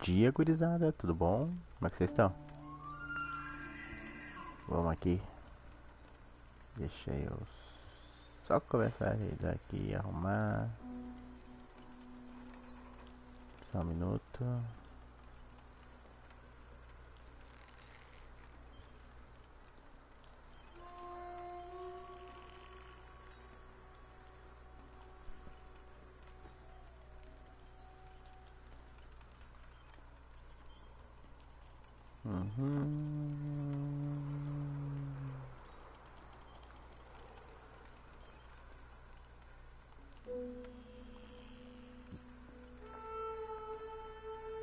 dia, gurizada, tudo bom? Como é que vocês estão? Vamos aqui. Deixa eu só começar a ajeitar aqui e arrumar. Só um minuto.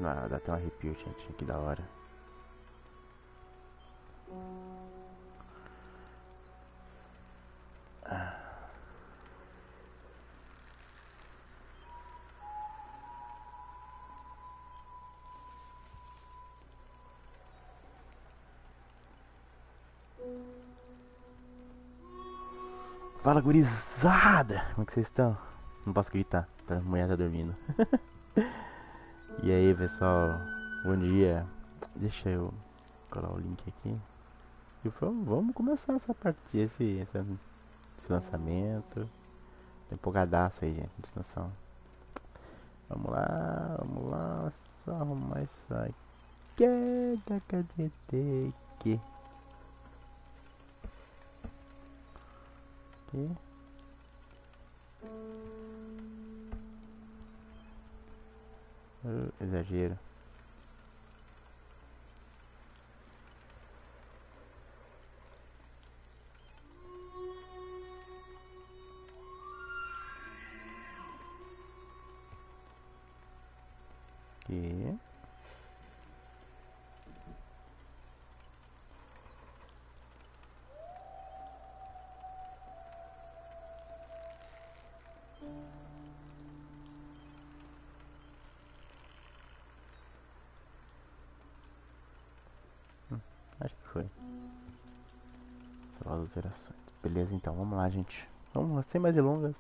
Não, dá até um arrepio, gente, que da hora. Fala, gurizada! Como é que vocês estão? Não posso gritar, a mulher tá dormindo. E aí, pessoal, bom dia. Deixa eu colar o link aqui. E vamos começar essa partida, esse lançamento. Tô empolgadaço aí, gente, não tem noção. Vamos lá, só arrumar isso aqui. Aqui. Exagero. Aqui. Acho que foi. Só as alterações. Beleza, então, vamos lá, gente. Vamos lá, sem mais delongas.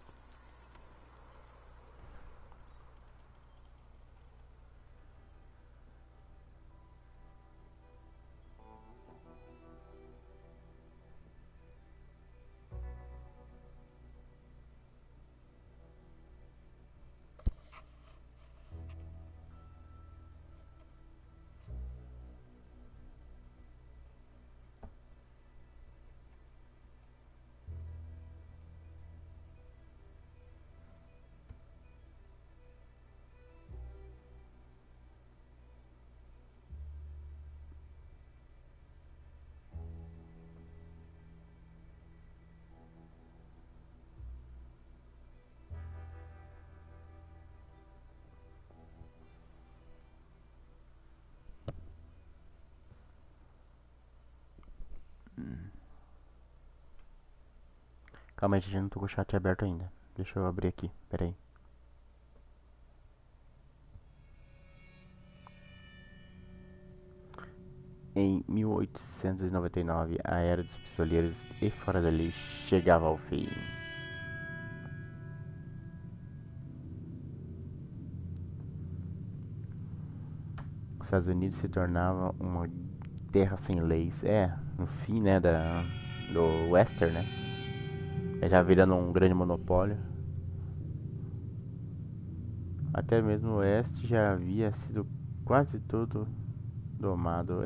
Calma aí, gente, não tô com o chat aberto ainda. Deixa eu abrir aqui, pera aí. Em 1899, a era dos pistoleiros e fora da lei chegava ao fim. Os Estados Unidos se tornavam uma terra sem leis. No fim, né, do western, né? Já virando um grande monopólio. Até mesmo o oeste já havia sido quase todo domado,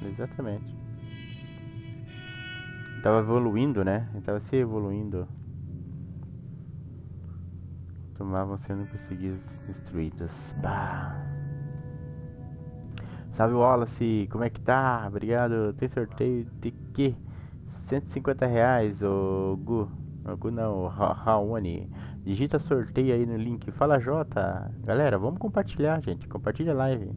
exatamente. Tava evoluindo, né? Tava se evoluindo. Tomavam sendo perseguidas, destruídas. Bah. Salve, Wallace, como é que tá? Obrigado. Tem sorteio de quê? R$ 150, ô Gu. O Gu não, o Raoni. Digita sorteio aí no link. Fala, Jota. Galera, vamos compartilhar, gente. Compartilha a live.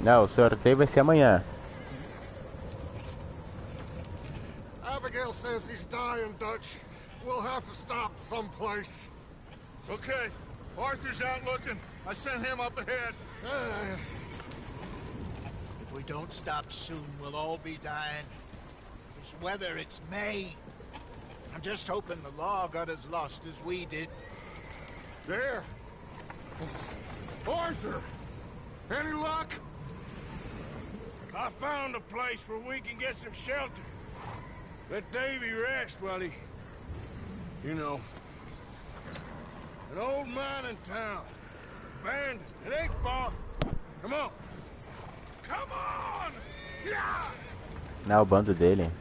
Não, o sorteio vai ser amanhã. Abigail says he's dying, Dutch. We'll have to stop someplace. Okay, Arthur's out looking. I sent him up ahead. If we don't stop soon, we'll all be dying. This weather, it's May. I'm just hoping the law got as lost as we did. There. Arthur! Any luck? I found a place where we can get some shelter. Let Davy rest while he... You know. An old mining town. Abandoned. It ain't far. Come on. Come on! Yeah! Não é o bando dele.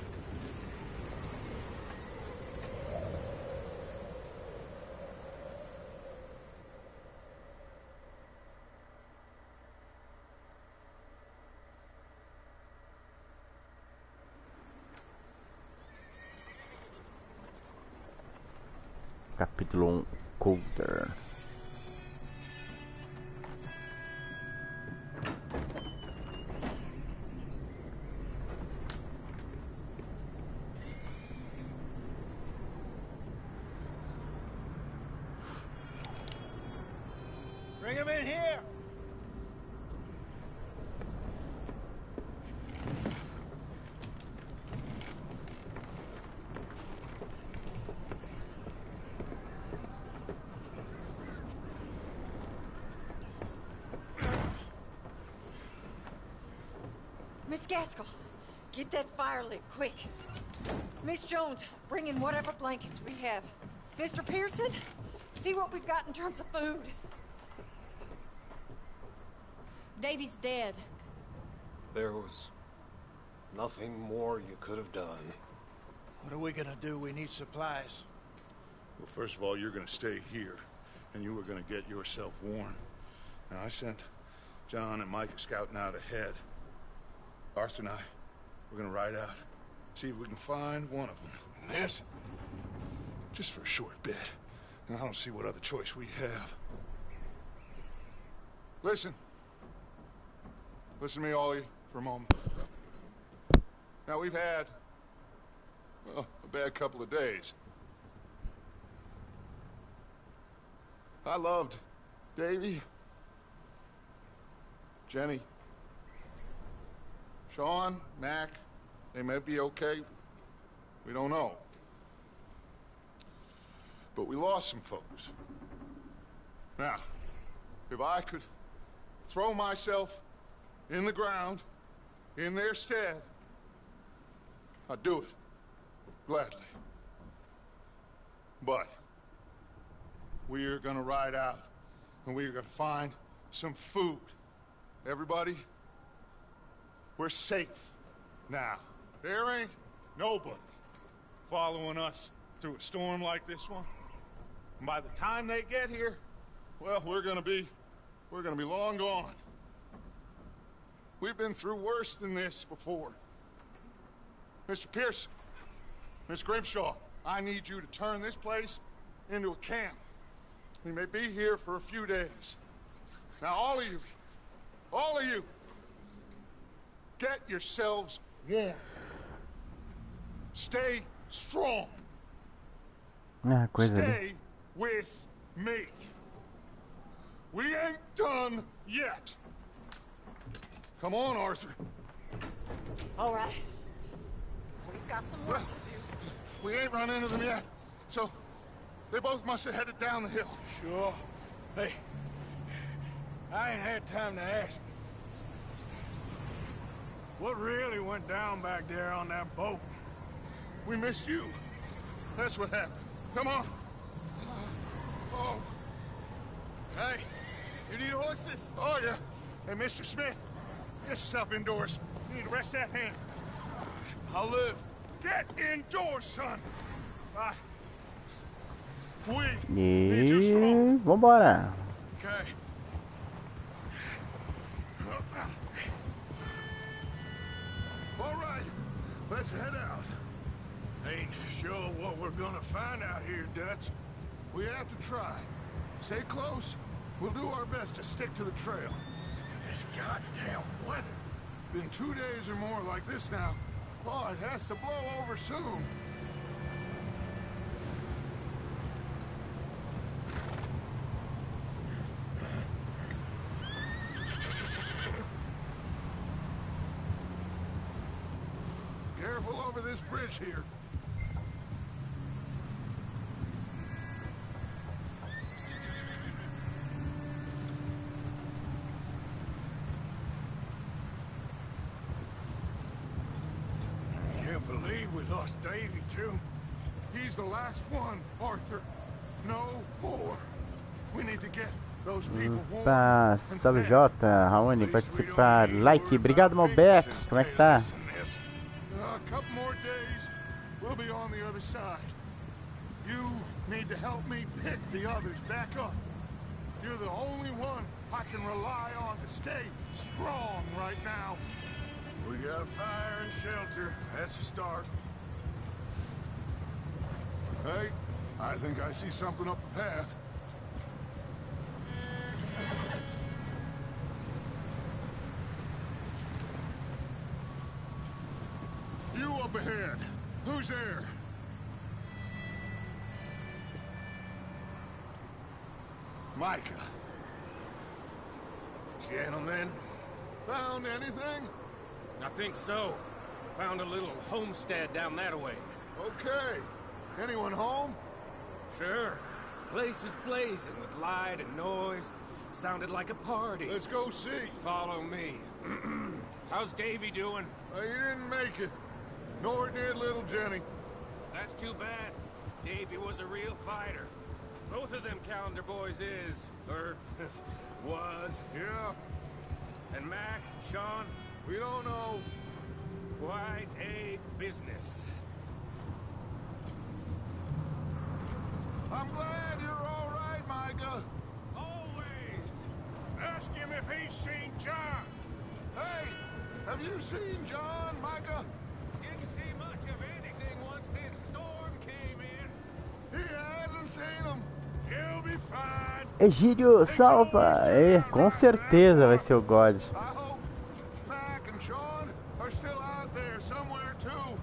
Capítulo 1, Coulter. Bring him in here! Miss Gaskell, get that fire lit, quick. Miss Jones, bring in whatever blankets we have. Mr. Pearson, see what we've got in terms of food. Davy's dead. There was nothing more you could have done. What are we gonna do? We need supplies. Well, first of all, you're gonna stay here, and you were gonna get yourself warm. Now, I sent John and Mike scouting out ahead. Arthur and I, we're gonna ride out, see if we can find one of them. And this, just for a short bit. And I don't see what other choice we have. Listen. Listen to me, all of you, for a moment. Now, we've had, well, a bad couple of days. I loved Davy, Jenny, Sean, Mac. They may be okay. We don't know. But we lost some folks. Now, if I could throw myself in the ground, in their stead, I'd do it, gladly. But we are gonna ride out, and we are gonna find some food. Everybody, we're safe now. There ain't nobody following us through a storm like this one. And by the time they get here, well, we're gonna be long gone. We've been through worse than this before. Mr. Pearson, Miss Grimshaw, I need you to turn this place into a camp. We may be here for a few days. Now, all of you, get yourselves warm. Stay strong. Ah, coisa ali. Stay with me. We ain't done yet. Come on, Arthur. All right. We've got some work to do. We ain't run into them yet, so they both must have headed down the hill. Sure. Hey, I ain't had time to ask. What really went down back there on that boat? We missed you. That's what happened. Come on. Oh. Hey, you need horses? Oh, yeah. Hey, Mr. Smith, get yourself indoors. You need to rest that hand. I'll live. Get indoors, son. We need you strong. Vambora. Okay. All right, let's head out. Ain't sure what we're gonna find out here, Dutch. We have to try. Stay close. We'll do our best to stick to the trail. This goddamn weather. Been 2 days or more like this now. Oh, it has to blow over soon. Careful over this bridge here. Can't believe we lost Davy too. He's the last one, Arthur. No more. We need to get those people warm Opa, and salve fed. Jota, Raoni, participar, like, obrigado Malbec, como é que tá? A couple more days, we'll be on the other side. You need to help me pick the others back up. You're the only one I can rely on to stay strong right now. We got fire and shelter. That's a start. Hey, I think I see something up the path. You up ahead. Who's there? Micah. Gentlemen, Found anything? I think so. Found a little homestead down that way. Okay. Anyone home? Sure. Place is blazing with light and noise. Sounded like a party. Let's go see. Follow me. How's Davy doing? He didn't make it. Nor did little Jenny. That's too bad. Davy was a real fighter. Both of them calendar boys is, or was. Yeah, And Mac, Sean, we don't know. quite a business. I'm glad you're all right, Micah. Always. Ask him if he's seen John. Hey, have you seen John, Micah? Didn't see much of anything once this storm came in. He hasn't seen him. He'll be fine. Egídio, salva! É, com certeza vai ser o God. I hope Mac and Sean are still out there somewhere too.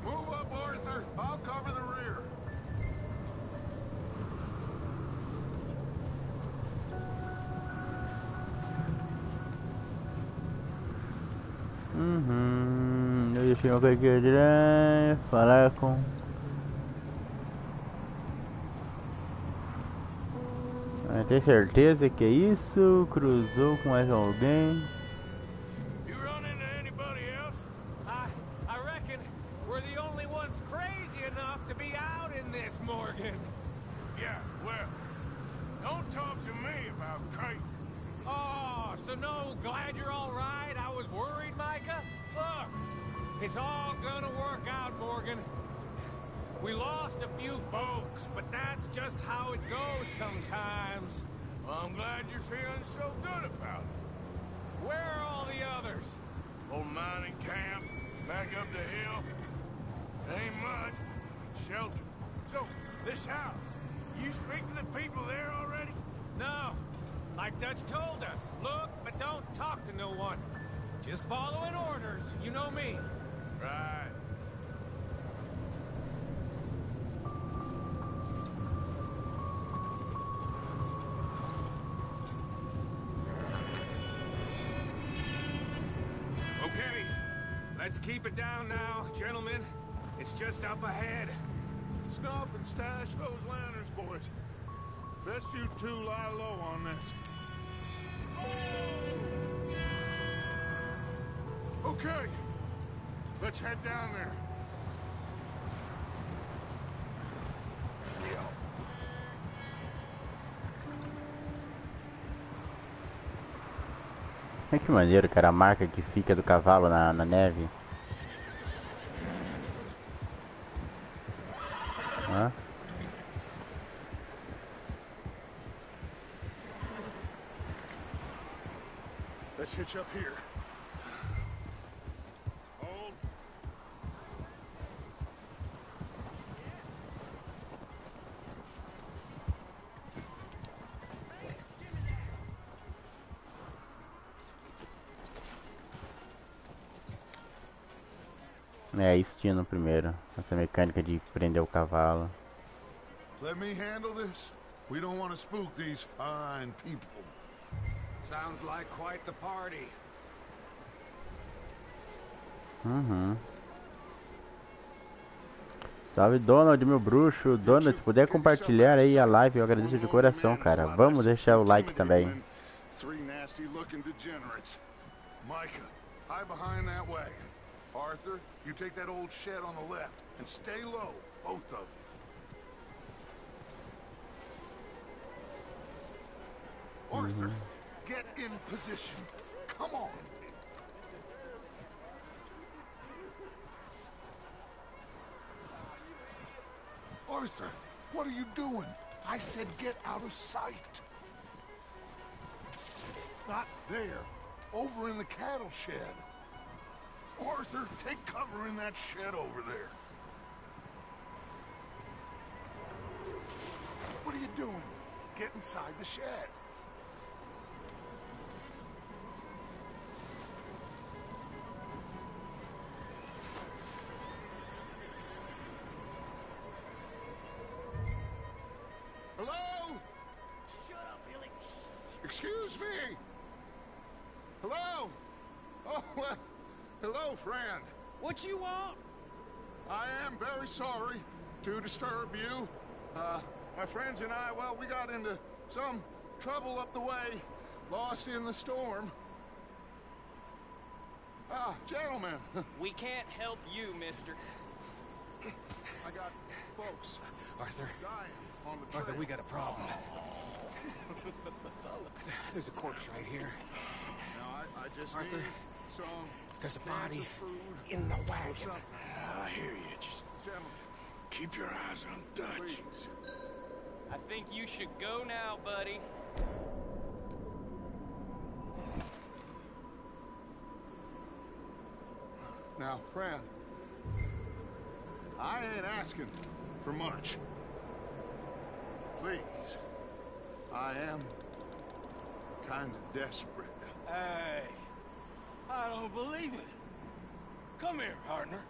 Move up, Arthur. I'll cover the rear. Eu deixei uma coisa aqui, falar com... Tem certeza que é isso? Cruzou com mais alguém? You run into anybody else? I reckon we're the only ones crazy enough to be out in this, Morgan. Yeah, well, don't talk to me about crazy. Oh, so no, glad you're all right. I was worried, Micah. Look, it's all gonna work out, Morgan. We lost a few folks, but that's just how it goes sometimes. Well, I'm glad you're feeling so good about it. Where are all the others? Old mining camp, back up the hill. Ain't much, but shelter. So, this house, you speak to the people there already? No, like Dutch told us. Look, but don't talk to no one. Just following orders, you know me. Right. Okay, let's keep it down now, gentlemen. It's just up ahead. Snuff and stash those lanterns, boys. Best you two lie low on this. Okay, let's head down there. Que maneiro, cara, a marca que fica do cavalo na neve. Hã? Let's hitch up here. Hold. É, isso tinha no primeiro. Essa mecânica de prender o cavalo. Let me handle this. We don't want to spook these fine people. Sounds like quite the party. Uhum. Salve Donald, meu bruxo. Donald, se puder compartilhar aí a live, eu agradeço de coração, cara. Vamos deixar o like também. Three nasty looking degenerates. Micah, hide behind that wagon. Arthur, you take that old shed on the left and stay low, both of you. Arthur, get in position. Come on. Arthur, what are you doing? I said get out of sight. Not there. Over in the cattle shed. Arthur, take cover in that shed over there. What are you doing? Get inside the shed. Hello? Shut up, Billy. Excuse me. Hello? Oh, well, hello, friend. What you want? I am very sorry to disturb you. My friends and I, well, we got into some trouble up the way, lost in the storm. Ah, gentlemen. We can't help you, mister. I got folks Arthur, dying on the trail. Arthur, we got a problem. There's a corpse right here. Now, I just Arthur, need some there's a cans body of food in the or wagon. something. I hear you. Just Gentlemen, keep your eyes on Dutch. please. I think you should go now, buddy. Now, friend, I ain't asking for much. Please, I am kind of desperate. Hey, I don't believe it. Come here, partner.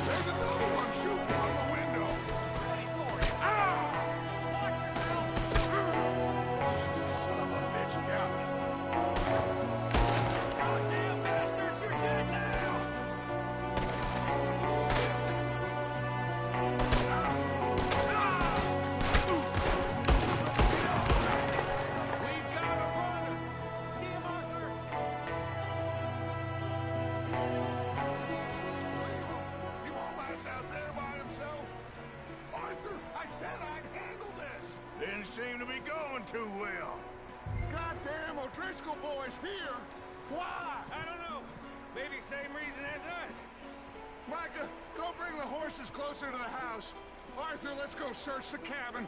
There's another one shooting from the window. Ready for it. Watch yourself. Son of a bitch got me. Goddamn bastards, you're dead now. We've got a runner. See him, Arthur? He won't last out there by himself. Arthur, I said I'd handle this. Didn't seem to be going too well. Goddamn O'Driscoll boys here. Why? I don't know. Maybe same reason as us. Micah, go bring the horses closer to the house. Arthur, let's go search the cabin.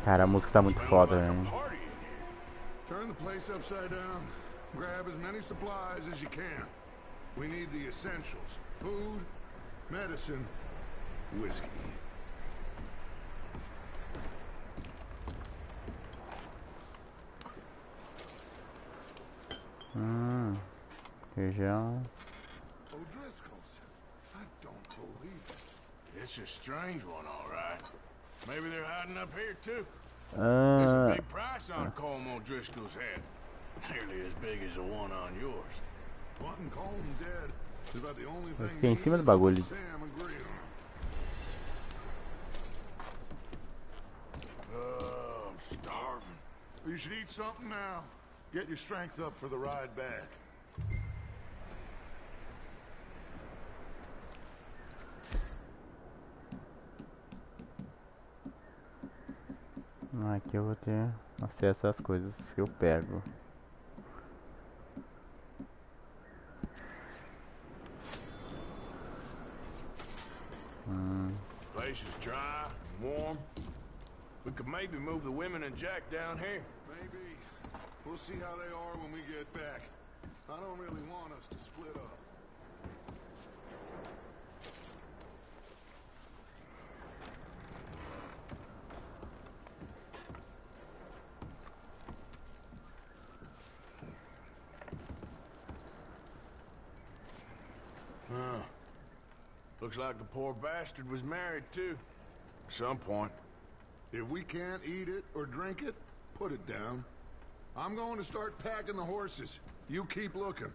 Cara, a música tá muito foda, né? Party in here. Turn the place upside down. Grab as many supplies as you can. We need the essentials. Food, medicine, whiskey. Feijão. O'Driscoll's. I don't believe it. It's a strange one, all right. Maybe they're hiding up here, too. There's a big price on Colm O'Driscoll's head. Nearly as big as the one on yours. Wanting Colm dead is about the only Eu thing fiquei em me cima do and bagulho. Sam agree on. I'm starving. You should eat something now. Get your strength up for the ride back. Aqui eu vou ter acesso às coisas que eu pego. Place is dry, warm. We could maybe move the women and Jack down here. Maybe. We'll see how they are when we get back. I don't really want us to split up. Looks like the poor bastard was married too. At some point. If we can't eat it or drink it, put it down. I'm going to start packing the horses. You keep looking.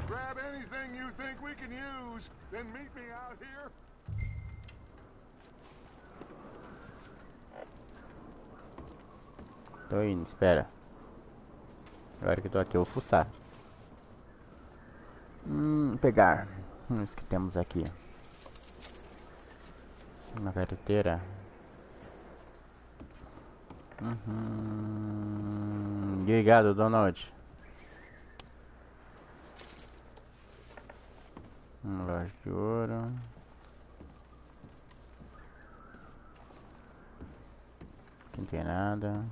Grab anything you think we can use, then meet me out here. Tô indo, espera. Agora que eu tô aqui, eu vou fuçar. Pegar. Os que temos aqui. Uma carteira. Obrigado, Donald. Loja de ouro. Aqui não tem nada.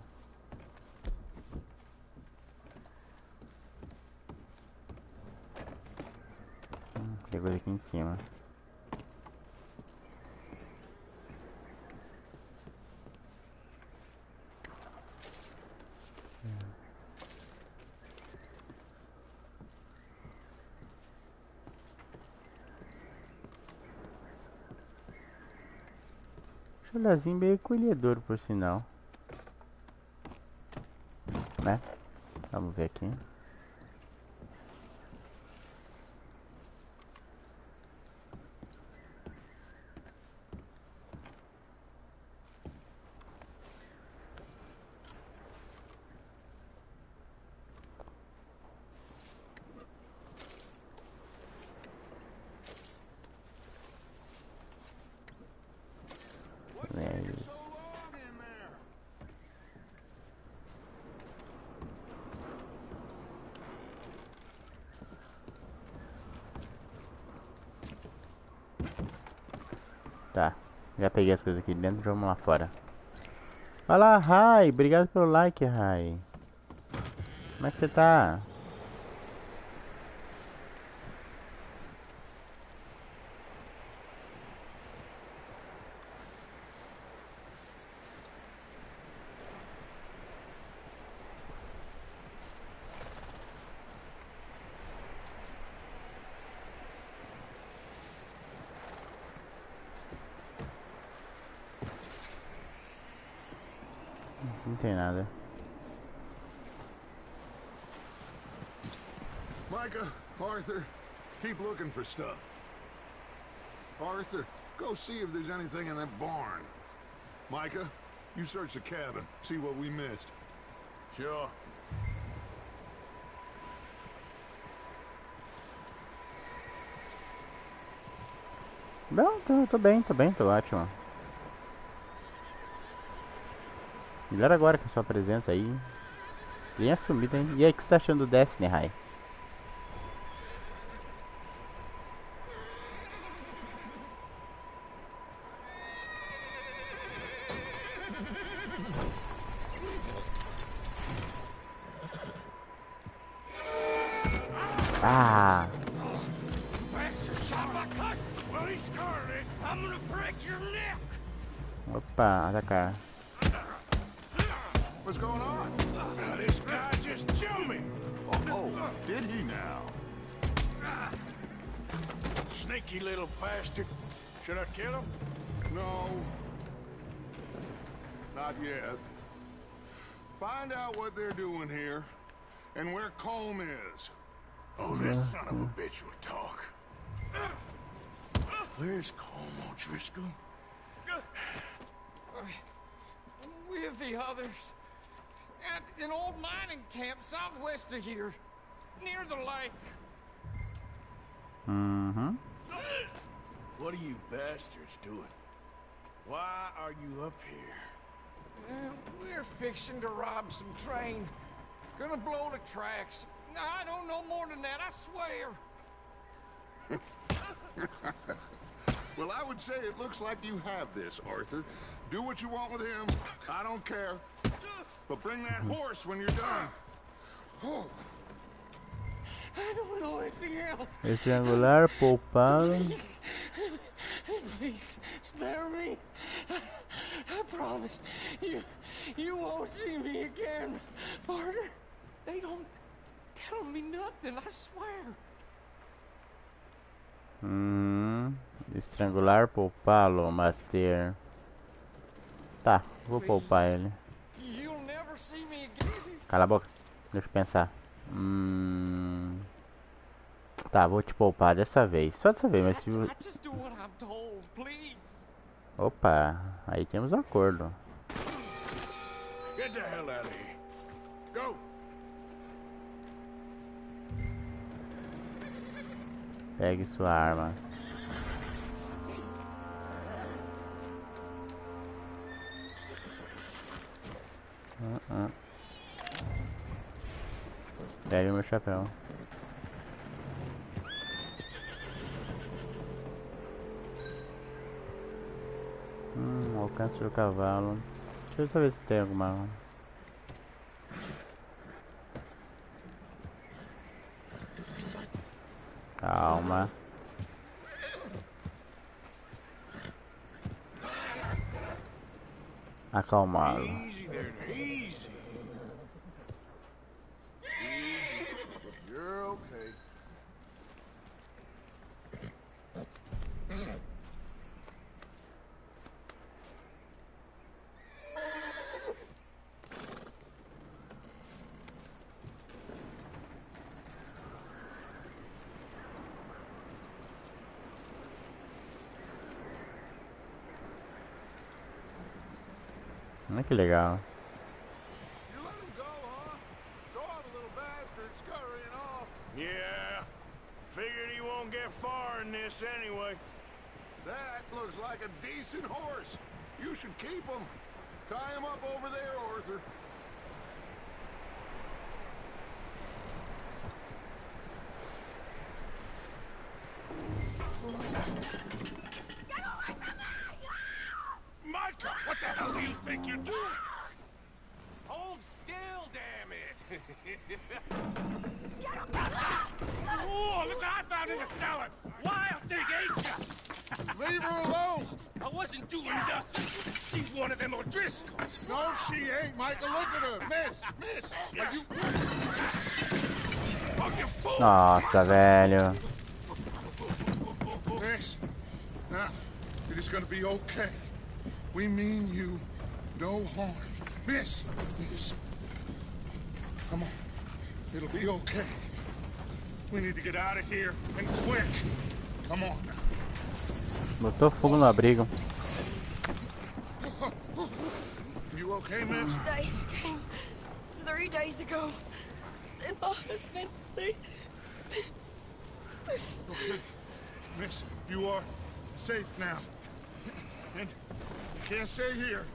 Tem coisa aqui em cima. Chulazinho meio colhedor, por sinal, né? Vamos ver aqui. Tá, já peguei as coisas aqui dentro, vamos lá fora. Olá, Rai, obrigado pelo like, Rai. Como é que você tá? Não tem nada. Micah, Arthur, keep looking for stuff. Arthur, go see if there's anything in that barn. Micah, you search the cabin, see what we missed. Sure. Não, tô bem, tô ótimo. Melhor agora com a sua presença aí. Bem assumida, hein? E aí, o que você tá achando do Destiny, Rai? Ah! Opa, atacar. What's going on? This guy just jumped me. Oh, did he now? Sneaky little bastard. Should I kill him? No. Not yet. Find out what they're doing here and where Colm is. Oh, this son of a bitch will talk. Where's Colm O'Driscoll? With the others. At an old mining camp southwest of here. Near the lake. What are you bastards doing? Why are you up here? We're fixing to rob some train. Gonna blow the tracks. I don't know more than that, I swear. Well, I would say it looks like you have this, Arthur. Do what you want with him. I don't care. But bring that horse when you're done. Oh. I don't know anything else. Triangular, poupado. Please, spare me. I promise you won't see me again, partner. They don't telling me nothing, I swear. Estrangular, poupá-lo, bater. Tá, vou poupar ele. You'll never see me again. Cala a boca, deixa eu pensar. Tá, vou te poupar dessa vez. Só dessa vez, mas se... I just do what I'm told, please. Opa, aí temos um acordo. Get the hell out of here. Go. Pegue sua arma. Pegue meu chapéu. Alcance do cavalo. Deixa eu só ver se tem alguma. Calma. Acalmá-lo. Easy there, easy. Easy. You're okay. Que legal. You let him go, huh? Saw the little bastard scurrying off. Yeah. Figured he won't get far in this anyway. That looks like a decent horse. You should keep him. Tie him up over there, Arthur. Get away from me! Micah, what the hell do you think you're doing? Hold still, damn it. Oh, look what I found in the cellar. Wild thing, ain't ya? Leave her alone. I wasn't doing nothing. She's one of them O'Driscolls. No, she ain't, Micah. Look at her. Miss. Are you... Oh, you fool! Nossa, velho. Miss. Now, it is gonna be okay. We mean you no harm. Miss. Come on. It'll be okay. We need to get out of here, and quick. Come on now. Botou fogo no abrigo. You okay, miss? They came 3 days ago. And my husband, they... Okay. Miss, you are safe now. And you can't stay here.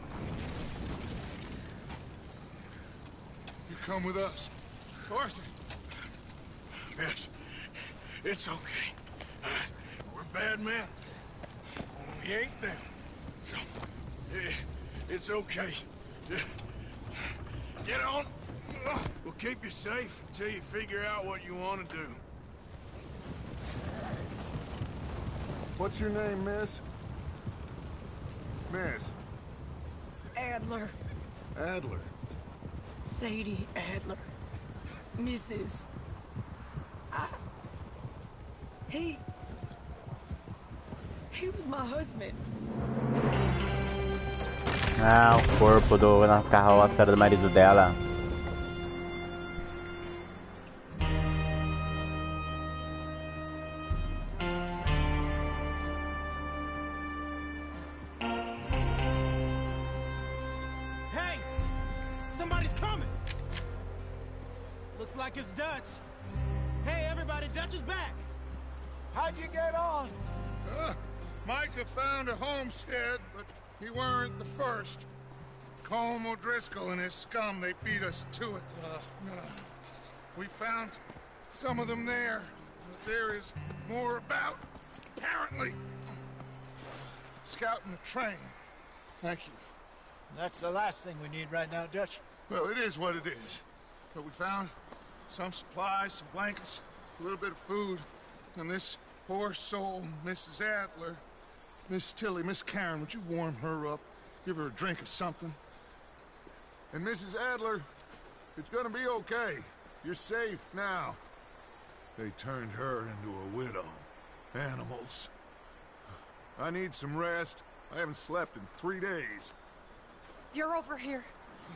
You come with us. Arthur. Miss, it's okay. We're bad men. We ain't them. It's okay. Get on. We'll keep you safe until you figure out what you want to do. What's your name, miss? Miss. Adler. Adler. Sadie Adler. Mrs. He was my husband. Ah, o corpo na carroça era do marido dela. Hey! Somebody's coming! Looks like it's Dutch. Hey, everybody, Dutch is back! How'd you get on? Micah found a homestead, but he weren't the first. Colm O'Driscoll and his scum, they beat us to it. We found some of them there, but there is more about, apparently. Scouting the train. Thank you. That's the last thing we need right now, Dutch. Well, it is what it is. But we found some supplies, some blankets, a little bit of food, and this poor soul, Mrs. Adler, Miss Tilly, Miss Karen, would you warm her up? Give her a drink or something? And Mrs. Adler, it's gonna be okay. You're safe now. They turned her into a widow. Animals. I need some rest. I haven't slept in 3 days. You're over here.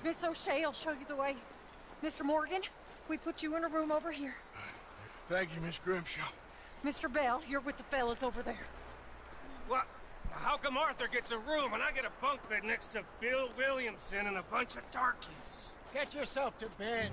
Miss O'Shea will show you the way. Mr. Morgan, we put you in a room over here. Thank you, Miss Grimshaw. Mr. Bell, you're with the fellas over there. What? How come Arthur gets a room and I get a bunk bed next to Bill Williamson and a bunch of darkies? Get yourself to bed.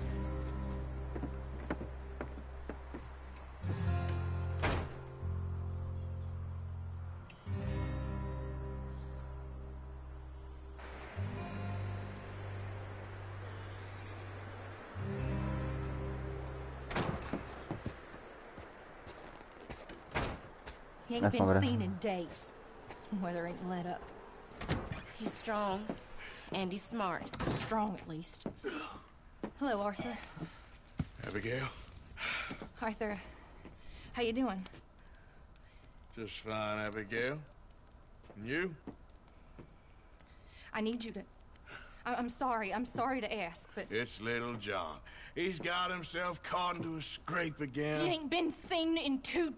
He ain't been seen in days. Weather ain't let up. He's strong, and he's smart. Strong, at least. Hello, Arthur. Abigail? Arthur, how you doing? Just fine, Abigail. And you? I need you to... I'm sorry to ask, but... It's little John. He's got himself caught into a scrape again. He ain't been seen in two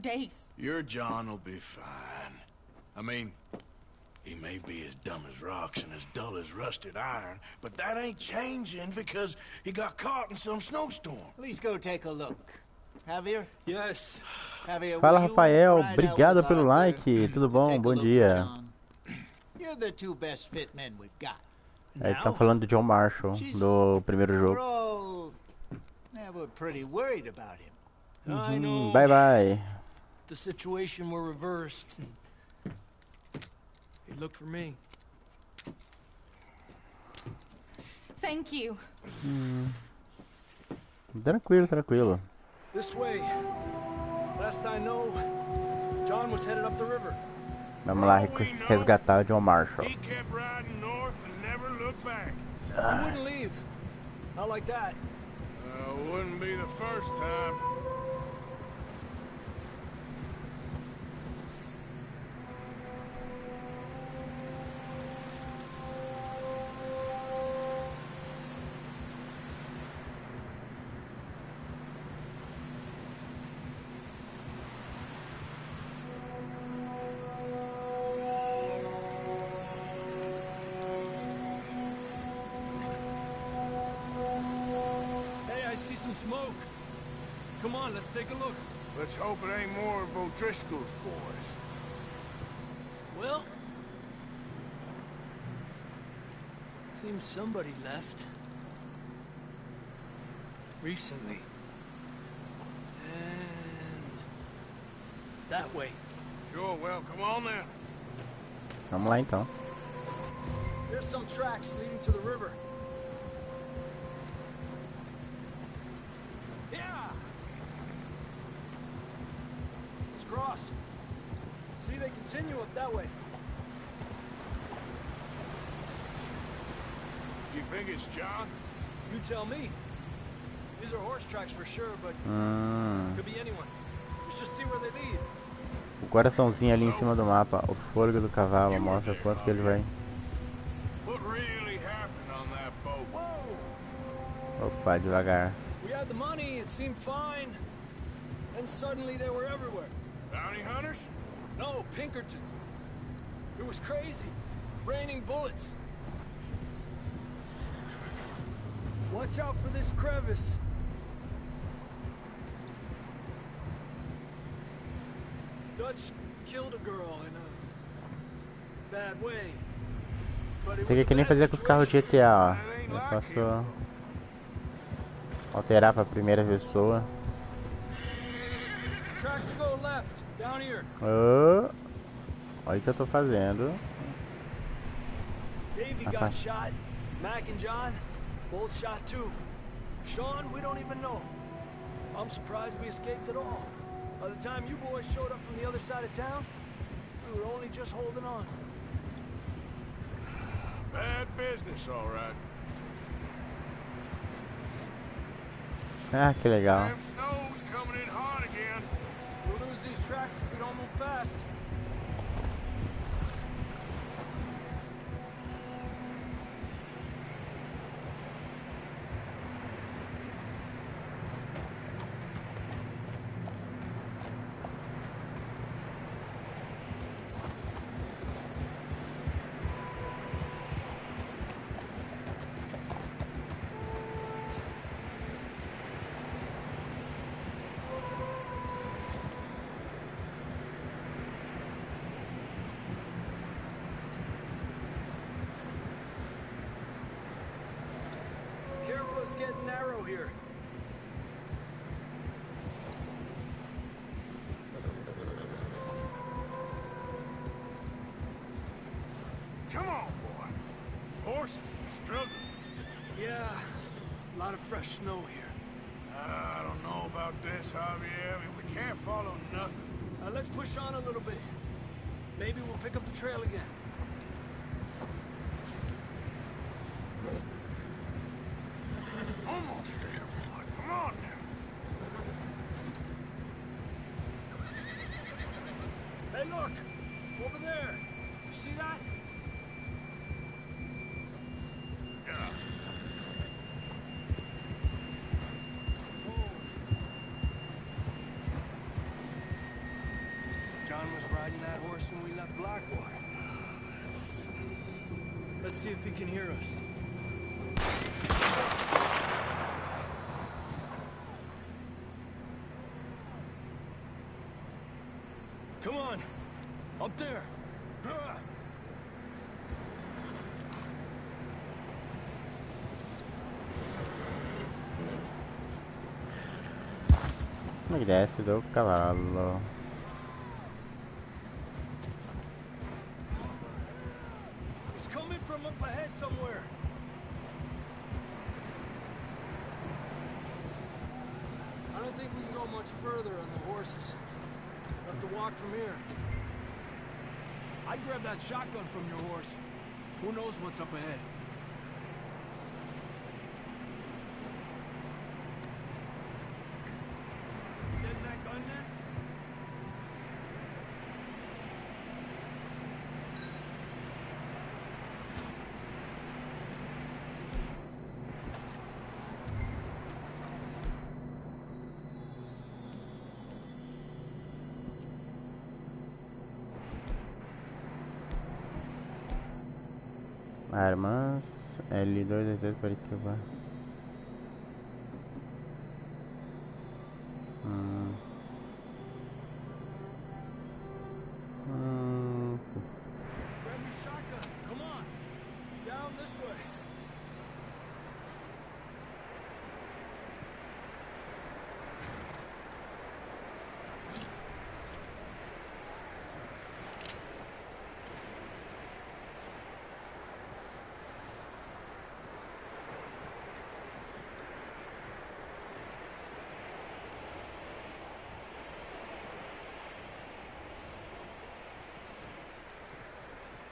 days. Your John will be fine. I mean, he may be as dumb as rocks and as dull as rusted iron, but that ain't changing because he got caught in some snowstorm. Please go take a look. Javier? Yes. Javier, Fala, will you Rafael. ride out Obrigado with pelo Arthur like. Tudo to bom? take a Bom look dia. for John? You're the two best fit men we've got. Aí tá falando do John Marshall, do primeiro We're jogo. all... we're pretty worried about him. I know. Bye bye. The situation were reversed. He'd look for me. Thank you. Tranquilo, tranquilo. This way. Last I know, John was headed up the river. Vamos lá resgatar o John Marshall. He kept riding north and never looked back. He wouldn't leave. Not like that. Wouldn't be the first time. Some smoke. Come on, let's take a look. Let's hope it ain't more of O'Driscoll's boys. Well, seems somebody left. Recently. And that way. Sure, well, come on then. Vamos lá então. There's some tracks leading to the river. Cross. See, they continue up that way. You think it's John? You tell me. These are horse tracks for sure, but could be anyone. Let's just see where they lead. O coraçãozinho ali em cima do mapa, o fôlego do cavalo mostra quanto que ele vai. What really happened on that boat? Whoa! Opa, devagar. We had the money, it seemed fine. And suddenly they were everywhere. Bounty hunters? No, Pinkertons. It was crazy. Raining bullets. Watch out for this crevice. Dutch killed a girl in a bad way. Isso aqui é que nem fazer com os carros de GTA, ó. Eu posso alterar pra primeira pessoa. Tracks go left, down here. Oh, olha o que eu tô fazendo. Davey got shot. Mac and John, both shot too. Sean, we don't even know. I'm surprised we escaped at all. By the time you boys showed up from the other side of town, we were only just holding on. Bad business, all right. Ah, que legal. Damn snow's coming in hot again. We'll lose these tracks if we don't move fast. getting narrow here. Come on, boy. Horse, struggling. Yeah, a lot of fresh snow here. I don't know about this, Javier. We can't follow nothing. Let's push on a little bit. Maybe we'll pick up the trail again. Almost there, boy. Come on now. Hey, look! Over there! You see that? Yeah. John was riding that horse when we left Blackwater. Let's see if he can hear us. Come on! Up there! Como é que desce do cavalo? It's coming from up ahead somewhere. I don't think we can go much further on the horses. We'll have to walk from here. I'd grab that shotgun from your horse. Who knows what's up ahead? Getting that gun then? Armas, L2, L3 para esquivar. Grab your shotgun. Come on. Down this way.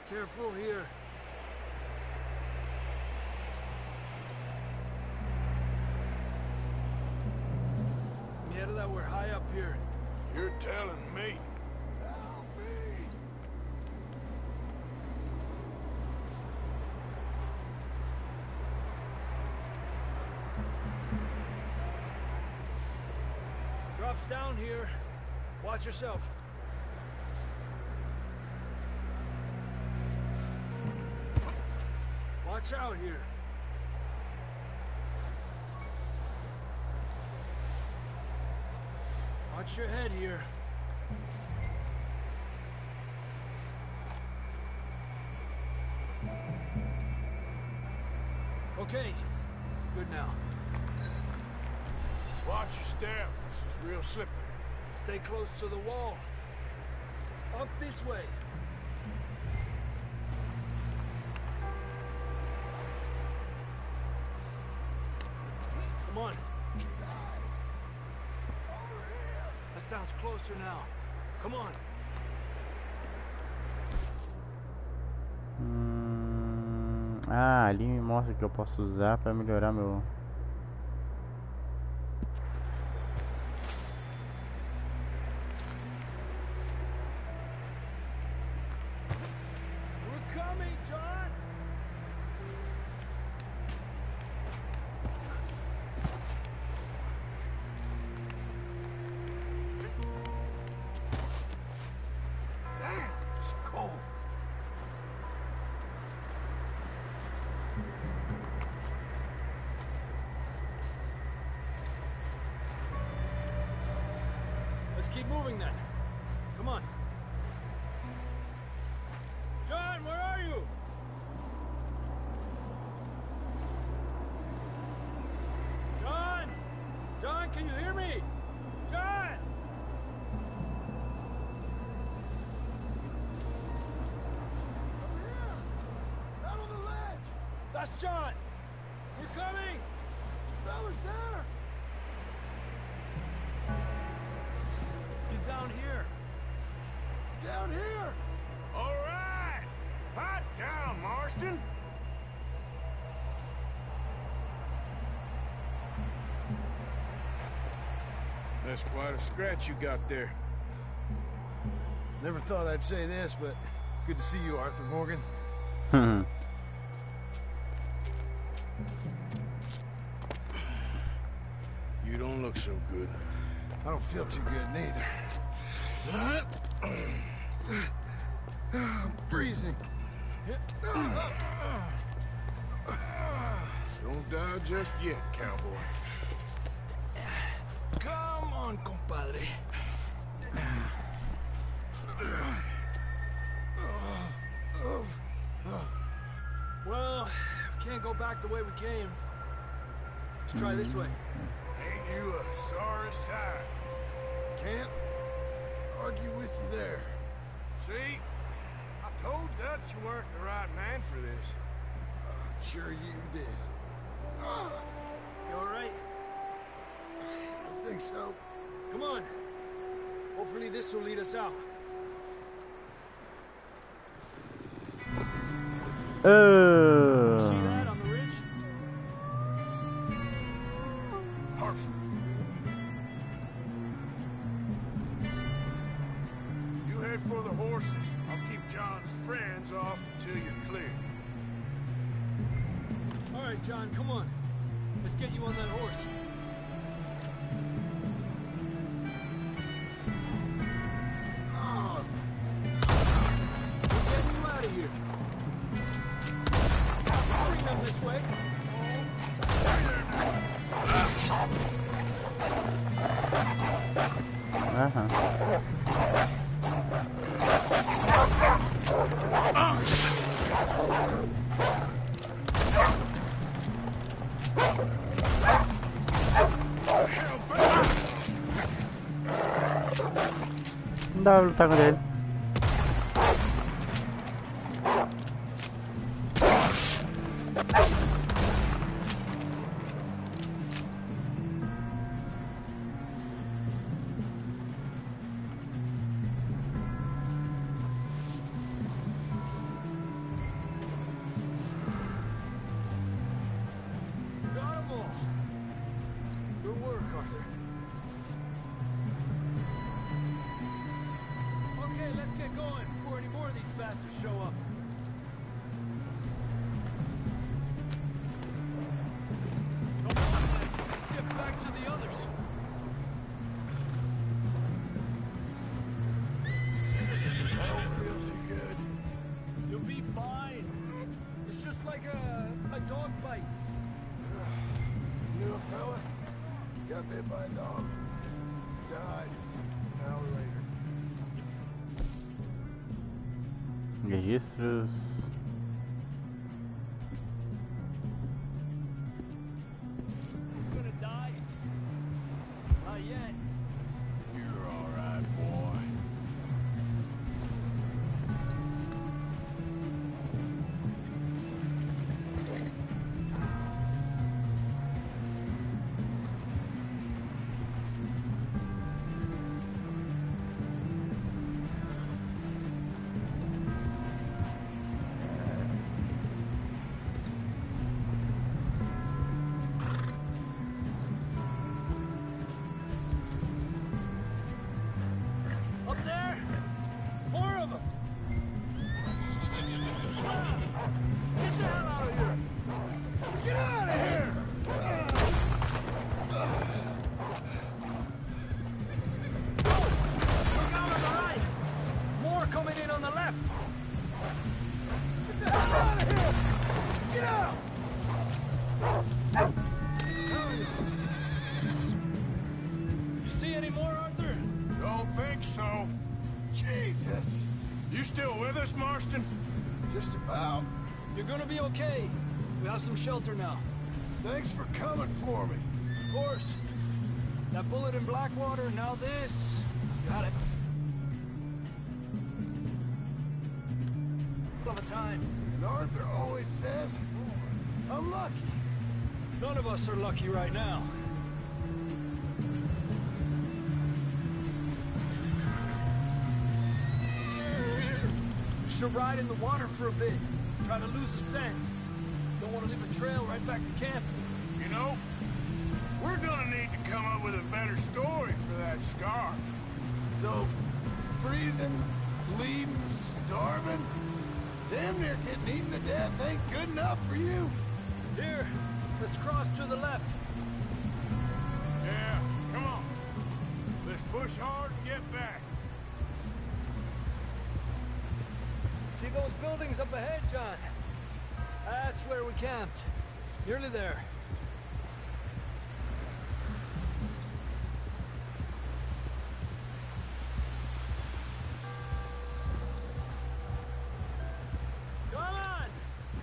Careful here. Mierda, we're high up here. You're telling me. Drops down here. Watch yourself. Watch out here. Watch your head here. Okay, good now. Watch your step. This is real slippery. Stay close to the wall. Up this way. Come on. That sounds closer now. Come on. Ali me mostra que eu posso usar para melhorar meu... We're coming, John. Damn, it's cold. Let's keep moving then. Come on. John, where are you? That's John! We're coming! Fella's there! He's down here. Down here! All right! Pipe down, Marston! That's quite a scratch you got there. Never thought I'd say this, but it's good to see you, Arthur Morgan. You don't look so good. I don't feel too good neither. I'm freezing. Don't die just yet, cowboy. Come on, compadre. Well, we can't go back the way we came. Let's try this way. Ain't you a sorry sight? Can't argue with you there. See? I told Dutch you weren't the right man for this. I'm sure you did. You all right? I don't think so. Come on. Hopefully this will lead us out. See that on the ridge? Perfect. You head for the horses. I'll keep John's friends off until you're clear. All right, John, come on. Let's get you on that horse. We'll get you out of here. Bring them this way. Não dá pra lutar com ele. Got 'em all. Good work, Arthur. Okay, let's get going before any more of these bastards show up. Come on, then. Let's get back to the others. I don't feel too good. You'll be fine. It's just like a dog bite. You know a fella? Got bit by a dog. Died an hour later. Registros. He's gonna die. Not yet. You're all right, boy. Up there! More of them! Get the hell out of here! Get out of here! Look out on the right! More coming in on the left! Get the hell out of here! Get out! You see any more, Arthur? Don't think so. Jesus! You still with us, Marston? Just about. You're gonna be okay. We have some shelter now. Thanks for coming for me. Of course. That bullet in Blackwater, now this. Got it. Hell of a time. And Arthur always says, Unlucky. None of us are lucky right now. We should ride in the water for a bit. Try to lose the scent. Don't want to leave a trail right back to camp. You know, we're gonna need to come up with a better story for that scar. So, freezing, bleeding, starving, damn near getting eaten to death ain't good enough for you. Here, let's cross to the left. Yeah, come on. Let's push hard and get back. See those buildings up ahead, John? That's where we camped. Nearly there. Come on!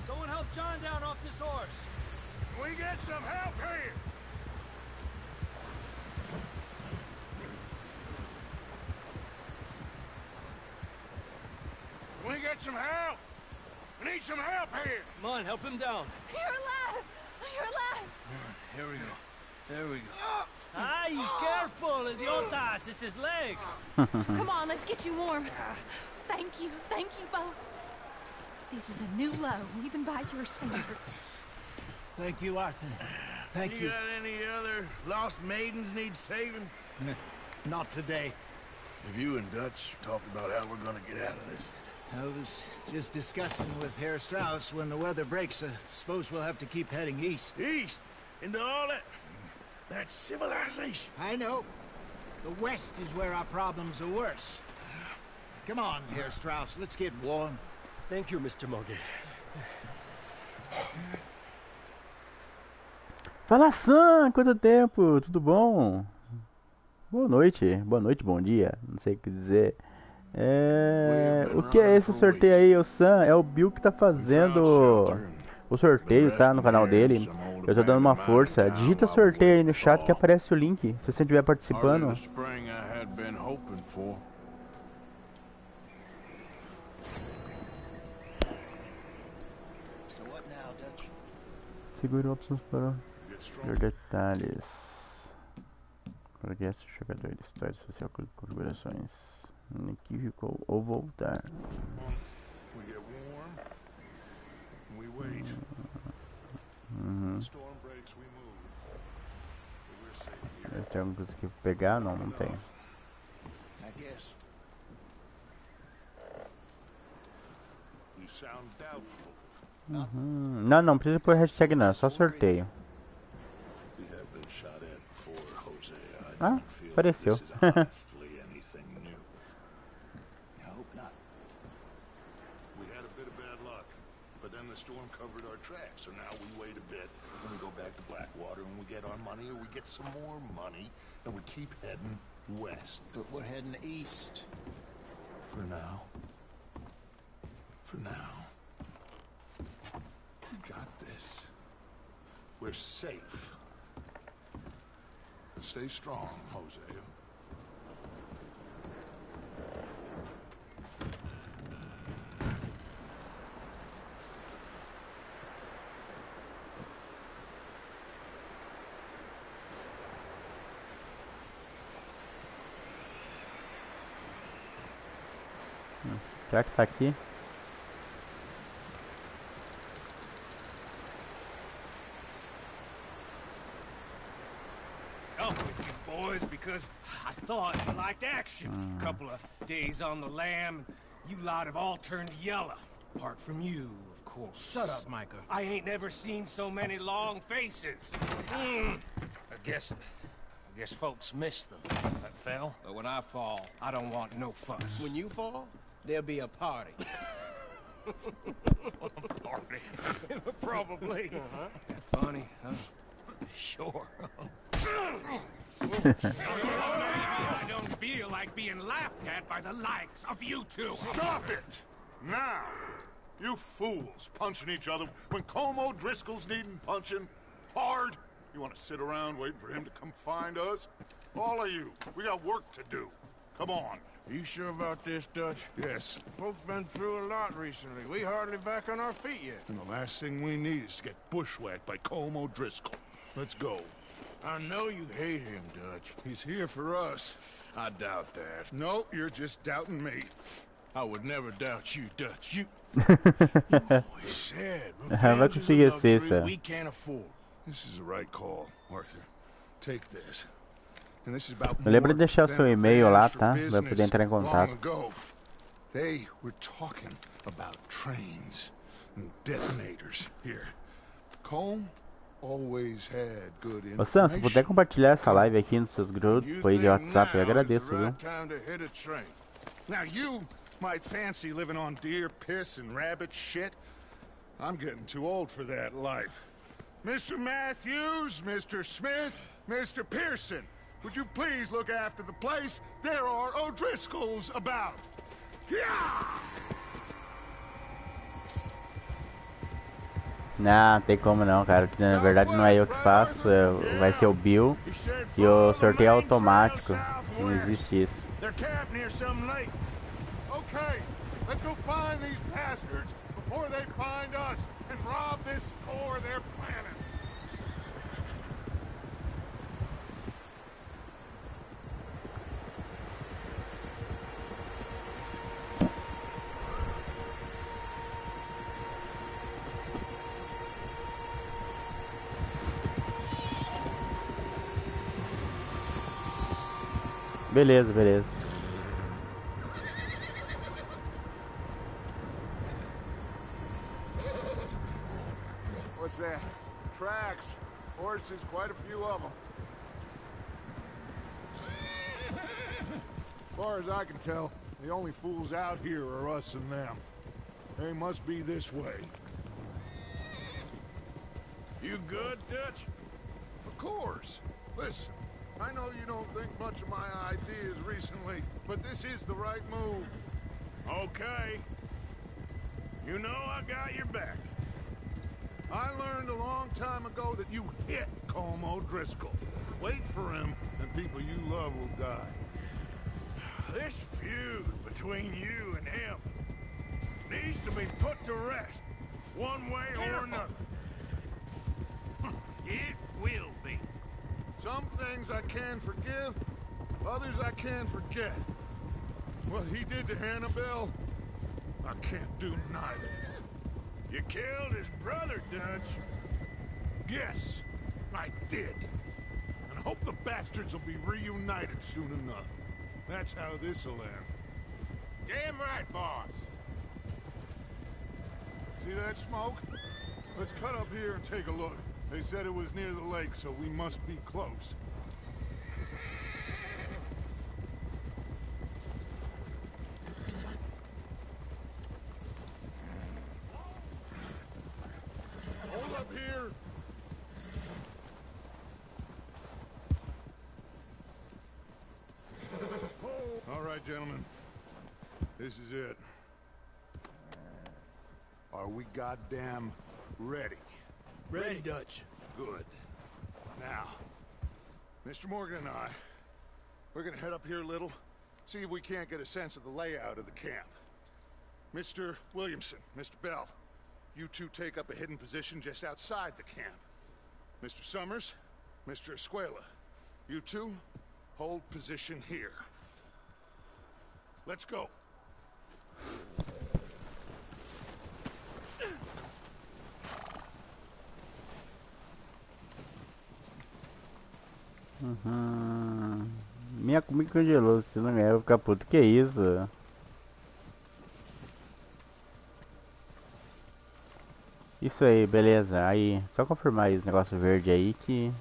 Someone help John down off this horse. Can we get some help here? Can we get some help? We need some help here. Come on, help him down. You're alive! You're alive! Here we go. There we go. Ay, careful, idiotas! It's his leg. Come on, let's get you warm. Thank you both. This is a new low, even by your standards. Thank you, Arthur. Thank you. You got any other lost maidens need saving? Not today. Have you and Dutch talked about how we're gonna get out of this? I was just discussing with Herr Strauss when the weather breaks. I suppose we'll have to keep heading east. East? Into all that civilization? I know. The west is where our problems are worse. Come on, Herr Strauss, let's get warm. Thank you, Mr. Morgan. Fala, Sam! Quanto tempo? Tudo bom? Boa noite, bom dia. Não sei o que dizer. O que é esse sorteio aí, o Sam? É o Bill que tá fazendo o sorteio, tá? No canal dele. Eu tô dando uma força. Digita sorteio aí no chat que aparece o link, se você estiver participando. Segura opções para ver detalhes. Progresso do jogador, história social, configurações. Inequívoco ou voltar. Tem alguma coisa que pegar? Não, não tem. Não, não precisa pôr hashtag não, é só sorteio. Ah, apareceu. Storm covered our tracks, so now we wait a bit, and we go back to Blackwater, and we get our money, or we get some more money, and we keep heading west. But we're heading east. For now. For now. We got this. We're safe. Stay strong, Hosea. Será que tá aqui? Up with you boys because I thought you liked action. A couple of days on the lam, you lot have all turned yellow. Apart from you, of course. Shut up, Micah. I ain't never seen so many long faces. I guess folks miss them. That fell. But when I fall, I don't want no fuss. When you fall, there'll be a party. Party? Probably. That funny, huh? Sure. I don't feel like being laughed at by the likes of you two. Stop it! Now! You fools punching each other when Como Driscoll's needing punching hard. You want to sit around waiting for him to come find us? All of you, we got work to do. Come on. You sure about this, Dutch? Yes. Folks been through a lot recently. We hardly back on our feet yet. And the last thing we need is to get bushwhacked by Colm O'Driscoll. Let's go. I know you hate him, Dutch. He's here for us. I doubt that. No, you're just doubting me. I would never doubt you, Dutch. You always said Vai revenge is conseguir a ser, luxury Sam. we can't afford. This is the right call, Arthur. Take this. And this is about Não lembra de more deixar than seu e-mail lá, revenge for tá? Vai business. poder entrar em Long contato. ago, they were talking about trains and detonators here. Colm always had good Ô Sam, se puder information. compartilhar essa live aqui nos seus grupos aí de WhatsApp, eu agradeço, viu? Time to hit a train. Now you might fancy living on deer piss and rabbit shit. I'm getting too old for that life. Mr. Matthews, Mr. Smith, Mr. Pearson, would you please look after the place? There are O'Driscolls about. Yeah! Não, tem como não, cara. Que na verdade não é eu que faço, vai ser o Bill. E o sorteio é automático. Não existe isso. They're camped near some lake. Okay, let's go find these bastards before they find us and rob this store they're planning. Beleza, beleza. What's that? Tracks. Horses, quite a few of them. As far as I can tell, the only fools out here are us and them. They must be this way. You good, Dutch? Of course. Listen, I know you don't think much of my ideas recently, but this is the right move. Okay. You know I got your back. I learned a long time ago that you hit Colm O'Driscoll. Wait for him, and people you love will die. This feud between you and him needs to be put to rest, one way or another. It will be. Some things I can forgive, others I can forget. What he did to Annabelle, I can't do neither. You killed his brother, Dutch. Yes, I did. And I hope the bastards will be reunited soon enough. That's how this'll end. Damn right, boss. See that smoke? Let's cut up here and take a look. They said it was near the lake, so we must be close. Hold up here. All right, gentlemen. This is it. Are we goddamn ready? Ready, Dutch. Good. Now, Mr. Morgan and I, we're gonna head up here a little, see if we can't get a sense of the layout of the camp. Mr. Williamson, Mr. Bell, you two take up a hidden position just outside the camp. Mr. Summers, Mr. Escuela, you two hold position here. Let's go. Minha comida congelou, se não ganhar eu vou ficar puto. Que isso? Isso aí, beleza. Aí, só confirmar aí os negócios verdes aí que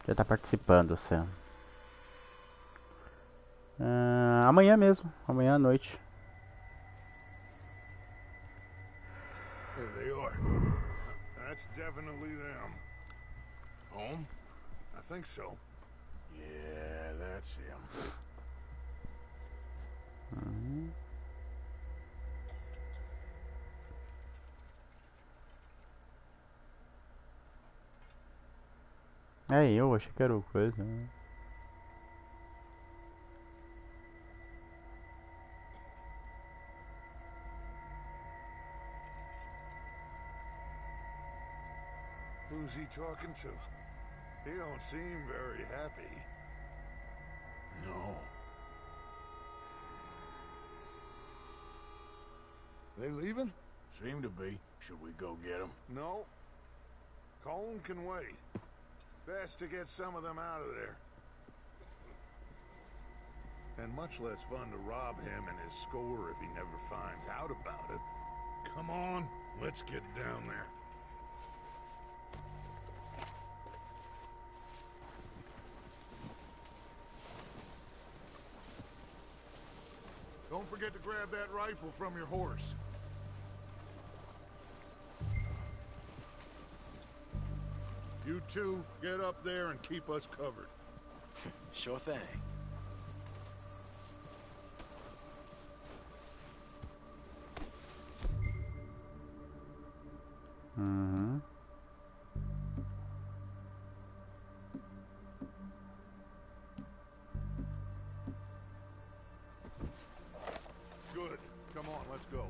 já tá participando, Sam. Amanhã mesmo, amanhã à noite. There they are. That's definitely them. Home? I think so. Yeah, that's him. É, eu achei que era o coisa. Who's he talking to? He don't seem very happy. No. They leaving? Seem to be. Should we go get them? No. Colin can wait. Best to get some of them out of there. And much less fun to rob him and his score if he never finds out about it. Come on, let's get down there. Don't forget to grab that rifle from your horse. You two, get up there and keep us covered. Sure thing. Mm-hmm. Good. Come on, let's go.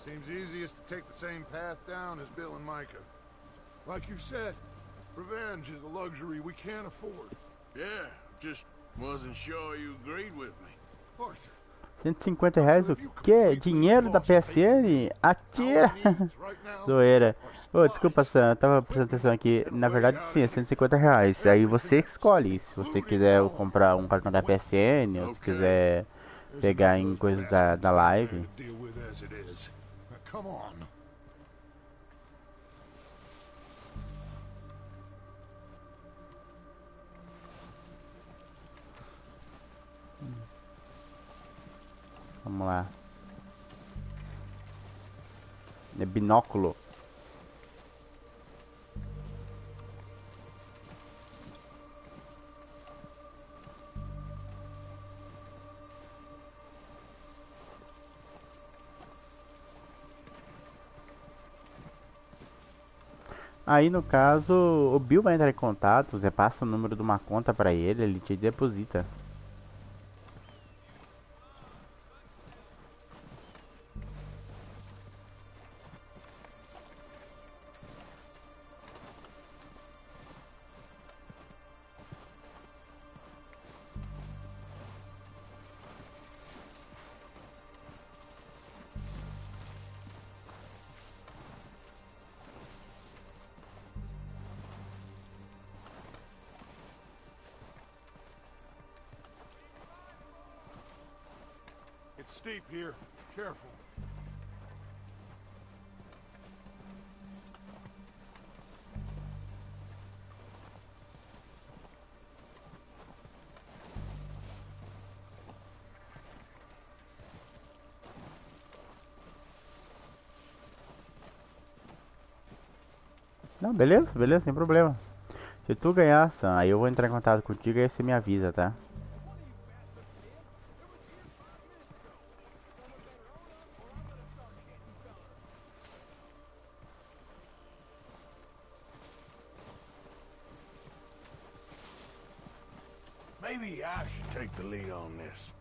Seems easiest to take the same path down as Bill and Micah. Like you said, revenge is a luxury we can't afford. Yeah, just wasn't sure you agreed with me. Arthur. R$150 o quê? Dinheiro da PSN? Atira! Zoeira. Ô, desculpa, Sam, eu tava prestando atenção aqui. Na verdade, sim, é R$150. Aí você escolhe se você quiser comprar um cartão da PSN ou se quiser pegar em coisas da live. Vamos lá. É binóculo. Aí no caso, o Bill vai entrar em contato, você passa o número de uma conta pra ele te deposita. It's steep here. Careful. Não, beleza, beleza, sem problema. Se tu ganhar, Sam, aí eu vou entrar em contato contigo e aí você me avisa, tá? Maybe I should take the lead on this.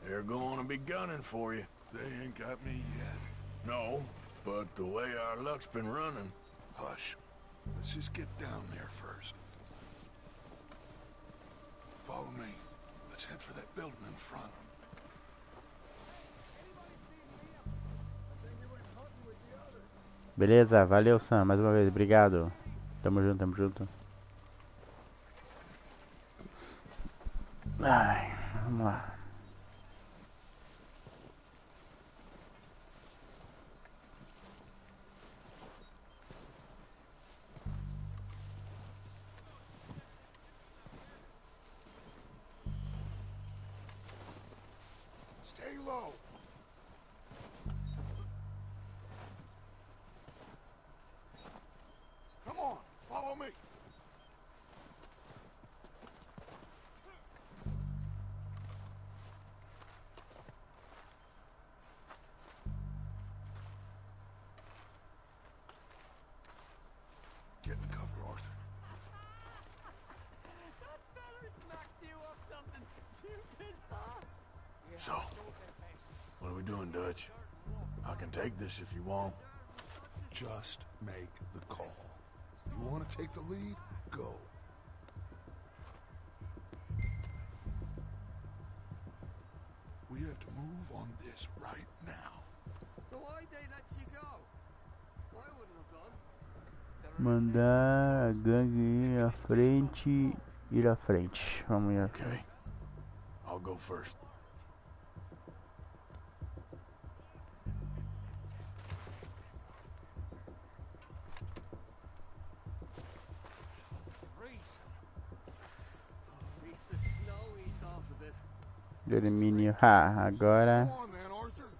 They're going to be gunning for you. They ain't got me yet. No, but the way our luck's been running. Hush. Let's just get down there first. Follow me. Let's head for that building in front. Beleza, valeu, Sam, mais uma vez, obrigado. Tamo junto, tamo junto. Ai, vamos lá. Stay low. Come on, follow me. Get in cover, Arthur. That feller smacked you up something stupid, huh? So, what are we doing, Dutch? I can take this if you want. Just make the call. You want to take the lead? Go. We have to move on this right now. So why they let you go? I wouldn't have gone. Mandar a gangue ir à frente. Ir à frente. Vamos ir à Okay. frente. I'll go first. At least the snow eased off a bit. Domínio. Agora. Come on, man, Arthur.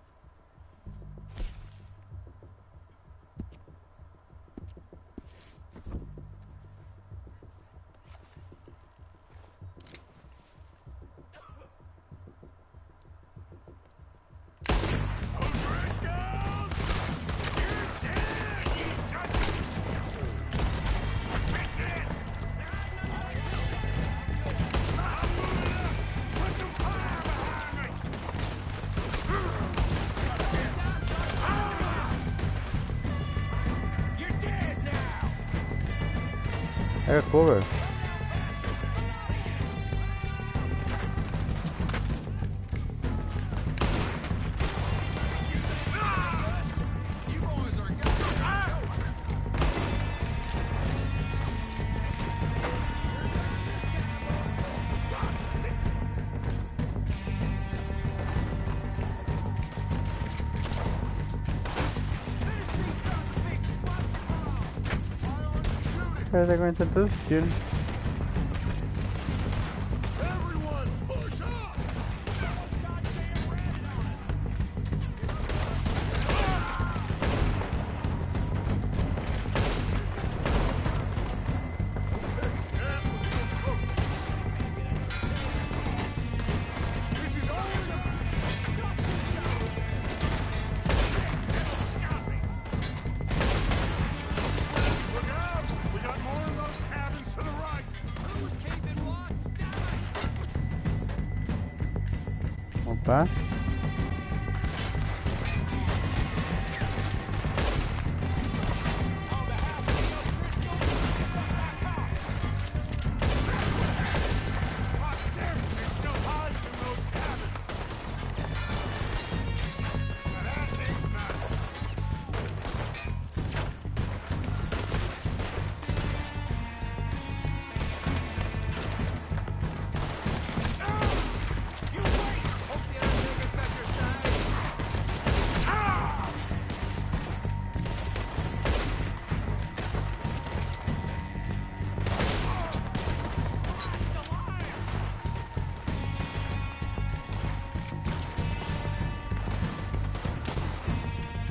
Pega cover. O cara tá aguentando todos os tiros. Everyone, push up! Opa.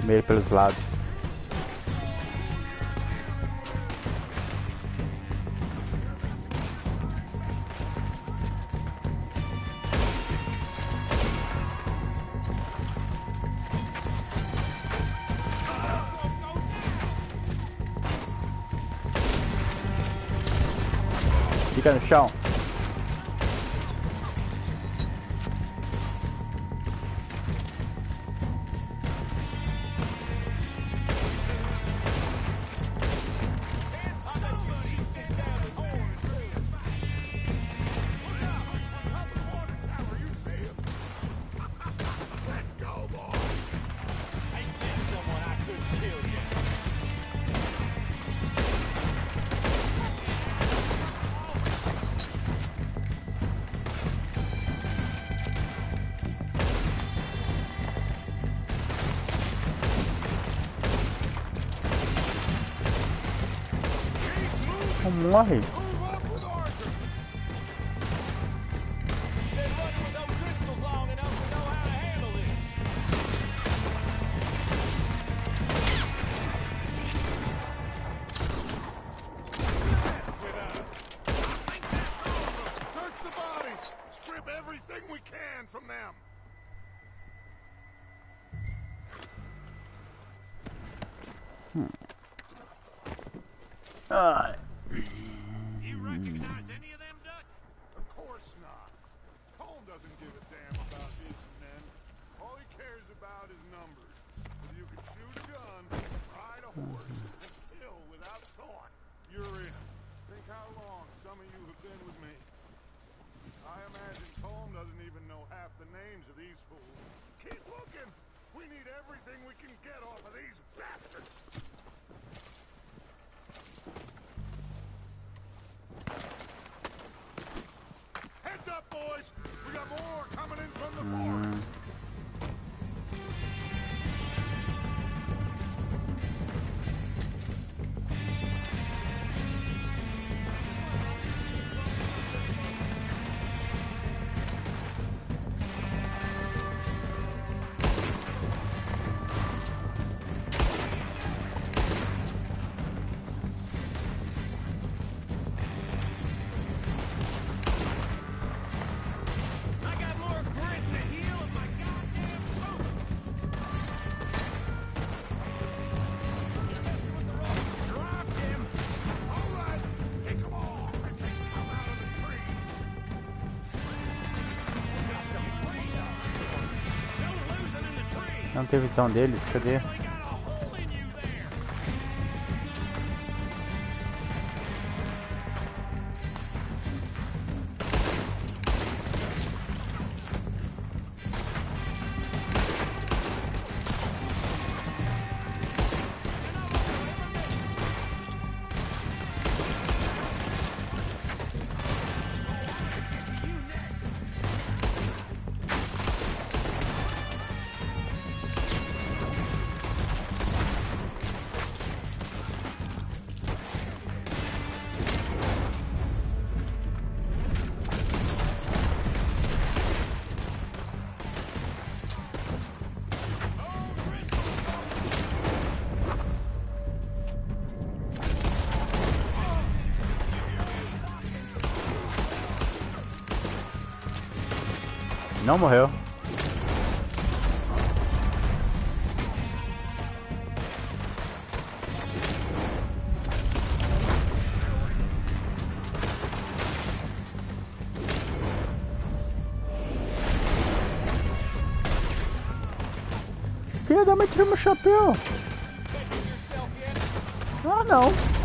Meio pelos lados. Fica no chão. Morre. Search the bodies! Strip everything we can from them! You recognize any of them, Dutch? Of course not. Holm doesn't give a damn about his men. All he cares about is numbers. But need everything we can get off of these bastards. Heads up, boys. We got more coming in from the fort. Não tem visão deles, cadê? Não morreu. Filha da mãe, tirou meu chapéu. Ah, não.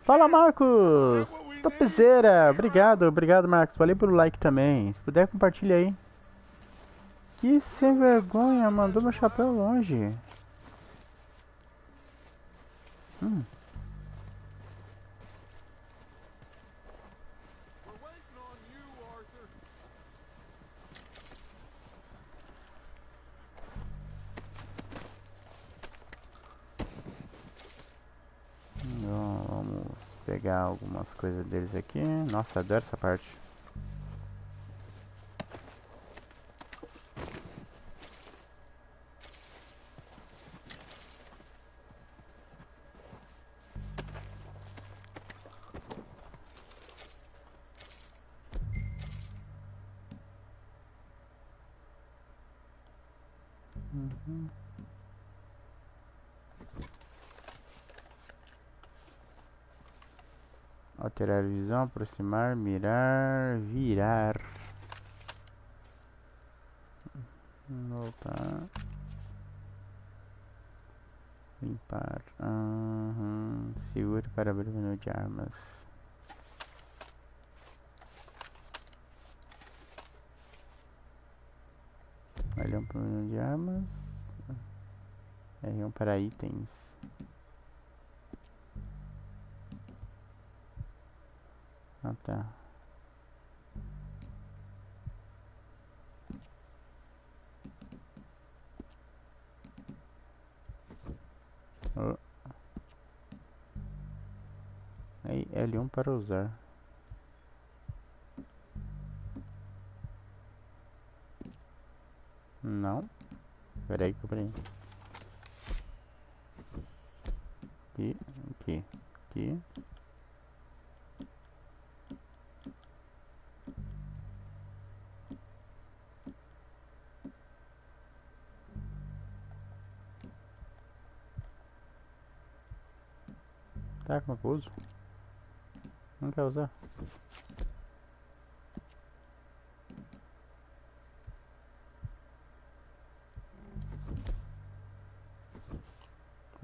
Fala, Marcos! Topzera! Obrigado, Marcos. Valeu pelo like também. Se puder, compartilha aí. Que sem vergonha, mandou meu chapéu longe. Então, vamos pegar algumas coisas deles aqui. Nossa, adoro essa parte. Alterar visão, aproximar, mirar, virar. Voltar. Limpar. Segure para abrir o menu de armas. R1 para o menu de armas. R1 para itens. Ah, tá. Oh. Aí, L1 para usar. Não. Peraí que eu parei. Aqui. Tá, como é que eu uso? Não quer usar?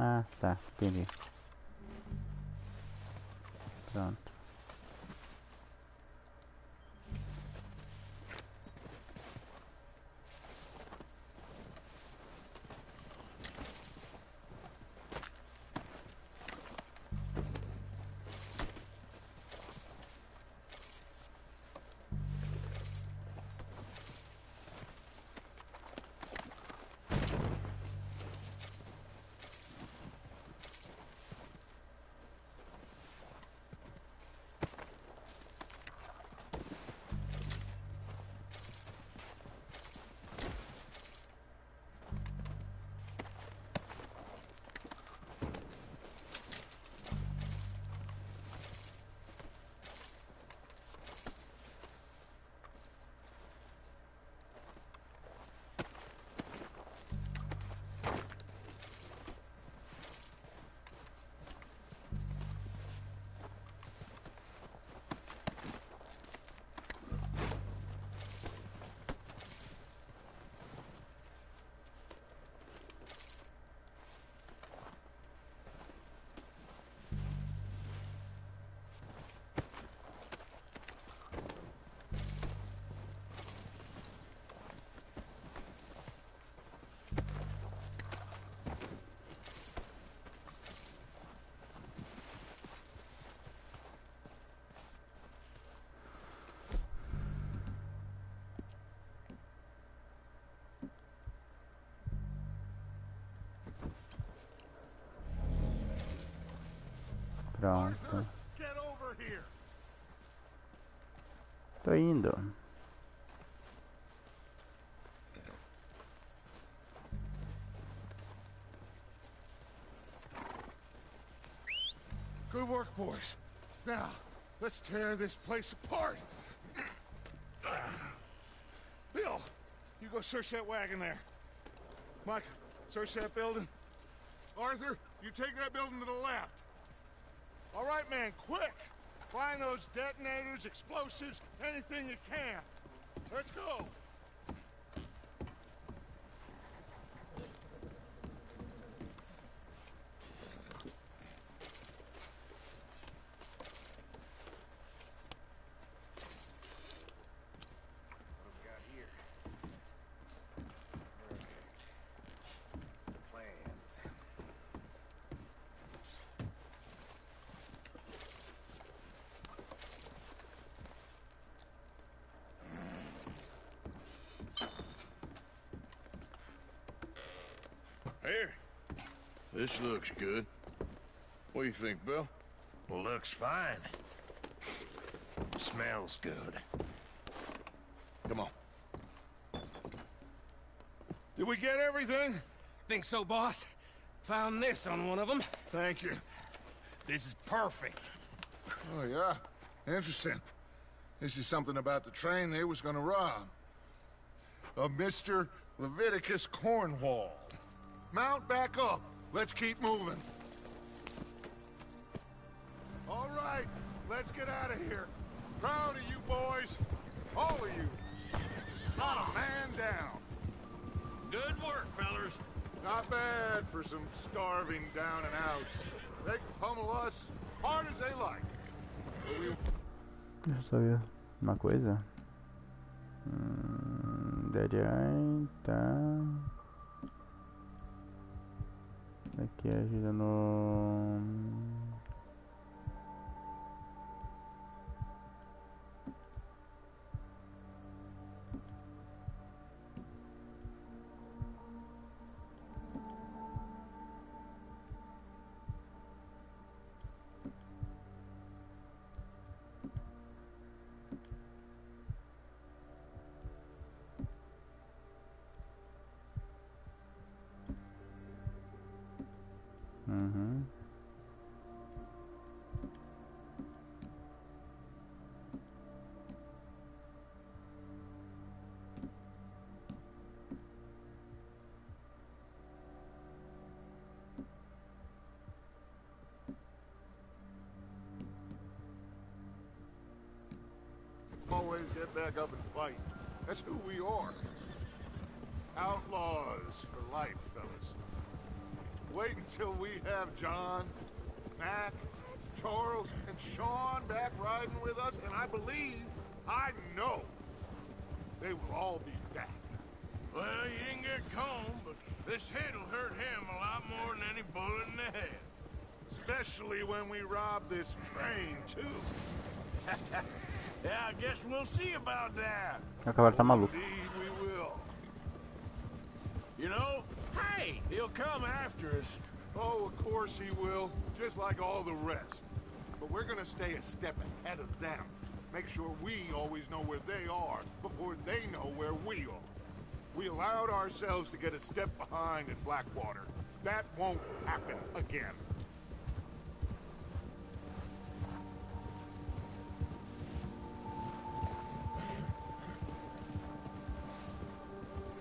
Ah, tá, entendi. Pronto. Pronto. Tô indo. Good work, boys. Now, let's tear this place apart. Bill, you go search that wagon there. Mike, search that building. Arthur, you take that building to the left. All right, man, quick! Find those detonators, explosives, anything you can. Let's go! Here. This looks good. What do you think, Bill? Looks fine. Smells good. Come on. Did we get everything? Think so, boss? Found this on one of them. Thank you. This is perfect. Oh, yeah? Interesting. This is something about the train they was gonna rob. A Mr. Leviticus Cornwall. Mount back up. Let's keep moving. All right, let's get out of here. Proud of you boys. All of you. Not a man down. Good work, fellers. Not bad for some starving down and outs. They can pummel us hard as they like. But we... Deixa eu só ver uma coisa. Dead Remption, tá. Aqui ajuda no... Always get back up and fight. That's who we are. Outlaws for life, fellas. Wait until we have John, Mac, Charles, and Sean back riding with us, and I believe, I know, they will all be back. Well, you didn't get Combe, but this hit'll hurt him a lot more than any bullet in the head. Especially when we rob this train, too. Yeah, I guess we'll see about that. O cavalo tá maluco. Indeed we will. You know, hey, he'll come after us. Oh, of course he will, just like all the rest. But we're gonna stay a step ahead of them. Make sure we always know where they are before they know where we are. We allowed ourselves to get a step behind in Blackwater. That won't happen again.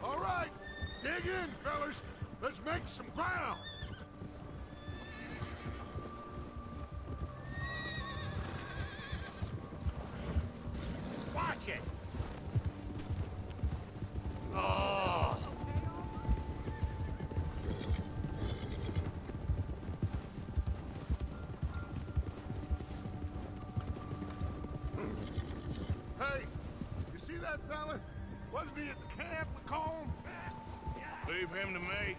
All right, dig in, fellas. Let's make some ground. Watch it. Oh. Hey, you see that fella? Wasn't he at the camp with Combe? Leave him to me.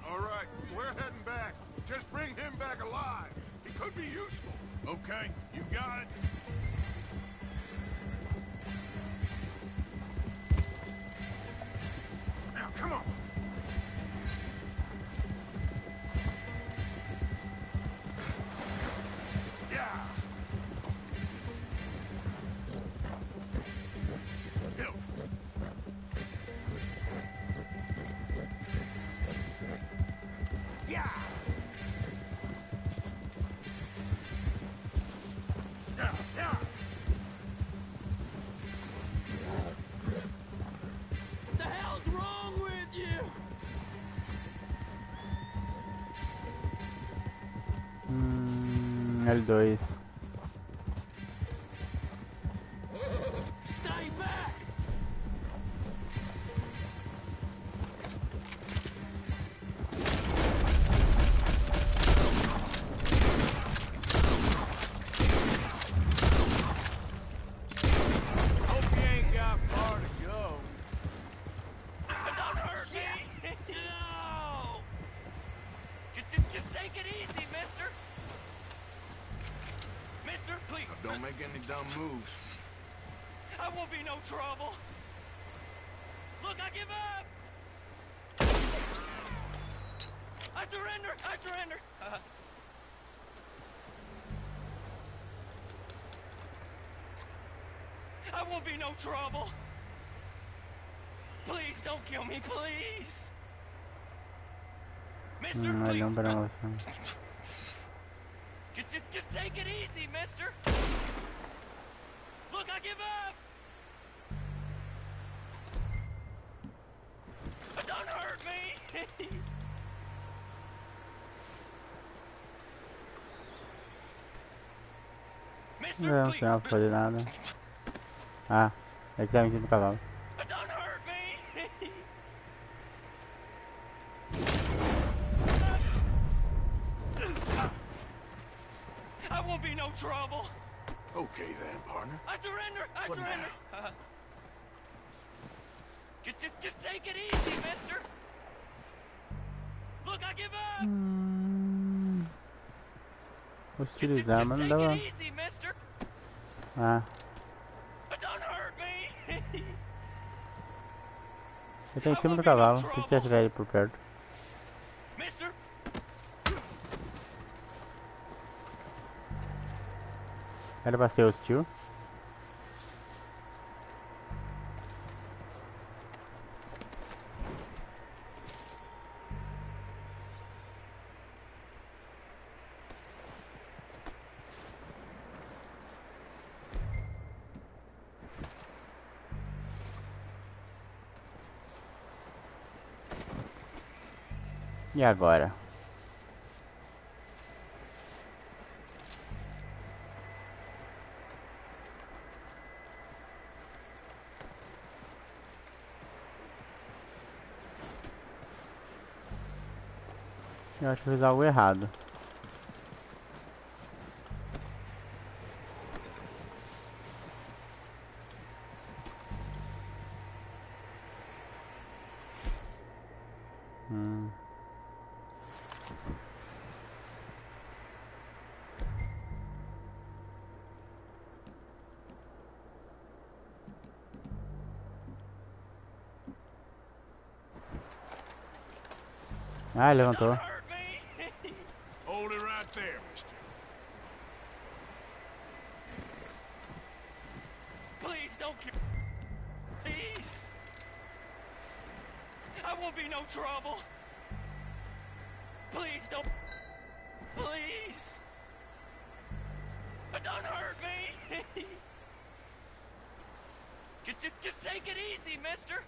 All right, we're heading back. Just bring him back alive. He could be useful. Okay, you got it. Now, come on. Yeah. Help. Yeah. Yeah, yeah. What the hell's wrong with you? L2. Stay back! Hope you ain't got far to go. Don't hurt me! No! Just take it easy, mister! Mister, please! Don't make any dumb moves. I won't be no trouble! Look, I give up! I surrender! I surrender! I won't be no trouble! Please don't kill me, please! Mister, please! Não, perdão. Just take it easy, mister! Look, I give up! Don't hurt me! Mister, Não, please! não vai fazer nada. Ah, ele tá mentindo no cavalo. Don't hurt me! I won't be no trouble! Okay then, partner. I surrender! I What surrender! Just take it easy, mister! Look, I give up! Os tiros da arma não dava. Easy, mister! Ah, Don't hurt me! ele tá em cima do cavalo. Se tivesse ele por perto. Mister! Era pra ser hostil. E agora? Eu acho que eu fiz algo errado. Ah, levantou. Hold it right there, mister. Please don't kill. Please. I won't be no trouble. Please don't. Please. Don't hurt me. Just take it easy, mister.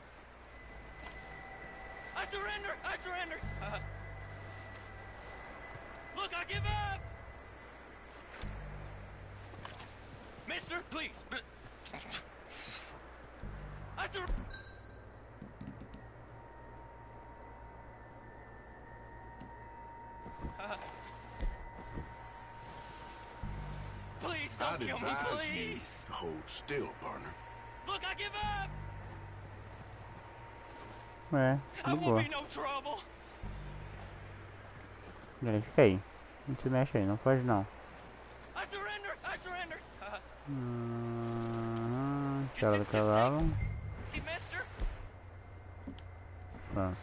I surrender! I surrender! Look, I give up! Mister, please! I surrender! Please don't kill me, please! Hold still, partner. Look, I give up! É, de boa. Ele fica aí. Não se mexe aí, não pode não. Tela do cavalo. Pronto.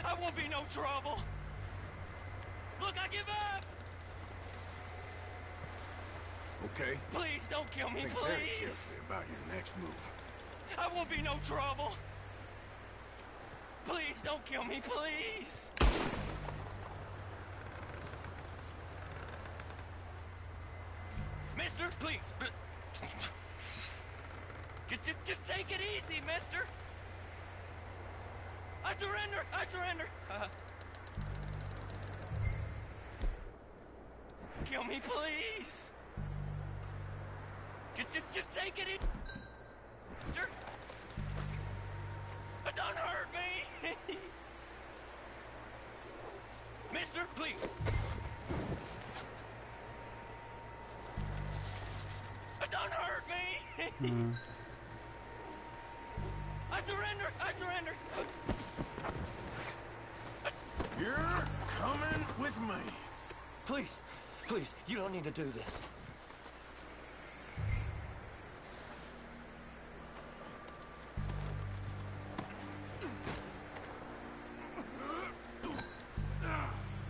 I won't be no trouble. Look, I give up. Okay. Please don't kill me, Think please. very carefully about your next move. I won't be no trouble. Please don't kill me, please. Mister, please. Just take it easy, mister. I surrender. I surrender. Kill me, please. Just take it easy. Mister. Don't hurt me. Mister, please. Don't hurt me. I surrender. I surrender. You're coming with me. Please, please, you don't need to do this.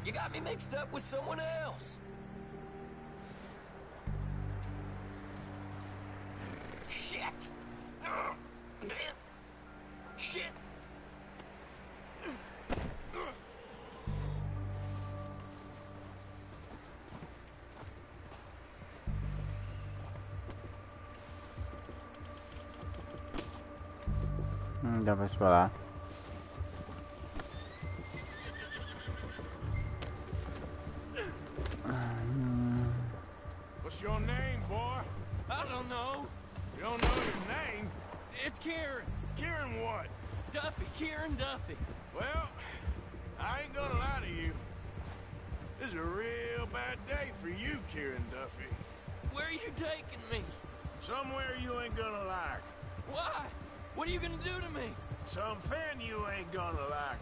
You got me mixed up with someone else. Shit. Shit. Dá pra explorar. What's your name, boy? I don't know. You don't know your name? It's Kieran. Kieran what? Duffy. Kieran Duffy. Well, I ain't gonna lie to you. This is a real bad day for you, Kieran Duffy. Where are you taking me? Somewhere you ain't gonna like. Why? What are you gonna do to me? Something you ain't gonna like.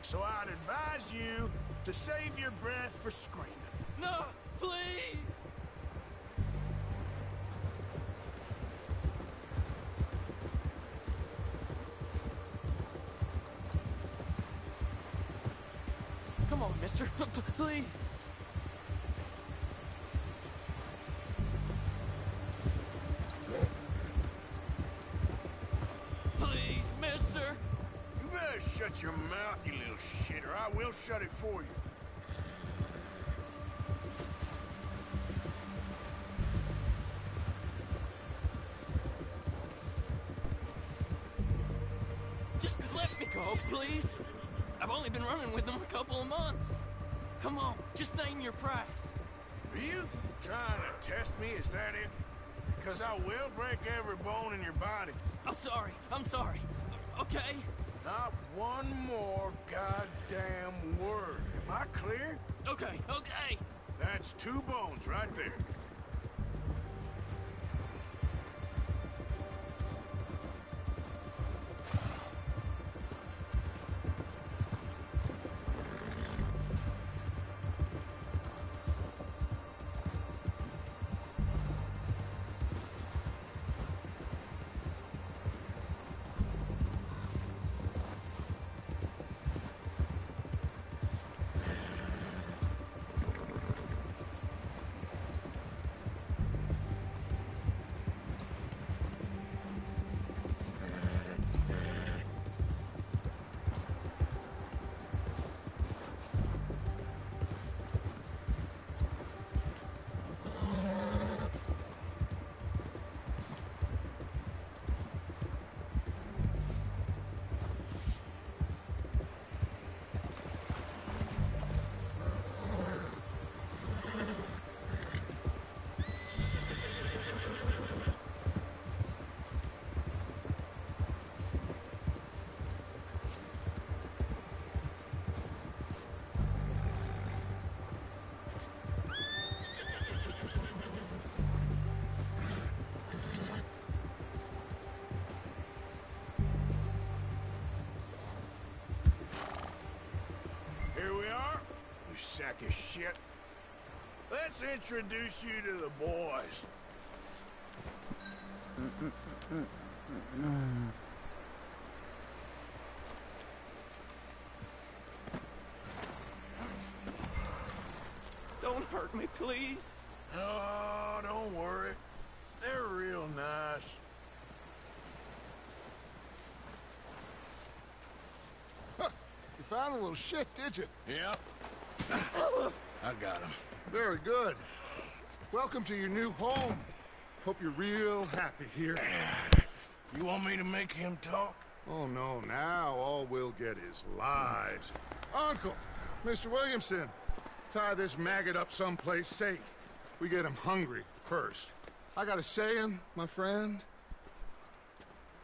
So I'd advise you to save your breath for screaming. No, please. Come on, mister. Please. Please, mister. You better shut your mouth, you little shit, or I will shut it for you. Just let me go, please. I've only been running with them a couple of months. Come on, just name your price. Are you trying to test me? Is that it? Because I will break every bone in your body. I'm sorry. I'm sorry. Okay? Not one more goddamn word. Am I clear? Okay, okay. That's 2 bones right there. Sack of shit. Let's introduce you to the boys. Don't hurt me, please. Oh, don't worry. They're real nice. Huh. You found a little shit, did you? Yep. I got him. Very good. Welcome to your new home. Hope you're real happy here. You want me to make him talk? Oh, no. Now all we'll get is lies. Uncle, Mr. Williamson, tie this maggot up someplace safe. We get him hungry first. I got a saying, my friend.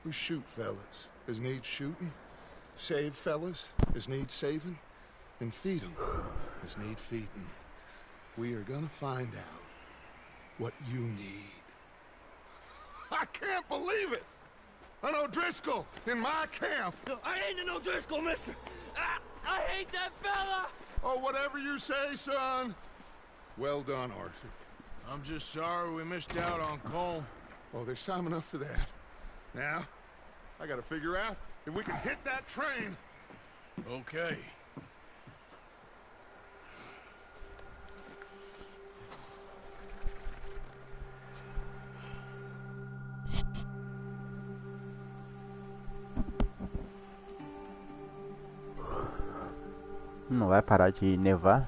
We shoot fellas as need shooting, save fellas as need saving, and feed them as need feeding. We are gonna find out what you need. I can't believe it! An O'Driscoll in my camp! I ain't an O'Driscoll, mister! I hate that fella! Oh, whatever you say, son. Well done, Arthur. I'm just sorry we missed out on Colm. Oh, there's time enough for that. Now, I gotta figure out if we can hit that train. Okay. Não vai parar de nevar?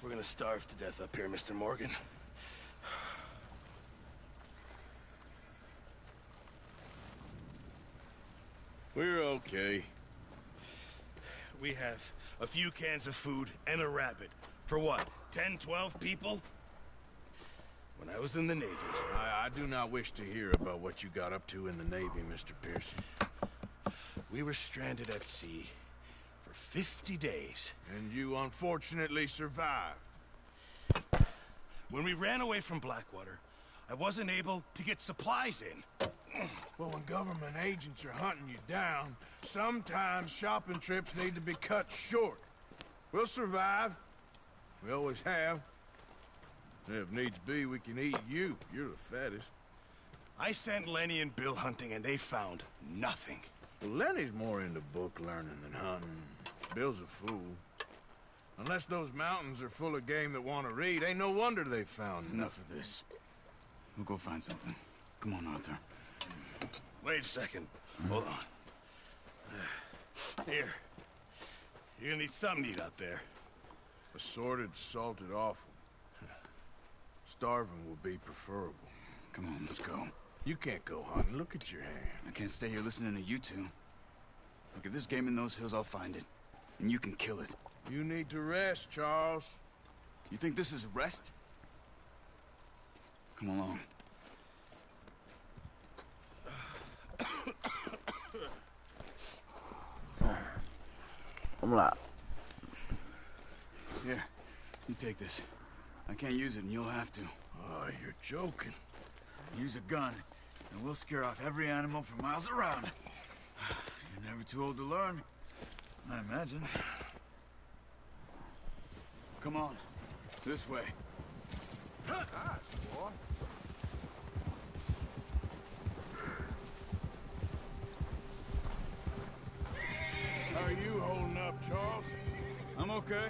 We're gonna starve to death up here, Mr. Morgan. We're okay. We have a few cans of food and a rabbit. For what, 10, 12 people? When I was in the Navy... I do not wish to hear about what you got up to in the Navy, Mr. Pearson. We were stranded at sea for 50 days. And you unfortunately survived. When we ran away from Blackwater, I wasn't able to get supplies in. Well, when government agents are hunting you down, sometimes shopping trips need to be cut short. We'll survive. We always have. If needs be, we can eat you. You're the fattest. I sent Lenny and Bill hunting, and they found nothing. Well, Lenny's more into book learning than hunting. Bill's a fool. Unless those mountains are full of game that want to read, ain't no wonder they found Enough of this. We'll go find something. Come on, Arthur. Wait a second. Hold on. Here. You're gonna need something to eat out there. Assorted, salted offal. Starving will be preferable. Come on, let's go. You can't go hunting. Look at your hand. I can't stay here listening to you two. Look, if there's game in those hills, I'll find it. And you can kill it. You need to rest, Charles. You think this is rest? Come along. Vamos lá. Here, you take this. I can't use it, and you'll have to. Oh, you're joking. Use a gun, and we'll scare off every animal for miles around. You're never too old to learn, I imagine. Come on, this way. Nice, boy. How are you holding up, Charles? I'm okay,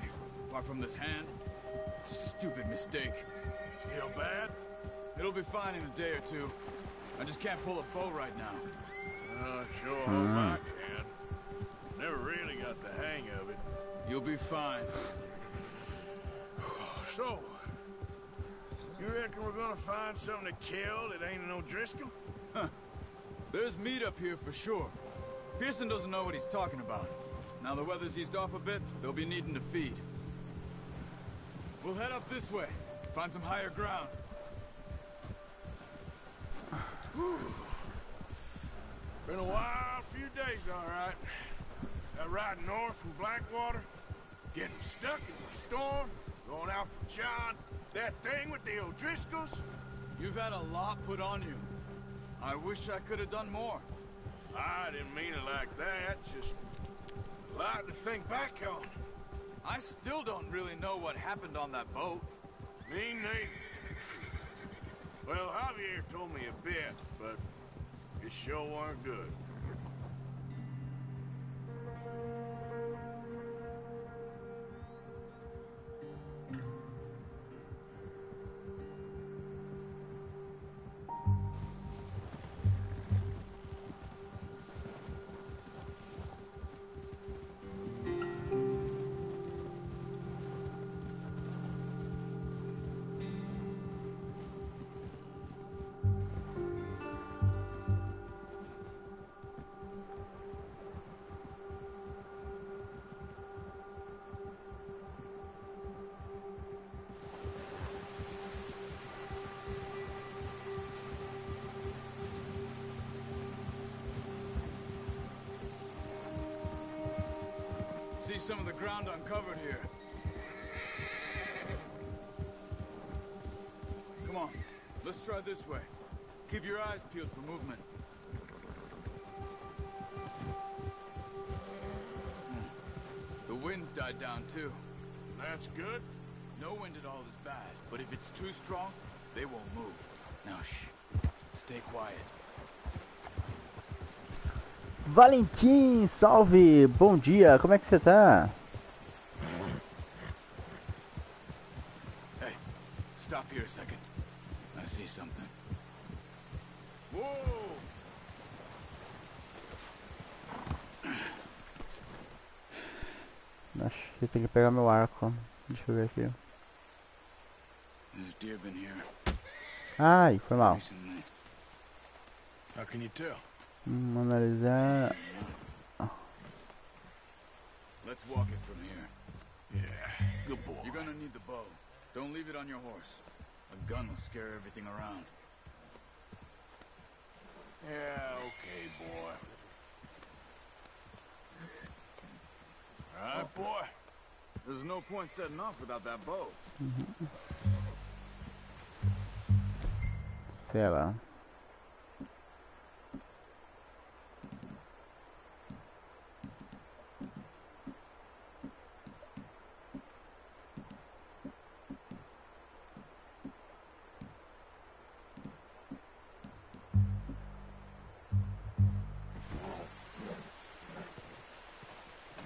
apart from this hand. Stupid mistake. Still bad? It'll be fine in a day or two. I just can't pull a bow right now. Sure hope I can. Never really got the hang of it. You'll be fine. So, you reckon we're gonna find something to kill that ain't no Driscoll? Huh. There's meat up here for sure. Pearson doesn't know what he's talking about. Now the weather's eased off a bit, they'll be needing to feed. We'll head up this way. Find some higher ground. Been a wild few days, all right. That ride north from Blackwater, getting stuck in the storm, going out for John, that thing with the O'Driscolls. You've had a lot put on you. I wish I could have done more. I didn't mean it like that, just a lot to think back on. I still don't really know what happened on that boat. Me neither. Well, Javier told me a bit, but it sure weren't good. See some of the ground uncovered here. Come on, let's try this way. Keep your eyes peeled for movement. The wind's died down too. That's good. No wind at all is bad, but if it's too strong, they won't move. Now shh, stay quiet. Valentim, salve! Bom dia, como é que você tá? Hey, stop here a second. I see something. Whoa! Acho que tem que pegar meu arco. Deixa eu ver aqui. There's deer been here. Ai, foi mal. Recently. How can you tell? Vamos analisar. Let's walk it from here. Yeah, good boy. You're gonna need the bow. Don't leave it on your horse. A gun will scare everything around. Yeah, okay, boy. All right, boy. There's no point setting off without that bow. Sei lá.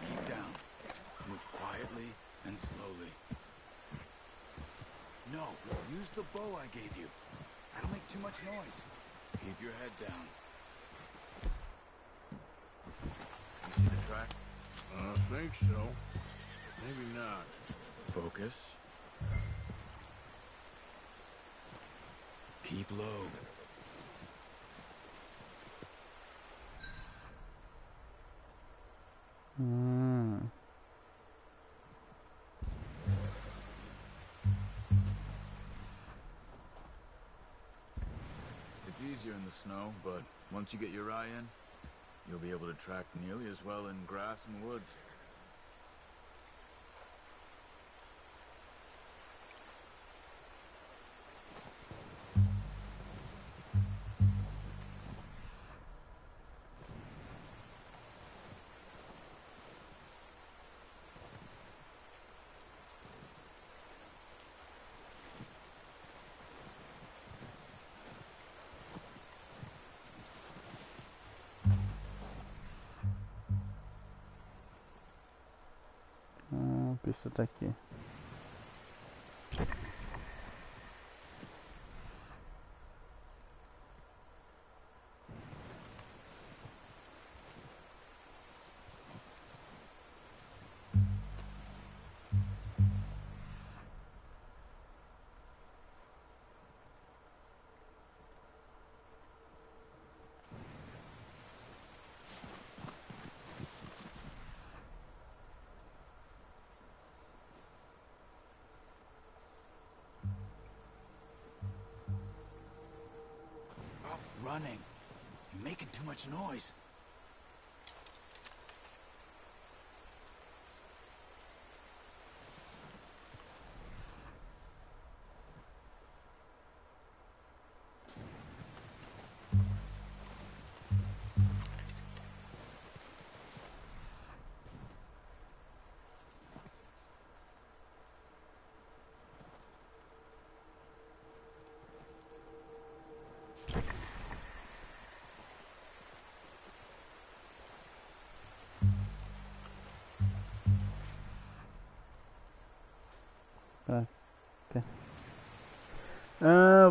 Keep down. Move quietly and slowly. No, use the bow I gave you. That'll make too much noise. Keep your head down. You see the tracks? I think so. Maybe not. Focus. Keep low. It's easier in the snow, but once you get your eye in, you'll be able to track nearly as well in grass and woods. A pista tá aqui. Running. You're making too much noise.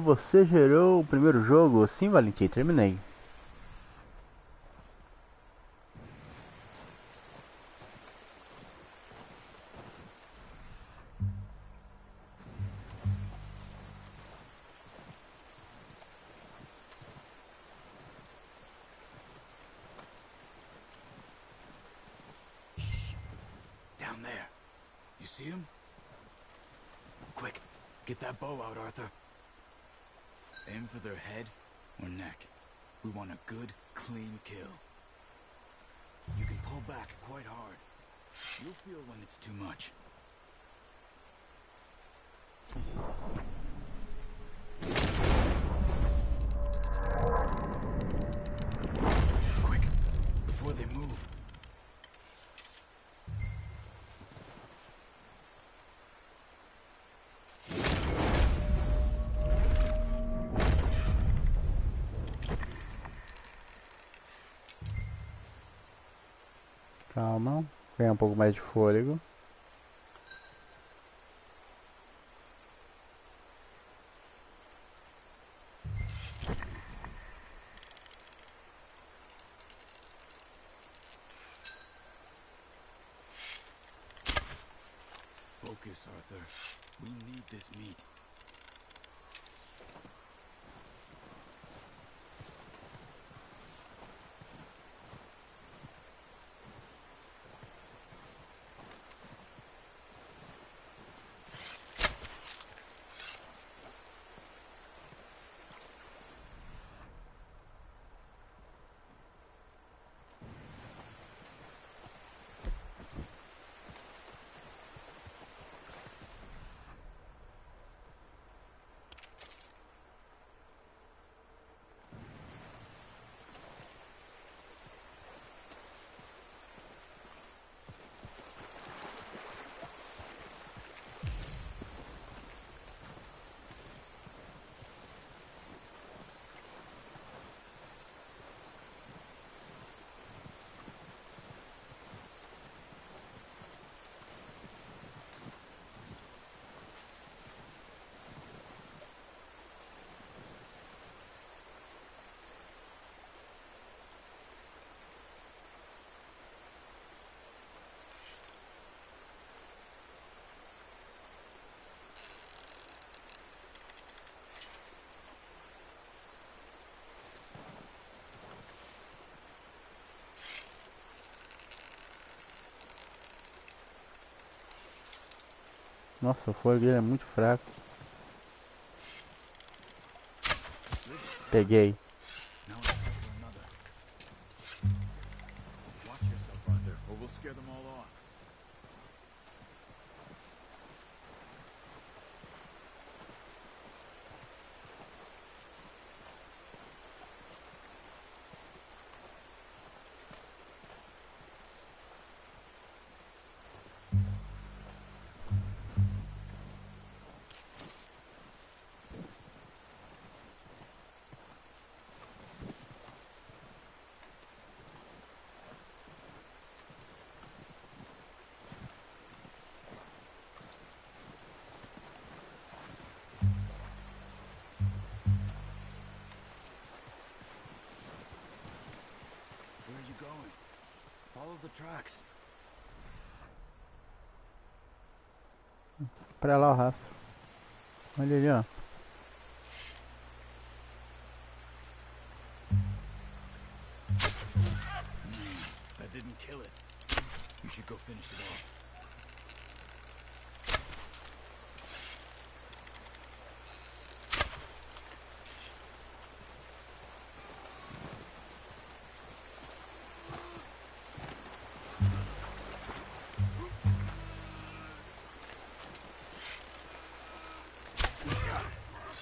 Você gerou o primeiro jogo? Sim, Valentim, terminei. Shh. Down there. You see him? Quick, get that bow out, Arthur. Aim for their head or neck. We want a good, clean kill. You can pull back quite hard. You'll feel when it's too much. Quick, before they move. Calma, ganhar um pouco mais de fôlego. Focus, Arthur. We need this meat. Nossa, o fogo dele é muito fraco. Peguei. Now it's time for another. Watch yourself, Arthur, or we'll scare them all off. Where are you going? Follow the tracks. Pra lá o rastro. Olha ali, ó. That didn't kill it. You should go finish it off.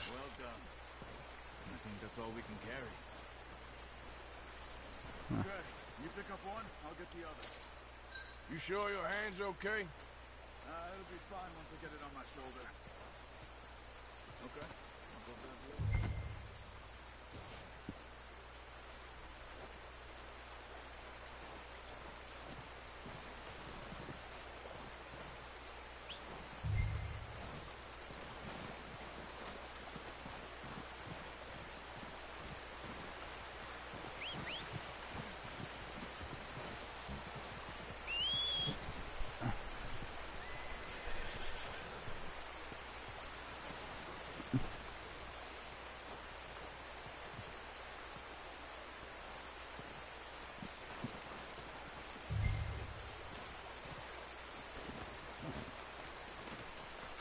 Well done. I think that's all we can carry. Good. You pick up one, I'll get the other. You sure your hand's okay? It'll be fine once I get it on my shoulder. Okay. I'll go grab the other one.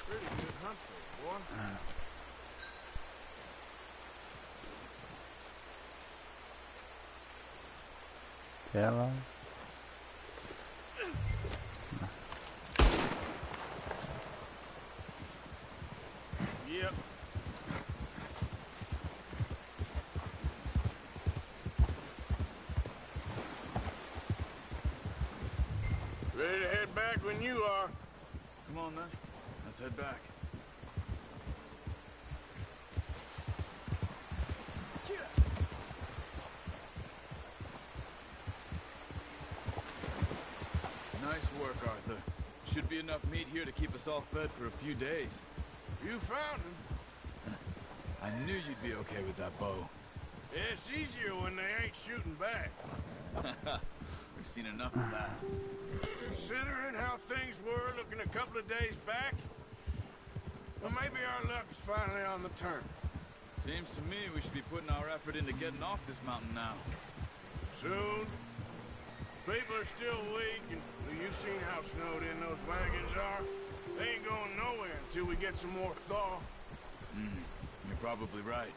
Pretty good hunt there, boy. Ela. Yep. Ready to head back when you are. Come on then. Let's head back. Nice work, Arthur. Should be enough meat here to keep us all fed for a few days. You found him. I knew you'd be okay with that bow. Yeah, it's easier when they ain't shooting back. We've seen enough of that. Considering how things were looking a couple of days back, well, maybe our luck is finally on the turn. Seems to me we should be putting our effort into getting off this mountain now. Soon. People are still weak, and you've seen how snowed in those wagons are. They ain't going nowhere until we get some more thaw. You're probably right.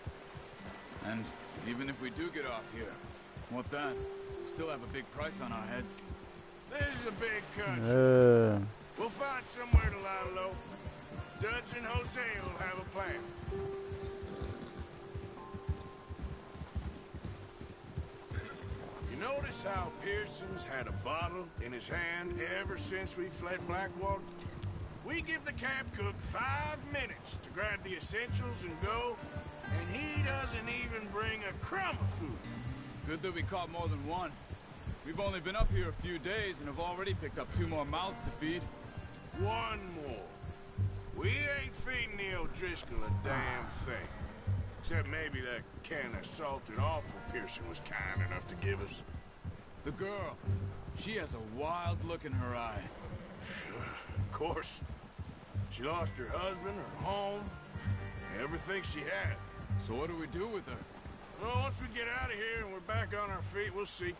And even if we do get off here, what then? We still have a big price on our heads. This is a big country. É... We'll find somewhere to lie low. Dutch and Jose will have a plan. You notice how Pearson's had a bottle in his hand ever since we fled Blackwater? We give the camp cook 5 minutes to grab the essentials and go, and he doesn't even bring a crumb of food. Good that we caught more than one. We've only been up here a few days and have already picked up 2 more mouths to feed. 1 more. We ain't feeding the O'Driscoll a damn thing. Except maybe that can of salted offal Pearson was kind enough to give us. The girl. She has a wild look in her eye. Of course. She lost her husband, her home, everything she had. So what do we do with her? Well, once we get out of here and we're back on our feet, we'll see.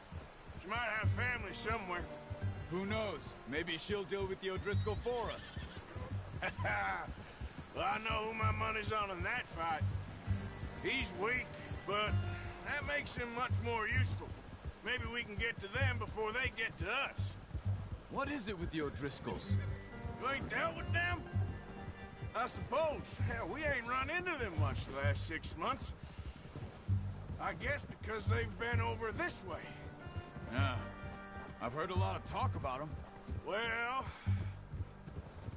She might have family somewhere. Who knows? Maybe she'll deal with the O'Driscoll for us. Well, I know who my money's on in that fight. He's weak, but that makes him much more useful. Maybe we can get to them before they get to us. What is it with the O'Driscolls? You ain't dealt with them? I suppose. Hell, we ain't run into them much the last 6 months. I guess because they've been over this way. Yeah. I've heard a lot of talk about them. Well,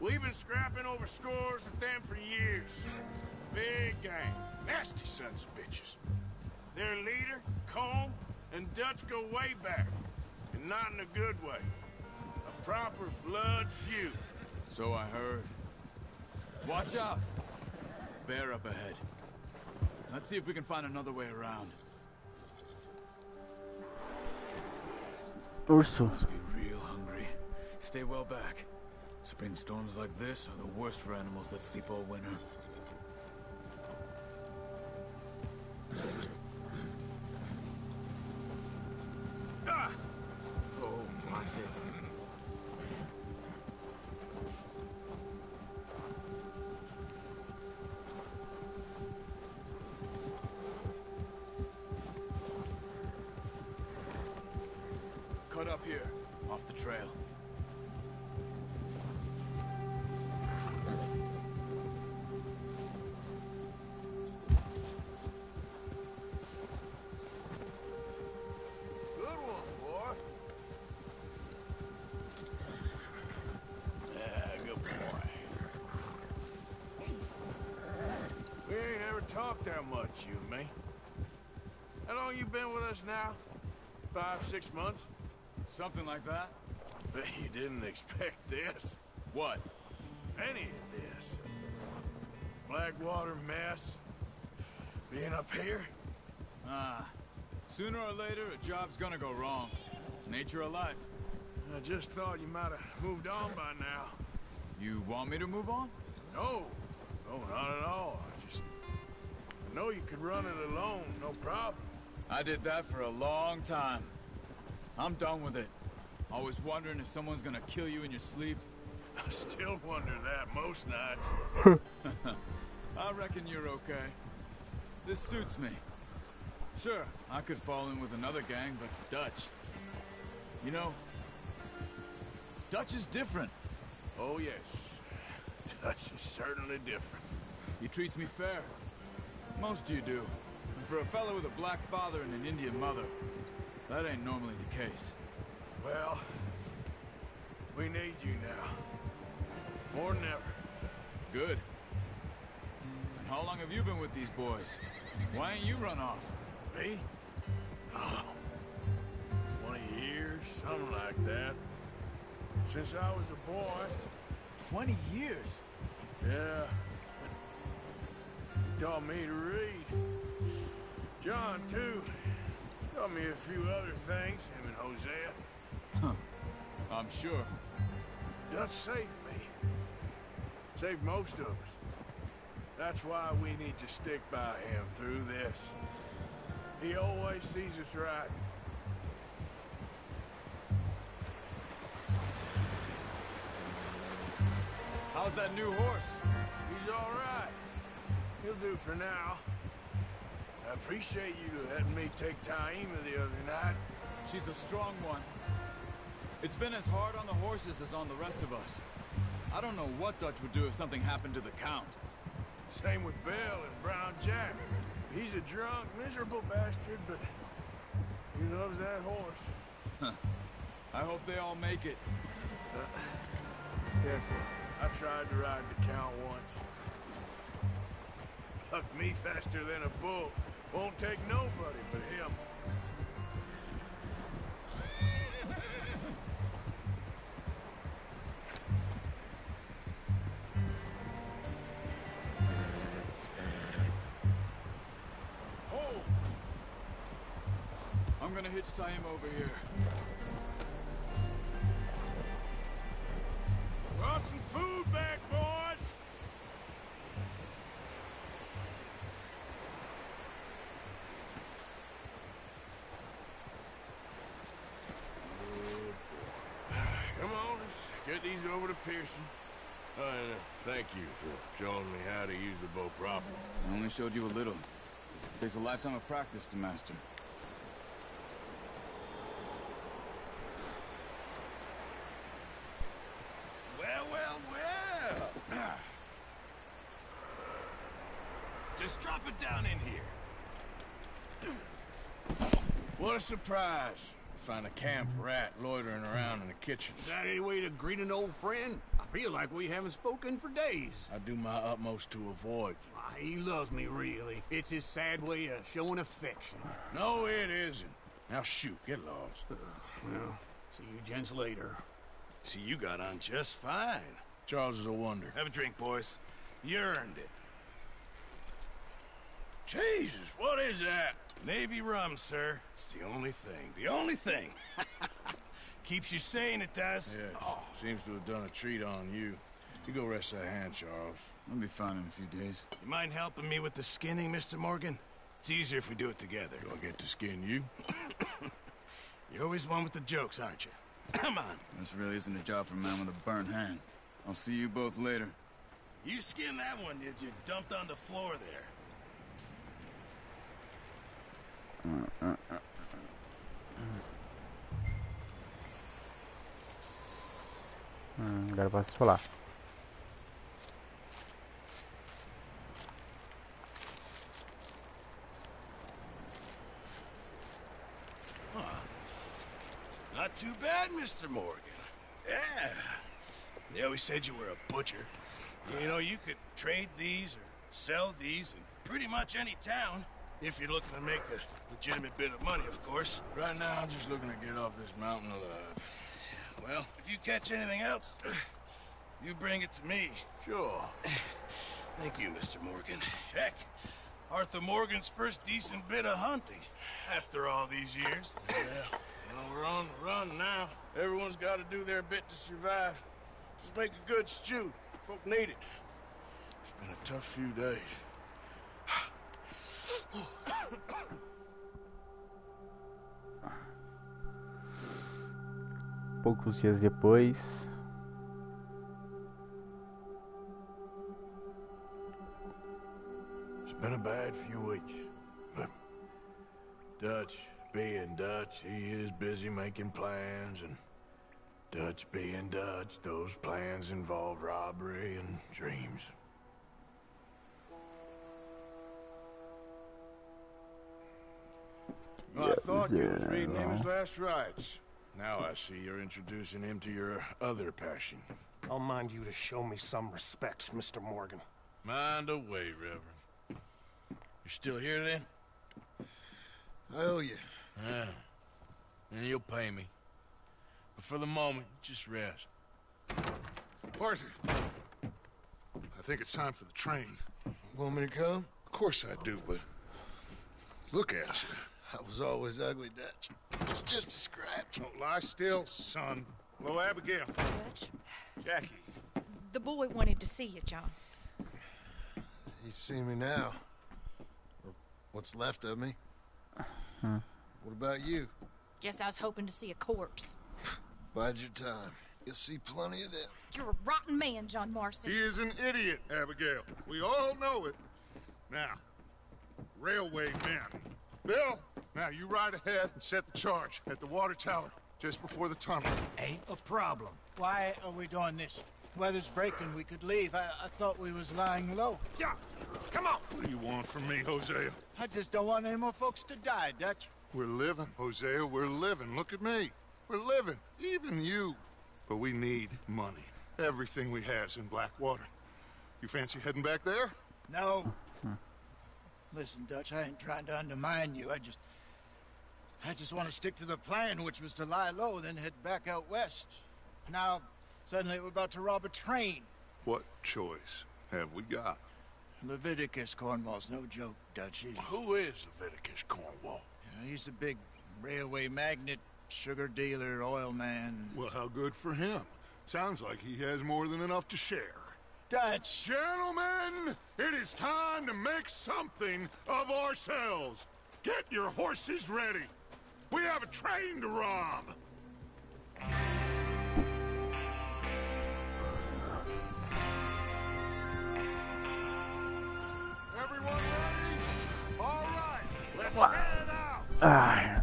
we've been scrapping over scores with them for years. Big gang. Nasty sons of bitches. Their leader, Combe, and Dutch go way back. And not in a good way. A proper blood feud. So I heard. Watch out! Bear up ahead. Let's see if we can find another way around. Urso. Must be real hungry. Stay well back. Spring storms like this are the worst for animals that sleep all winter. Ah! Oh, watch it. Cut up here, off the trail. Good one, boy. Yeah, good boy. We ain't ever talked that much, you and me. How long you been with us now? 5, 6 months? Something like that? Bet you didn't expect this. What? Any of this. Blackwater mess. Being up here. Sooner or later, a job's gonna go wrong. Nature of life. I just thought you might have moved on by now. You want me to move on? No. No, not at all. I know you could run it alone, no problem. I did that for a long time. I'm done with it. Always wondering if someone's gonna kill you in your sleep. I still wonder that most nights. I reckon you're okay. This suits me. Sure, I could fall in with another gang, but Dutch... You know, Dutch is different. Oh, yes. Dutch is certainly different. He treats me fair. Most you do. And for a fellow with a black father and an Indian mother, that ain't normally the case. Well, we need you now. More than ever. Good. And how long have you been with these boys? Why ain't you run off? Me? Oh, 20 years, something like that. Since I was a boy. 20 years? Yeah. He taught me to read. John, too. Taught me a few other things, him and Hosea. Huh. I'm sure. Dutch saved me. Saved most of us. That's why we need to stick by him through this. He always sees us right. How's that new horse? He's all right. He'll do for now. I appreciate you letting me take Taima the other night. She's a strong one. It's been as hard on the horses as on the rest of us. I don't know what Dutch would do if something happened to the Count. Same with Bill and Brown Jack. He's a drunk, miserable bastard, but he loves that horse. Huh. I hope they all make it. Careful. I tried to ride the Count once. Bucked me faster than a bull. Won't take nobody but him. I'm gonna hitch tie him over here. Brought some food back, boys! Come on, let's get these over to Pearson. Thank you for showing me how to use the bow properly. I only showed you a little. It takes a lifetime of practice to master. Well. Just drop it down in here. What a surprise. Find a camp rat loitering around in the kitchen. Is that any way to greet an old friend? I feel like we haven't spoken for days. I do my utmost to avoid you. He loves me, really. It's his sad way of showing affection. No, it isn't. Now shoot, get lost. Well, see you gents later. See, you got on just fine. Charles is a wonder. Have a drink, boys. You earned it. Jesus, what is that? Navy rum, sir. It's the only thing. The only thing. Keeps you sane, it does. Yeah, seems to have done a treat on you. You go rest that hand, Charles. I'll be fine in a few days. You mind helping me with the skinning, Mr. Morgan? It's easier if we do it together. Do I get to skin you? You're always one with the jokes, aren't you? Come on. This really isn't a job for a man with a burnt hand. I'll see you both later. You skinned that one you dumped on the floor there. Agora posso falar. Not too bad, Mr. Morgan. Yeah. They always said you were a butcher. You know, you could trade these or sell these in pretty much any town. If you're looking to make a legitimate bit of money, of course. Right now, I'm just looking to get off this mountain alive. Well, if you catch anything else, you bring it to me. Sure. Thank you, Mr. Morgan. Heck, Arthur Morgan's first decent bit of hunting after all these years. Yeah. Well, we're on the run now. Everyone's got to do their bit to survive. Just make a good stew. Folk need it. It's been a tough few days. Poucos dias depois, It's been a bad few weeks, but Dutch being Dutch, he is busy making plans, and Dutch being Dutch, those plans involve robbery and dreams. Well, I thought you was reading him his last rites. Now I see you're introducing him to your other passion. I'll mind you to show me some respect, Mr. Morgan. Mind away, Reverend. You're still here, then? I owe you. Yeah. And you'll pay me. But for the moment, just rest. Arthur, I think it's time for the train. Want me to come? Of course I do, but look at you. I was always ugly, Dutch. It's just a scratch. Don't lie still, son. Hello, Abigail. Dutch, Jackie. the boy wanted to see you, John. He's seen me now. Or what's left of me. What about you? Guess I was hoping to see a corpse. Bide your time. You'll see plenty of them. You're a rotten man, John Marston. He is an idiot, Abigail. We all know it. Now, railway men. Bill, now you ride ahead and set the charge at the water tower just before the tunnel. Ain't a problem. Why are we doing this? Weather's breaking. We could leave. I thought we was lying low. Yeah, come on. What do you want from me, Hosea? I just don't want any more folks to die, Dutch. We're living, Hosea. We're living. Look at me. We're living. Even you. But we need money. Everything we has in Blackwater. You fancy heading back there? No. Listen, Dutch, I ain't trying to undermine you. I just want to stick to the plan, which was to lie low, then head back out west. Now, suddenly we're about to rob a train. What choice have we got? Leviticus Cornwall's no joke, Dutch. Who is Leviticus Cornwall? He's a big railway magnate, sugar dealer, oil man. Well, how good for him. Sounds like he has more than enough to share. Dutch! Gentlemen, it is time to make something of ourselves. Get your horses ready. We have a train to rob. Ai,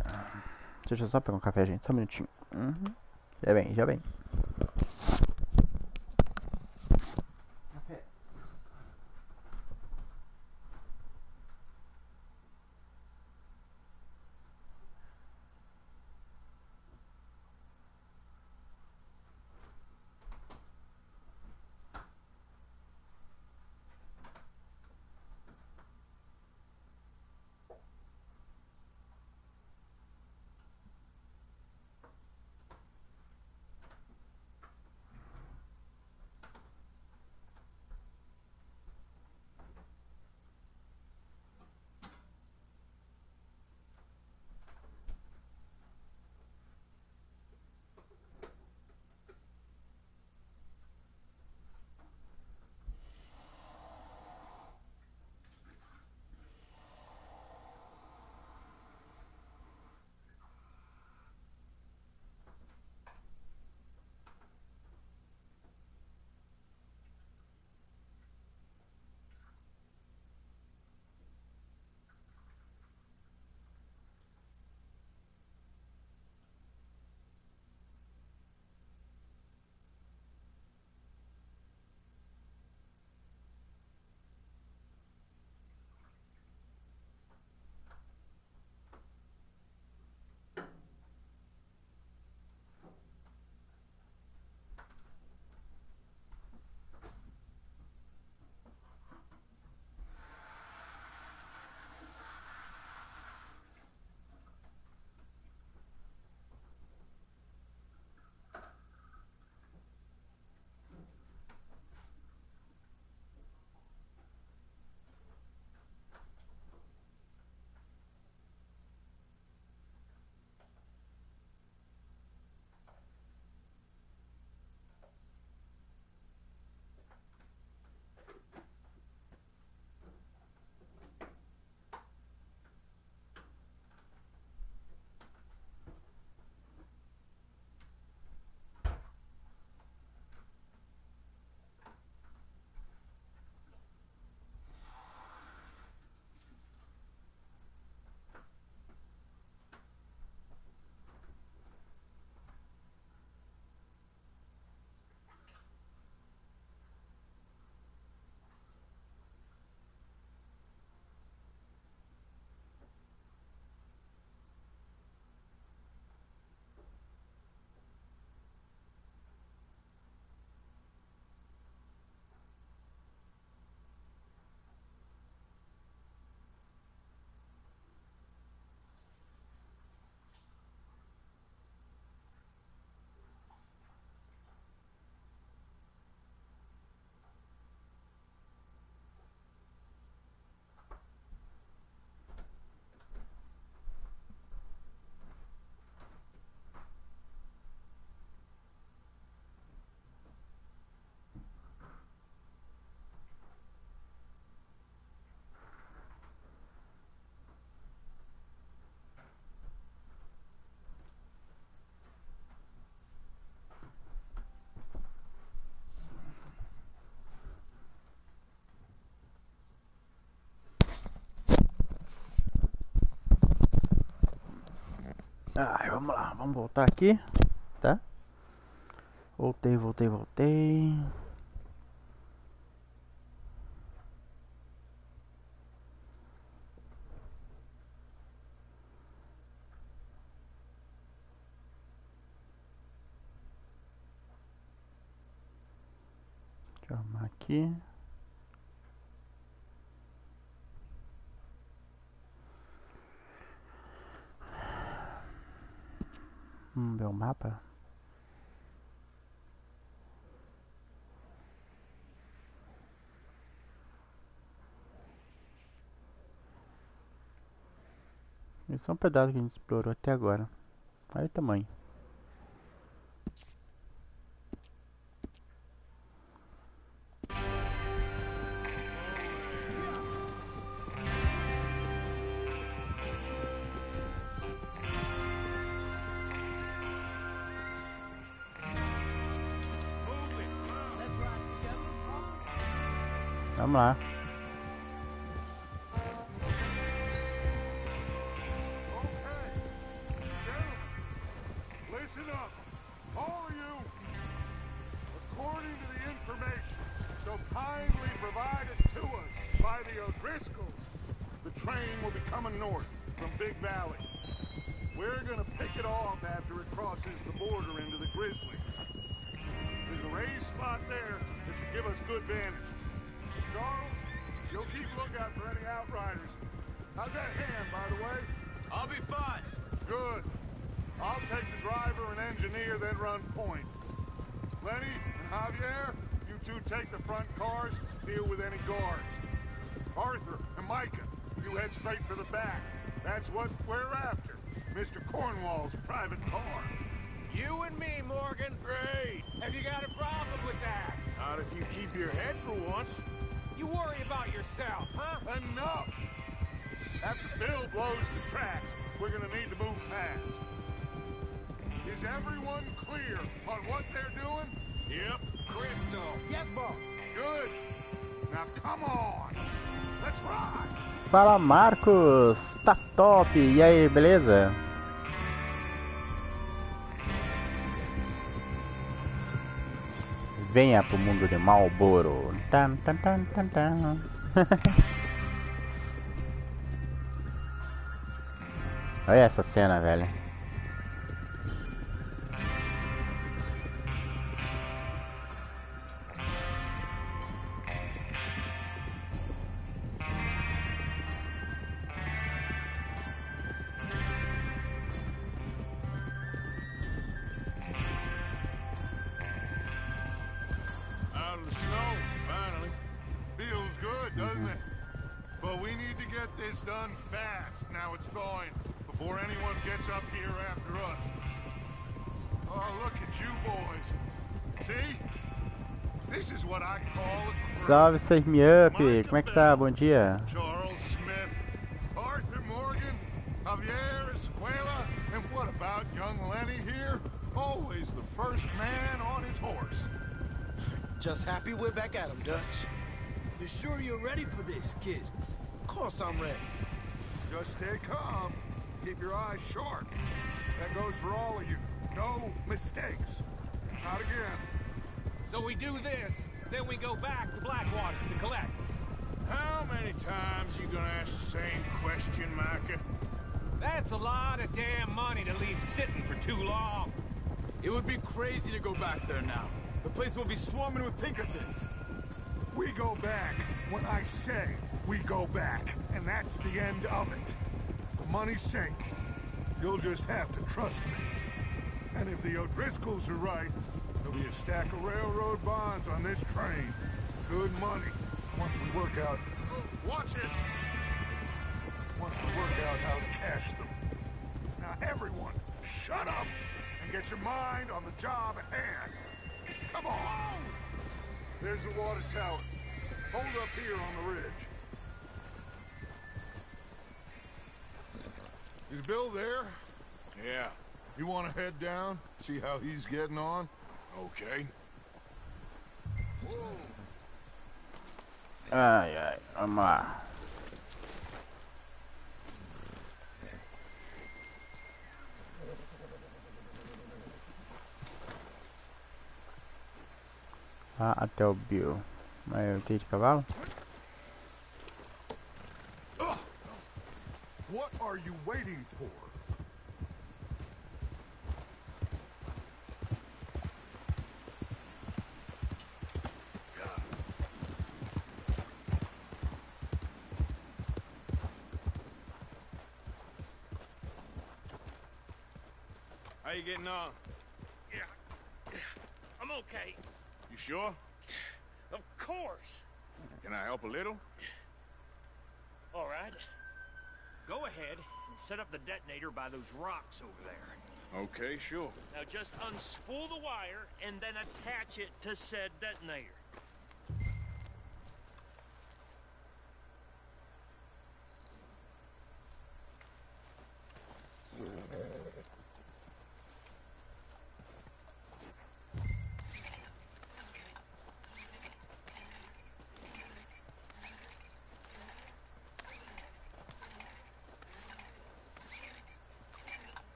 deixa eu só pegar um café, gente. Só um minutinho. Já vem, já vem. Ai, vamos lá, vamos voltar aqui, tá? Voltei. Deixa eu arrumar aqui. Vamos ver o mapa. Esse é um pedaço que a gente explorou até agora. Olha o tamanho. Vamos lá. kindly provided to us by the O'Driscolls. The train will be coming north from Big Valley. We're gonna pick it off after it crosses the border into the Grizzlies. There's a raised spot there that should give us good vantage. Charles, you'll keep lookout for any outriders. How's that hand, by the way? I'll be fine. Good. I'll take the driver and engineer, then run point. Lenny and Javier, you two take the front cars, deal with any guards. Arthur and Micah, you head straight for the back. That's what we're after. Mr. Cornwall's private car. You and me, Morgan. Great. Have you got a problem with that? Not if you keep your head for once. You worry about yourself, huh? Enough! After Bill blows the tracks, we're gonna need to move fast. Is everyone clear on what they're doing? Yep. Crystal. Yes, boss. Good. Now come on. Let's ride. Fala, Marcos! Tá top! E aí, beleza? Venha pro mundo de Marlboro. Tan, tan, tan, tan, tan. Olha essa cena, velho. Out of the snow, finally. Feels good, doesn't it? But we need to get this done fast. Now it's thawing, before anyone gets up here after us. Oh, look at you boys. See? This is what I call a crew. Salve, Save Me Up! Como é que tá? Bom dia! Charles Smith, Arthur Morgan, Javier Escuela, and what about young Lenny here? Always the first man on his horse. Just happy we're back at him, Dutch. You sure you're ready for this, kid? Of course I'm ready. Just stay calm. Keep your eyes sharp. That goes for all of you. No mistakes. Not again. So we do this, then we go back to Blackwater to collect. How many times you gonna ask the same question, Micah? That's a lot of damn money to leave sitting for too long. It would be crazy to go back there now. The place will be swarming with Pinkertons. We go back when I say we go back, and that's the end of it. The money's safe. You'll just have to trust me. And if the O'Driscolls are right, there'll be a stack of railroad bonds on this train. Good money. Once we work out... Watch it! Once we work out how to cash them. Now everyone, shut up and get your mind on the job at hand. Come on! There's the water tower. Hold up here on the ridge. Is Bill there? Yeah. You want to head down? See how he's getting on? Okay. Ai, ai, vamos lá. Vá até o Bill. Mas eu tenho de cavalo? What are you waiting for? How you getting on? Yeah. I'm okay. You sure? Of course. Can I help a little? All right. Go ahead and set up the detonator by those rocks over there. Okay, sure. Now just unspool the wire and then attach it to said detonator.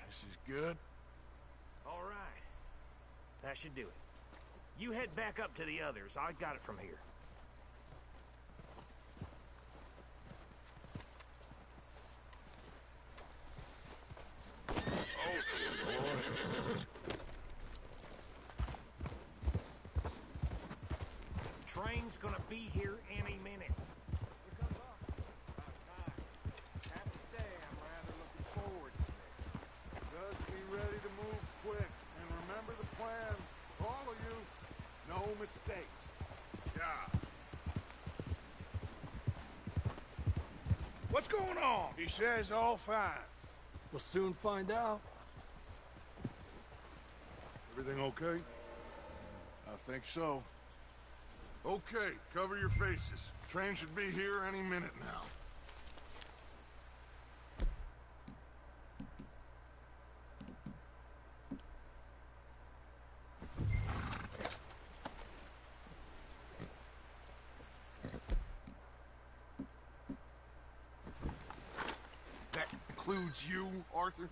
This is good. All right. That should do it. You head back up to the others. I got it from here. Train's gonna be here any minute. Here comes off. About time. Have to say I'm rather looking forward to this. Just be ready to move quick. And remember the plan. All of you. No mistakes. Yeah. What's going on? He says all fine. We'll soon find out. Everything okay? I think so. Okay, cover your faces. Train should be here any minute now. That includes you, Arthur?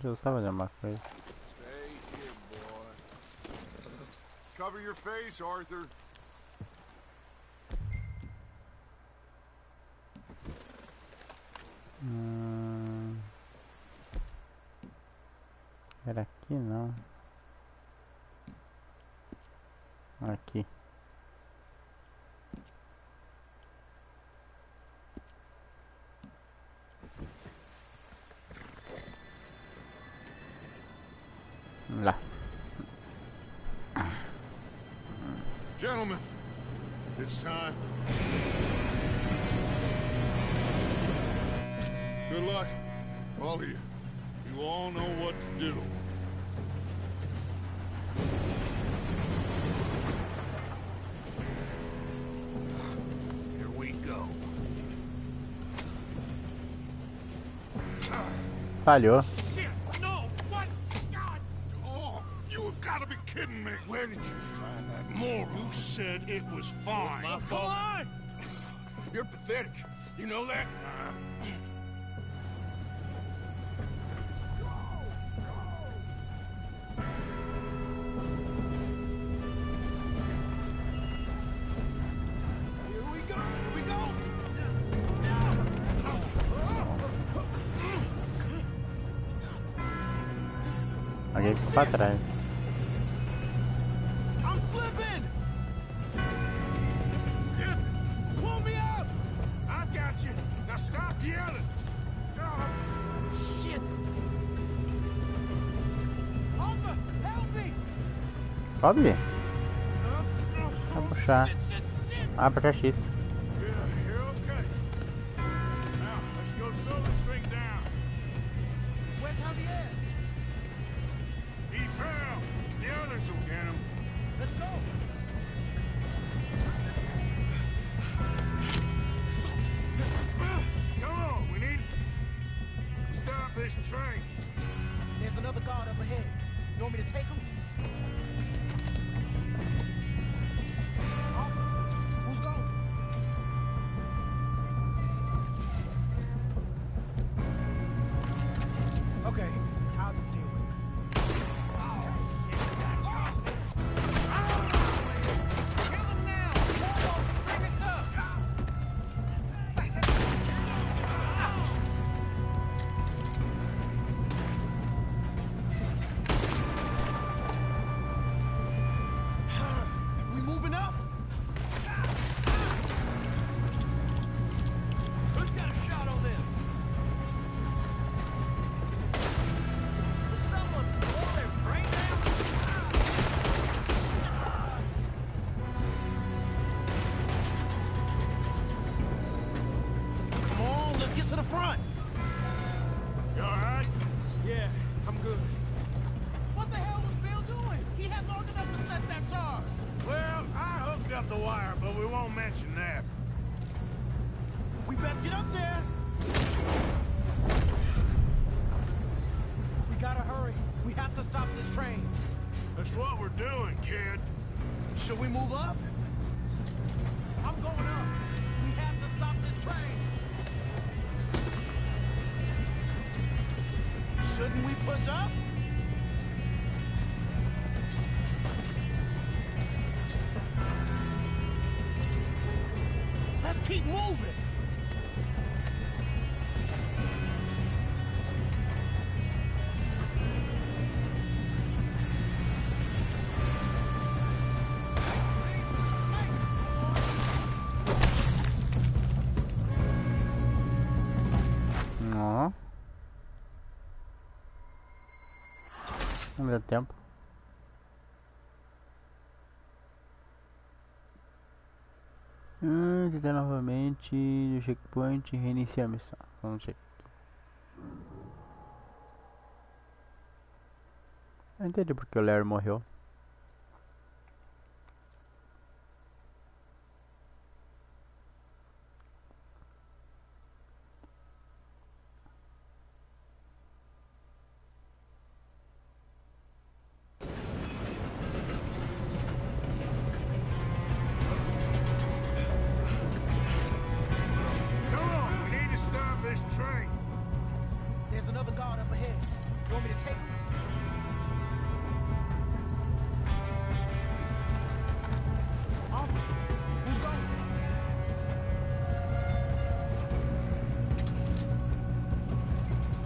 Eu só fazer uma coisa. Stay here, boy. Cover your face, Arthur. Era aqui não. Aqui. Lá. Gentlemen, it's time. Good luck, all of you. You all know what to do. Here we go. Falhou. Shit! No! What? God! Oh, you have got to be kidding me! Where did you find that moron? You said it was fine. my fault. Come on! You're pathetic. You know that? Here we go! Here we go! Alguém ficou pra trás. I'm slipping! Pull me up! I've got you. Now stop yelling. Shit! Arthur, help me! Sobe. Vai puxar. Ah, puxar X. Yeah, you're okay. Now, let's go slow this thing down. Where's Javier? He fell. The others will get him. Let's go! Come on, we need to stop this train. There's another guard up ahead. You want me to take him? Arthur, who's going? Okay, I'll just deal with it. Kill him now! Whoa, string us up! We moving up? Who's got a shot on them? Will someone blow their brain out? Come on, let's get to the front. You all right? Yeah, I'm good. What the hell was Bill doing? He had long enough to set that charge. Well, I hooked up the wire, but we won't mention that. We best get up there. We gotta hurry. We have to stop this train. That's what we're doing, kid. Should we move up? I'm going up. We have to stop this train. Shouldn't we push up? Let's keep moving. Não. Não deu tempo. Tentar novamente o checkpoint e reiniciar a missão. Vamos check. Eu entendi porque o Larry morreu. Train. There's another guard up ahead. You want me to take him? Officer, who's going?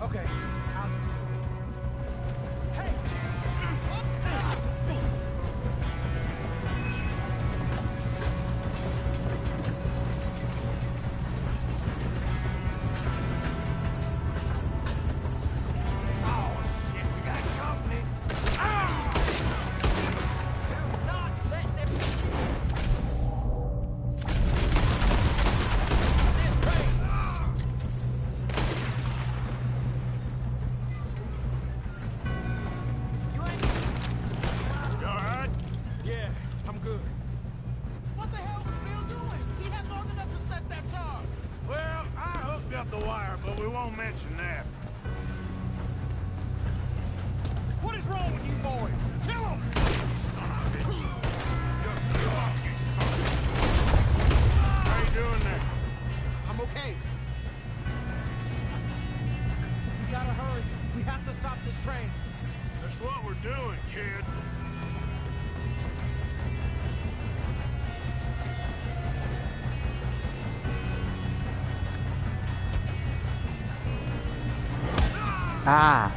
Okay, I'll just... Hey! Ah!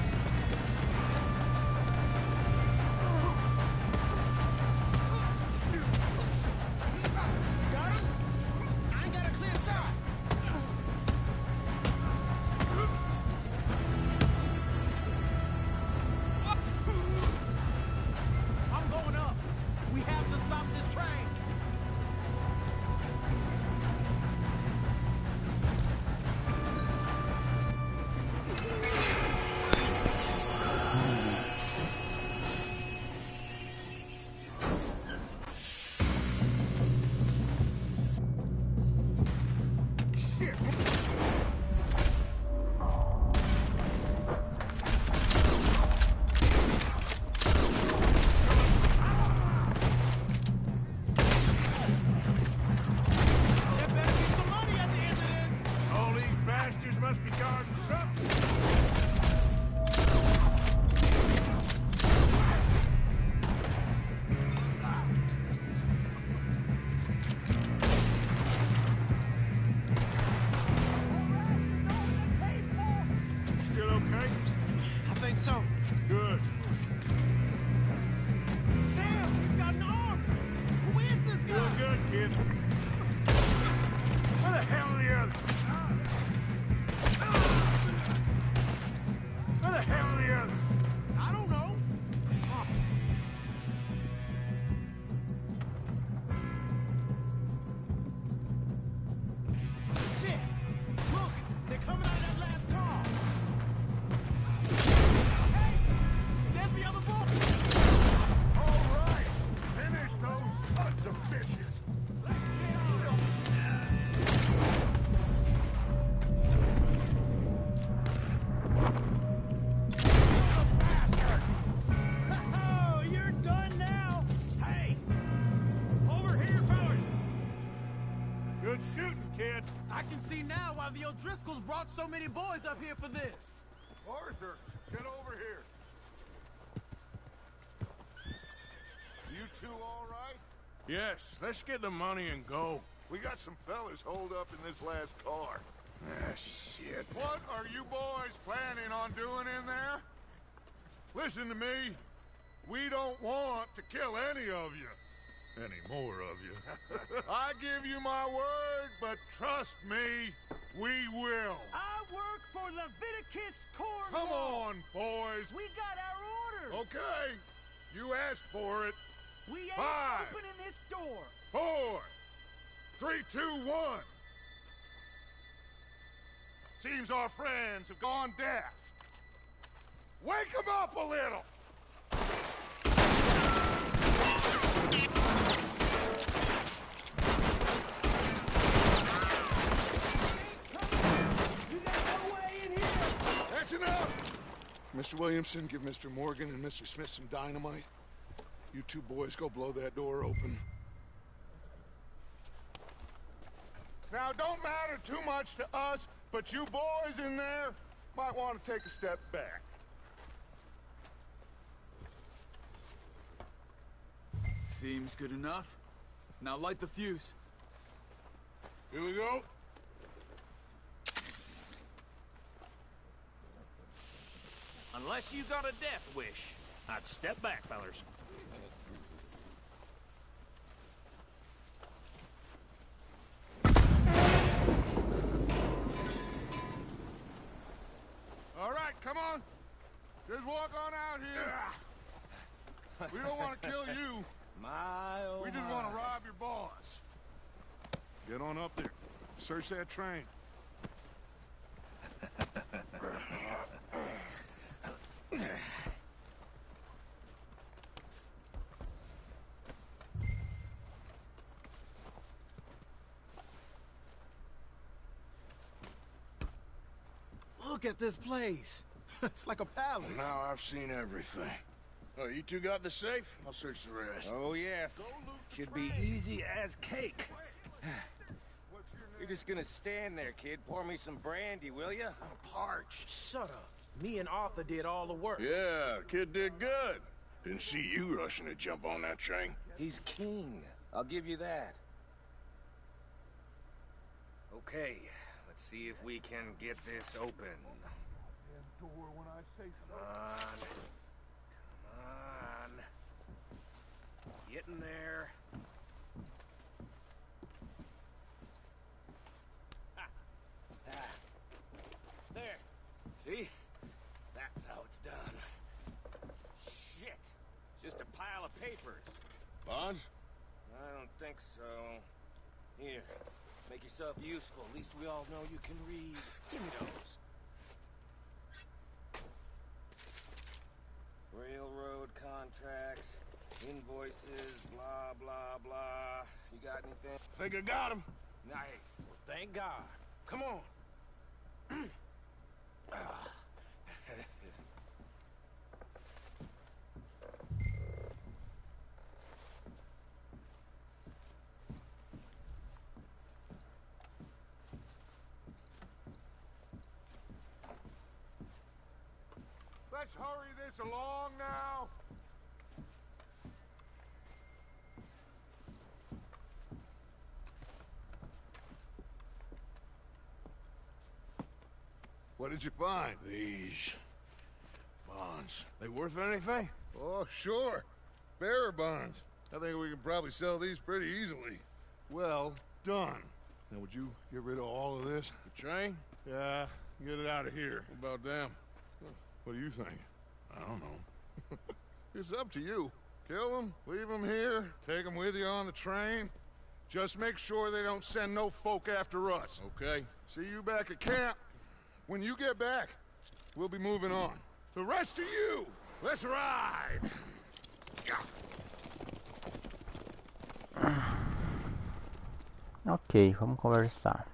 I can see now why the O'Driscolls brought so many boys up here for this. Arthur, Get over here. You two all right? Yes, let's get the money and go. We got some fellas holed up in this last car. Ah, shit. What are you boys planning on doing in there? Listen to me. We don't want to kill any of you. Any more of you. I give you my word, but trust me, we will. I work for Leviticus Corps. Come on, boys. We got our orders. Okay. You asked for it. We ain't 5, opening this door. 4, 3, 2, 1. Seems our friends have gone deaf. Wake them up a little. That's enough! Mr. Williamson, give Mr. Morgan and Mr. Smith some dynamite. You two boys go blow that door open. Now, don't matter too much to us, but you boys in there might want to take a step back. Seems good enough. Now light the fuse. Here we go. Unless you got a death wish, I'd step back, fellers. All right, come on. Just walk on out here. We don't want to kill you. We just want to rob your boss. Get on up there. Search that train. Look at this place. It's like a palace. Now I've seen everything. Oh, you two got the safe? I'll search the rest. Oh, yes. Should be easy as cake. You're just gonna stand there, kid. Pour me some brandy, will ya? I'm parched. Shut up. Me and Arthur did all the work. Yeah, the kid did good. Didn't see you rushing to jump on that train. He's keen. I'll give you that. Okay, let's see if we can get this open. Come on. Come on. Get in there. There. See? That's how it's done. Shit. Just a pile of papers. Bonds? I don't think so. Here. Make yourself useful. At least we all know you can read. Give me those. Railroad contracts, invoices, blah, blah, blah. You got anything? Think I got him. Nice. Thank God. Come on. Let's hurry this along now. What did you find? These bonds. They worth anything? Oh, sure. Bearer bonds. I think we can probably sell these pretty easily. Well done. Now, would you get rid of all of this? The train? Yeah, get it out of here. What about them? What do you think? I don't know. It's up to you. Kill them, leave them here, take them with you on the train. Just make sure they don't send no folk after us. Okay. See you back at camp. When you get back, we'll be moving on. The rest of you, let's ride! Ok, vamos conversar.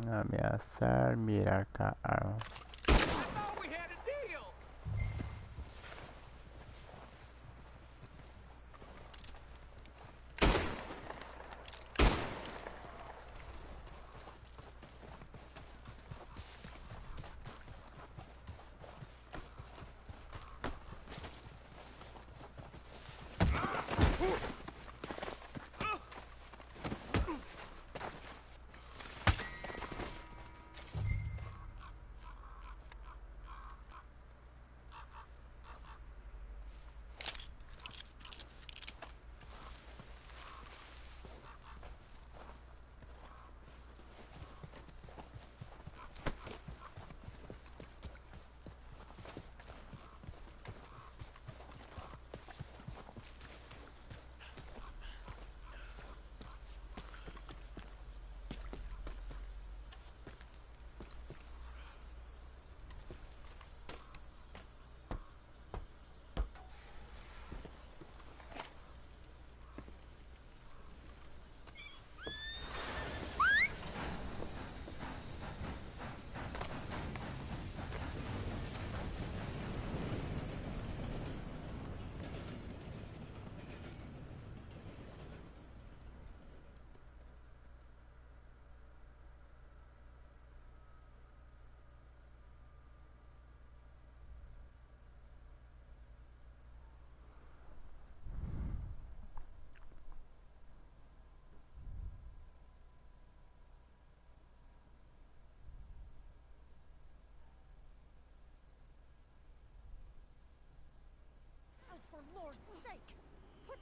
Ameaçar, mirar com a arma.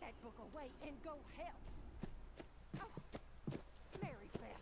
that book away and go help. Oh, Mary Beth.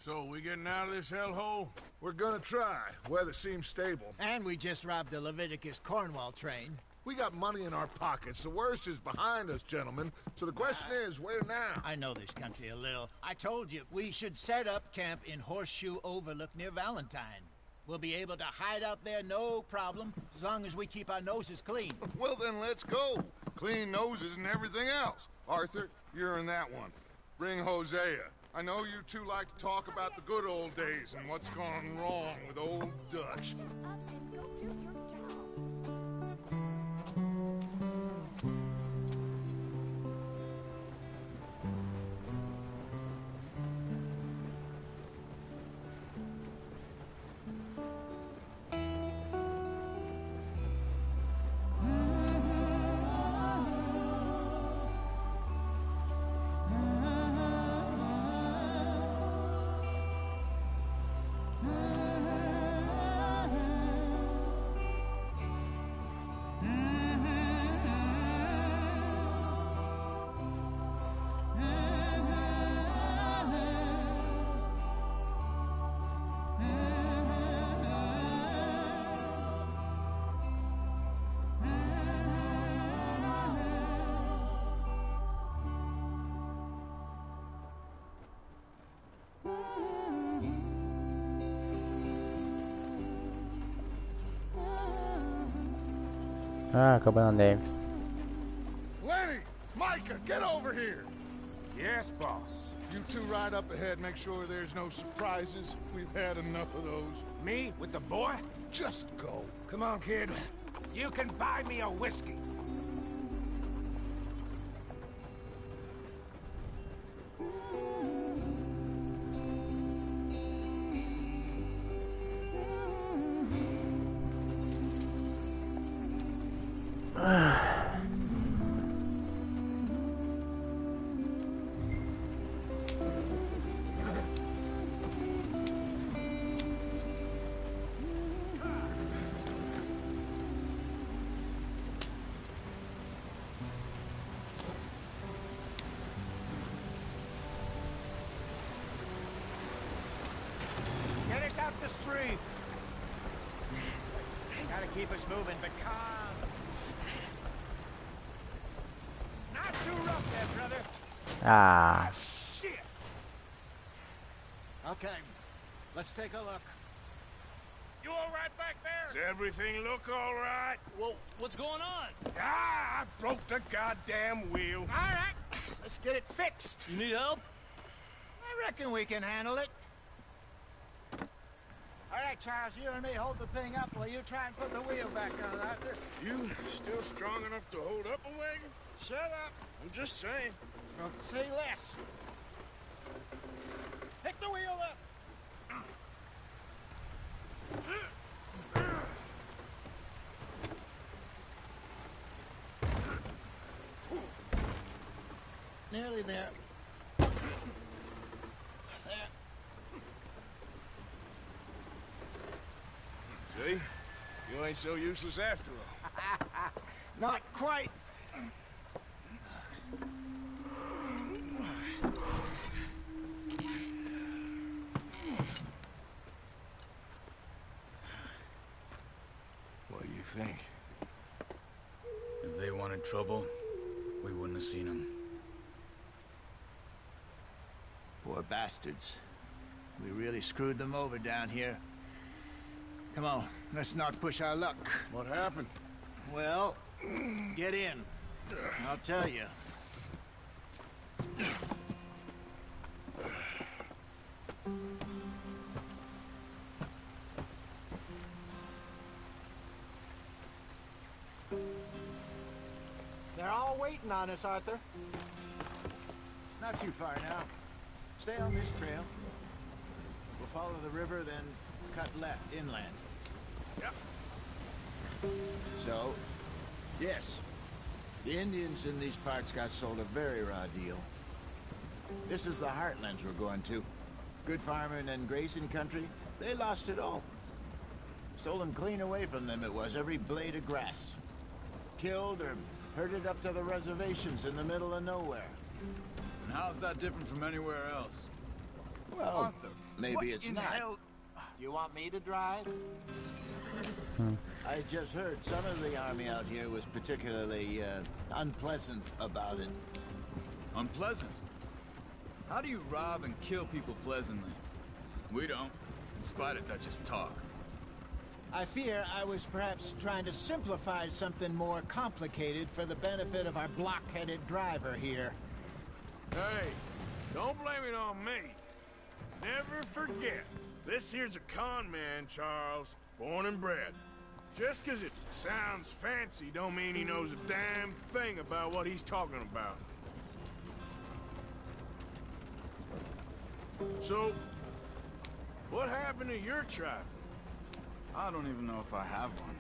So, we getting out of this hellhole? We're gonna try. Weather seems stable. And we just robbed the Leviticus Cornwall train. We got money in our pockets. The worst is behind us, gentlemen. So the question is, where now? I know this country a little. I told you, we should set up camp in Horseshoe Overlook near Valentine. We'll be able to hide out there, no problem, as long as we keep our noses clean. Well, then let's go. Clean noses and everything else. Arthur, you're in that one. Bring Hosea. I know you two like to talk about the good old days and what's gone wrong with old Dutch. Ah, acabou na neve. Lenny! Micah, get over here! Yes, boss. You two ride up ahead, make sure there's no surprises. We've had enough of those. Me? With the boy? Just go. Come on, kid. You can buy me a whiskey. Get us out the street. Gotta keep us moving, but calm. Not too rough there, brother. Ah. Shit. Okay, let's take a look. You all right back there? Does everything look all right? Well, what's going on? Ah, I broke the goddamn wheel. All right, let's get it fixed. You need help? I reckon we can handle it. All right, Charles, you and me hold the thing up while you try and put the wheel back on, Arthur. You still strong enough to hold up a wagon? Shut up. I'm just saying. Don't say less. Pick the wheel up. Nearly there. There. See? You ain't so useless after all. Not quite. What do you think? If they wanted trouble, we wouldn't have seen them. Poor bastards. We really screwed them over down here. Come on, let's not push our luck. What happened? Well, get in. I'll tell you. They're all waiting on us, Arthur. Not too far now. Stay on this trail. We'll follow the river, then cut left inland. Yep. So, yes, the Indians in these parts got sold a very raw deal. This is the heartlands we're going to. Good farming and grazing country, they lost it all. Stolen clean away from them it was, every blade of grass. Killed or herded up to the reservations in the middle of nowhere. And how's that different from anywhere else? Well, Arthur, maybe what it's in not. hell? Do you want me to drive? I just heard some of the army out here was particularly unpleasant about it. Unpleasant? How do you rob and kill people pleasantly? We don't, in spite of Dutch's talk. I fear I was perhaps trying to simplify something more complicated for the benefit of our block-headed driver here. Hey, don't blame it on me. Never forget, this here's a con man, Charles, born and bred. Just 'cause it sounds fancy don't mean he knows a damn thing about what he's talking about. So, what happened to your tribe? I don't even know if I have one.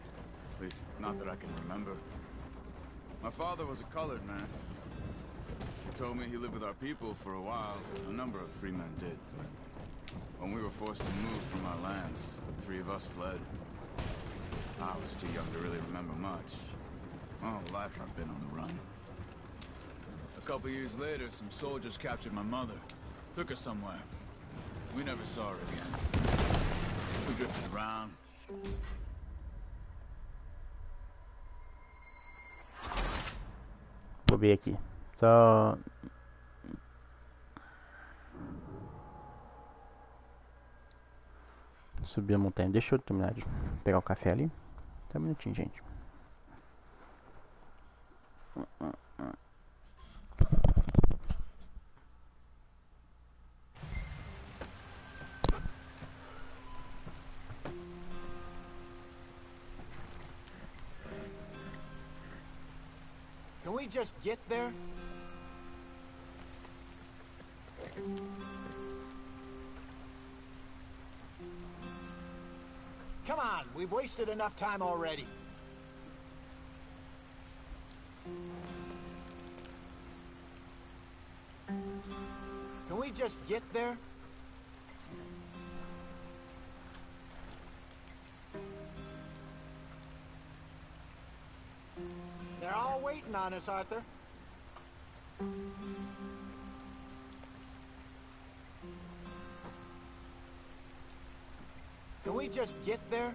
At least, not that I can remember. My father was a colored man. He told me he lived with our people for a while. A number of free men did, but when we were forced to move from our lands, the three of us fled. I was too young to really remember much. My whole life I've been on the run. A couple years later, some soldiers captured my mother. Took her somewhere. We never saw her again. We drifted around. Vou ver aqui. Só... subir a montanha. Deixa eu terminar de pegar o café ali. Só um minutinho, gente. Can we just get there? Come on, we've wasted enough time already. Can we just get there? They're all waiting on us, Arthur. Can we just get there?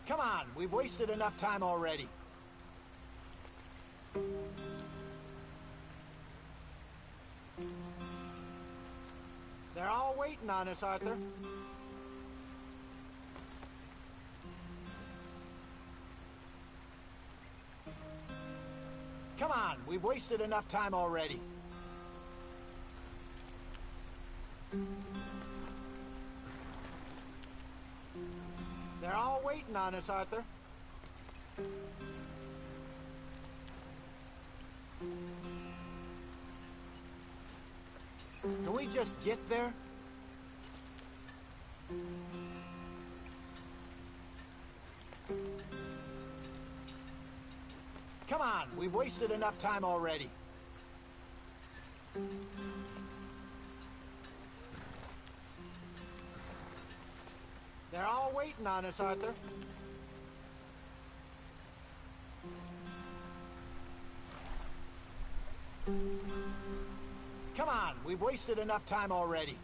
Come on, we've wasted enough time already. They're all waiting on us, Arthur. Come on, we've wasted enough time already. They're all waiting on us, Arthur. Can we just get there? Come on, we've wasted enough time already. They're all waiting on us, Arthur. Come on, we've wasted enough time already.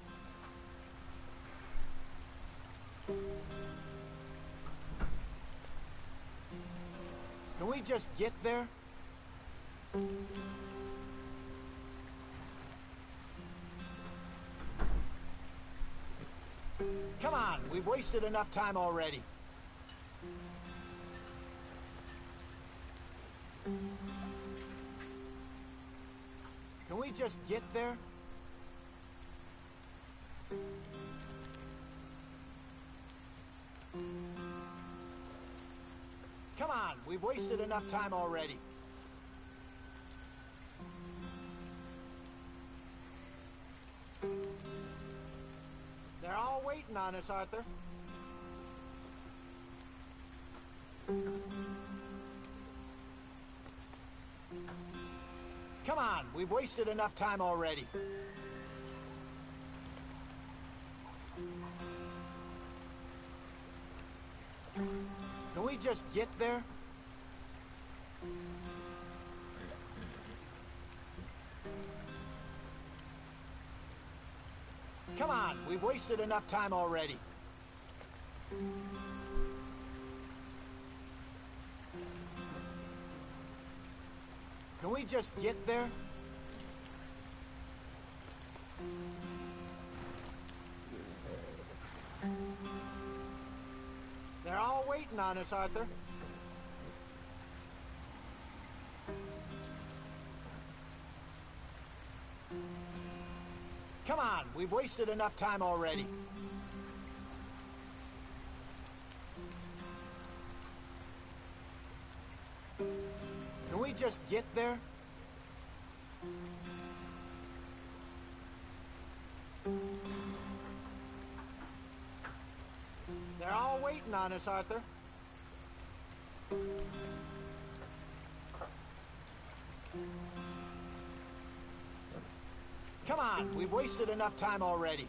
Can we just get there? Come on, we've wasted enough time already. Can we just get there? Come on, we've wasted enough time already. They're all waiting on us, Arthur. Come on, we've wasted enough time already. Can we just get there? Come on, we've wasted enough time already. Can we just get there? They're all waiting on us, Arthur. Come on, we've wasted enough time already. Can we just get there? They're all waiting on us, Arthur. Come on, we've wasted enough time already.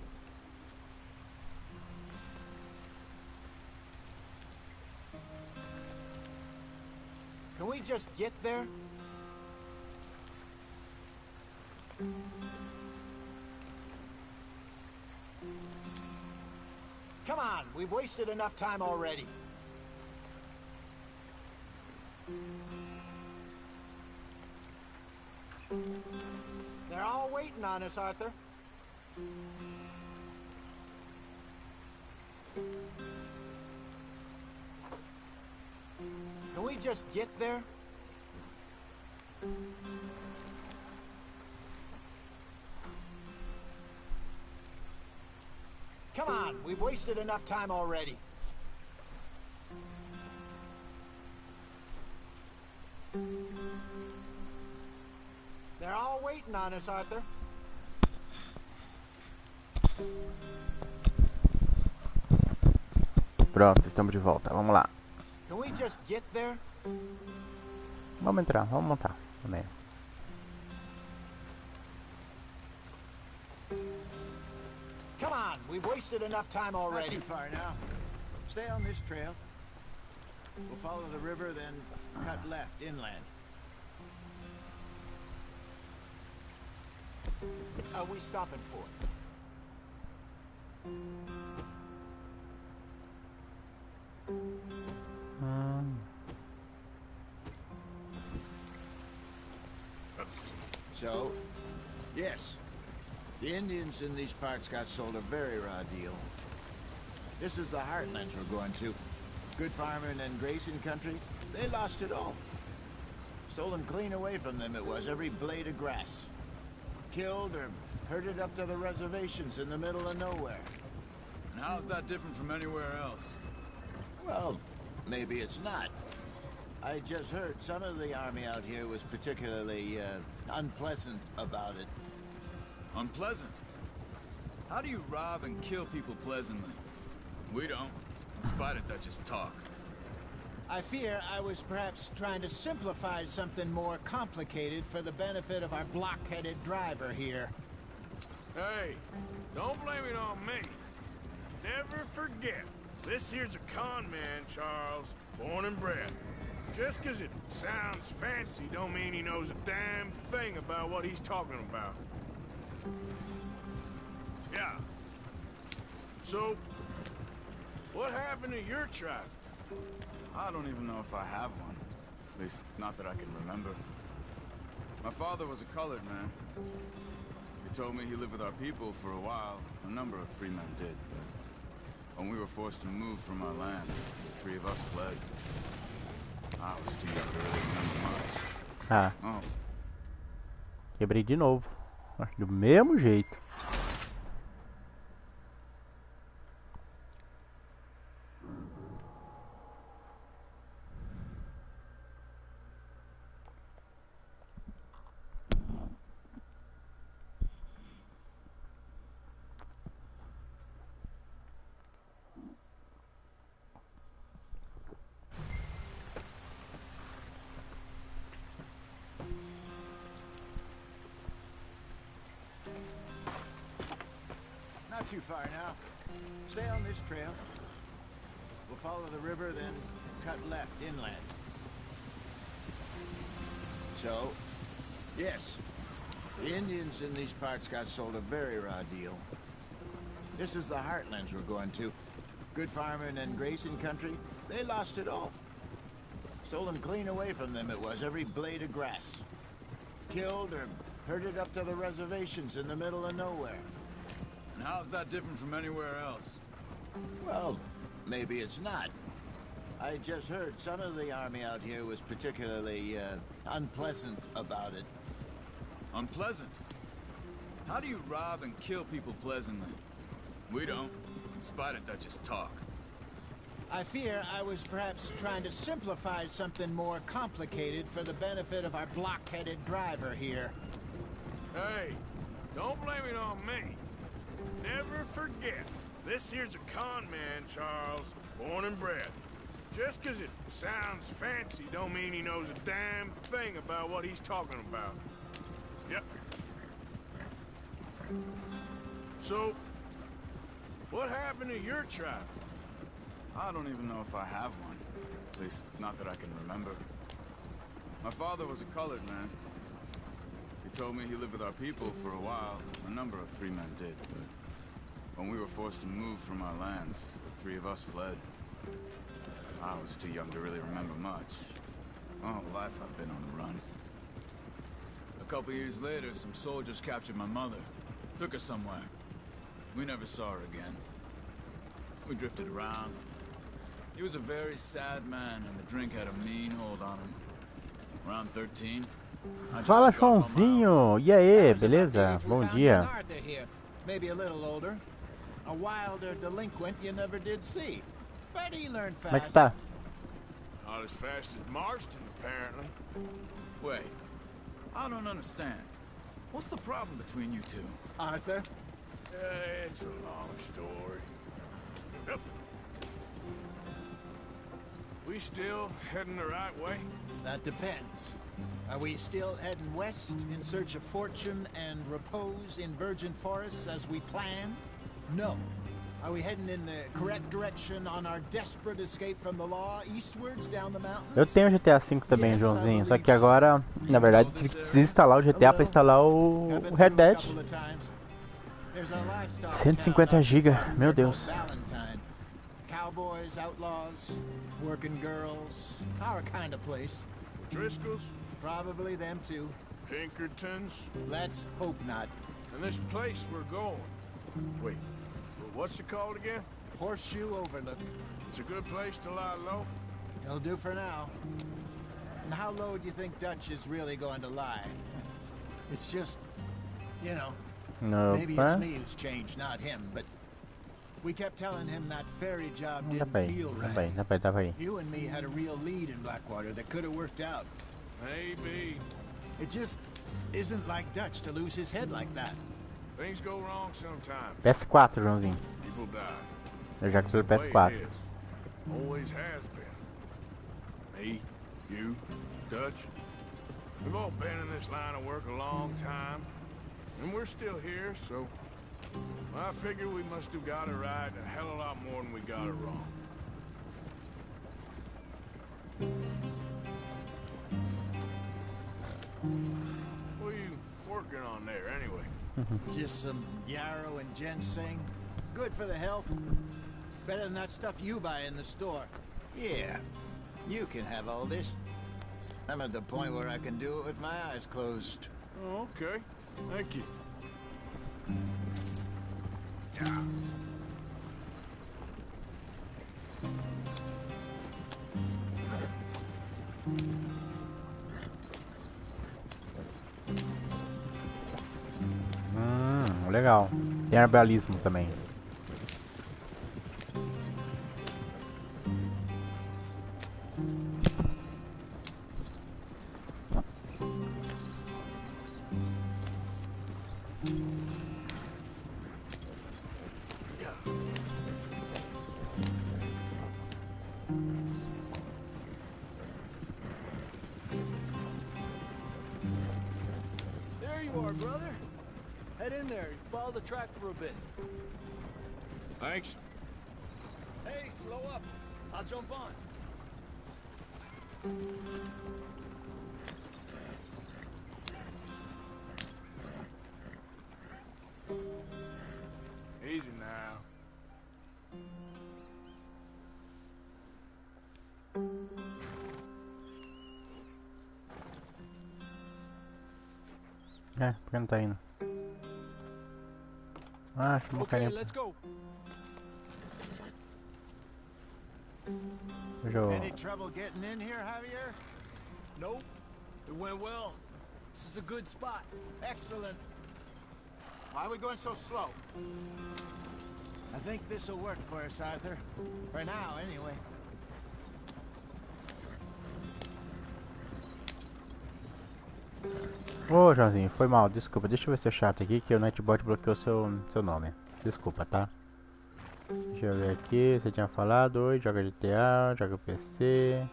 Can we just get there? Come on, we've wasted enough time already. They're all waiting on us, Arthur. Can we just get there? Come on, we've wasted enough time already. They're all waiting on us, Arthur. Pronto, estamos de volta. Vamos lá. Can we just get there? Vamos entrar, vamos montar também. Come on, we've wasted enough time already. Not too far now. Stay on this trail. We'll follow the river, then cut left inland. Are we stopping for? So, yes, the Indians in these parts got sold a very raw deal. This is the heartlands we're going to. Good farming and grazing country, they lost it all. Stolen clean away from them it was, every blade of grass. Killed or herded up to the reservations in the middle of nowhere. And how's that different from anywhere else? Well, maybe it's not. I just heard some of the army out here was particularly unpleasant about it. Unpleasant? How do you rob and kill people pleasantly? We don't, in spite of Dutch's talk. I fear I was perhaps trying to simplify something more complicated for the benefit of our block-headed driver here. Hey, don't blame it on me. Never forget, this here's a con man, Charles, born and bred. Just 'cause it sounds fancy don't mean he knows a damn thing about what he's talking about. Yeah. So, what happened to your tribe? I don't even know if I have one. At least, not that I can remember. My father was a colored man. He told me he lived with our people for a while. A number of free men did, but when we were forced to move from our land, the three of us fled. I was too young to really remember much. Ah. Oh. Quebrei de novo. Do mesmo jeito. too far now. Stay on this trail. We'll follow the river, then cut left inland. So, yes, the Indians in these parts got sold a very raw deal. This is the heartlands we're going to. Good farming and grazing country, they lost it all. Stolen clean away from them it was, every blade of grass. Killed or herded up to the reservations in the middle of nowhere. And how's that different from anywhere else? Well, maybe it's not. I just heard some of the army out here was particularly, unpleasant about it. Unpleasant? How do you rob and kill people pleasantly? We don't, in spite of Dutch's talk. I fear I was perhaps trying to simplify something more complicated for the benefit of our block-headed driver here. Hey, don't blame it on me. Never forget, this here's a con man, Charles, born and bred. Just 'cause it sounds fancy don't mean he knows a damn thing about what he's talking about. Yep. So, what happened to your tribe? I don't even know if I have one. At least, not that I can remember. My father was a colored man. He told me he lived with our people for a while. A number of free men did, but when we were forced to move from our lands, the three of us fled. I was too young to really remember much. My whole life I've been on the run. A couple years later, some soldiers captured my mother. Took her somewhere. We never saw her again. We drifted around. He was a very sad man, and the drink had a mean hold on him. Around 13, Fala, Joãozinho! E aí, beleza? Bom dia. Maybe a little older. A wilder delinquent you never did see. But he learned fast. Como é que tá? Not as fast as Marston, apparently. Wait, I don't understand. What's the problem between you two? Arthur? It's a long story. Yep. We still heading the right way? That depends. Are we still heading west in search of fortune and repose in virgin forests as we planned? No. Are we heading in the correct direction on our desperate escape from the law eastwards down the mountains? Eu tenho o GTA V também, Joãozinho. Só que agora, na verdade, tive que desinstalar o GTA para instalar o Red Dead. 150 GB, meu Deus. Cowboys, outlaws, working girls, our kind of place. Driscolls? Probably them too. Pinkertons? Let's hope not. And this place we're going. Wait, what's it called again? Horseshoe Overlook. It's a good place to lie low? It'll do for now. And how low do you think Dutch is really going to lie? It's just, you know, maybe it's me who's changed, not him, but we kept telling him that ferry job didn't feel right. You and me had a real lead in Blackwater that could have worked out. Maybe. It just isn't like Dutch to lose his head like that. Things go wrong sometimes. PS4, Joãozinho. People die. Eu jogo pelo PS4. Always has been. Me, you, Dutch. We've all been in this line of work a long time. And we're still here, so I figure we must have got it right a hell of a lot more than we got it wrong. What are you working on there, anyway? Just some yarrow and ginseng. Good for the health. Better than that stuff you buy in the store. Yeah, you can have all this. I'm at the point where I can do it with my eyes closed. Oh, okay. Thank you. Legal. Tem herbalismo também. There you are, brother. Head in there. Follow the track for a bit. Thanks. Hey, slow up. I'll jump on. Easy now. É, por que não tá indo? Ah, chamou Okay, carinha. let's go. Any trouble getting in here, Javier? Nope. It went well. This is a good spot. Excellent. Why are we going so slow? I think this'll work for us, Arthur. For now, anyway. Ô, Joãozinho, foi mal, desculpa. Deixa eu ver se é chato aqui que o Nightbot bloqueou seu nome. Desculpa, tá? Deixa eu ver aqui, você tinha falado, oi, joga GTA, joga PC.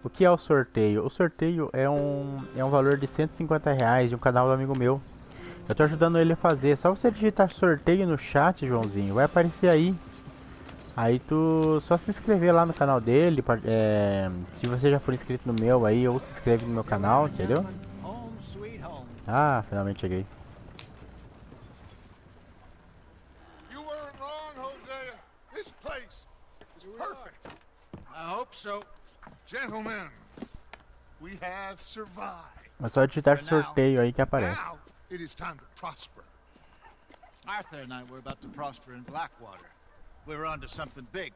O que é o sorteio? O sorteio é um valor de R$150 de um canal do amigo meu. Eu tô ajudando ele a fazer. Só você digitar sorteio no chat, Joãozinho, vai aparecer aí. Aí tu só se inscrever lá no canal dele. Se você já for inscrito no meu aí, ou se inscreve no meu canal, entendeu? Ah, finalmente cheguei. You weren't wrong, Hosea. This place is perfect. I hope so. Gentlemen, we have survived. É só digitar sorteio aí que aparece. Now it is time to prosper. Arthur and I were about to prosper in Blackwater. We were onto something big.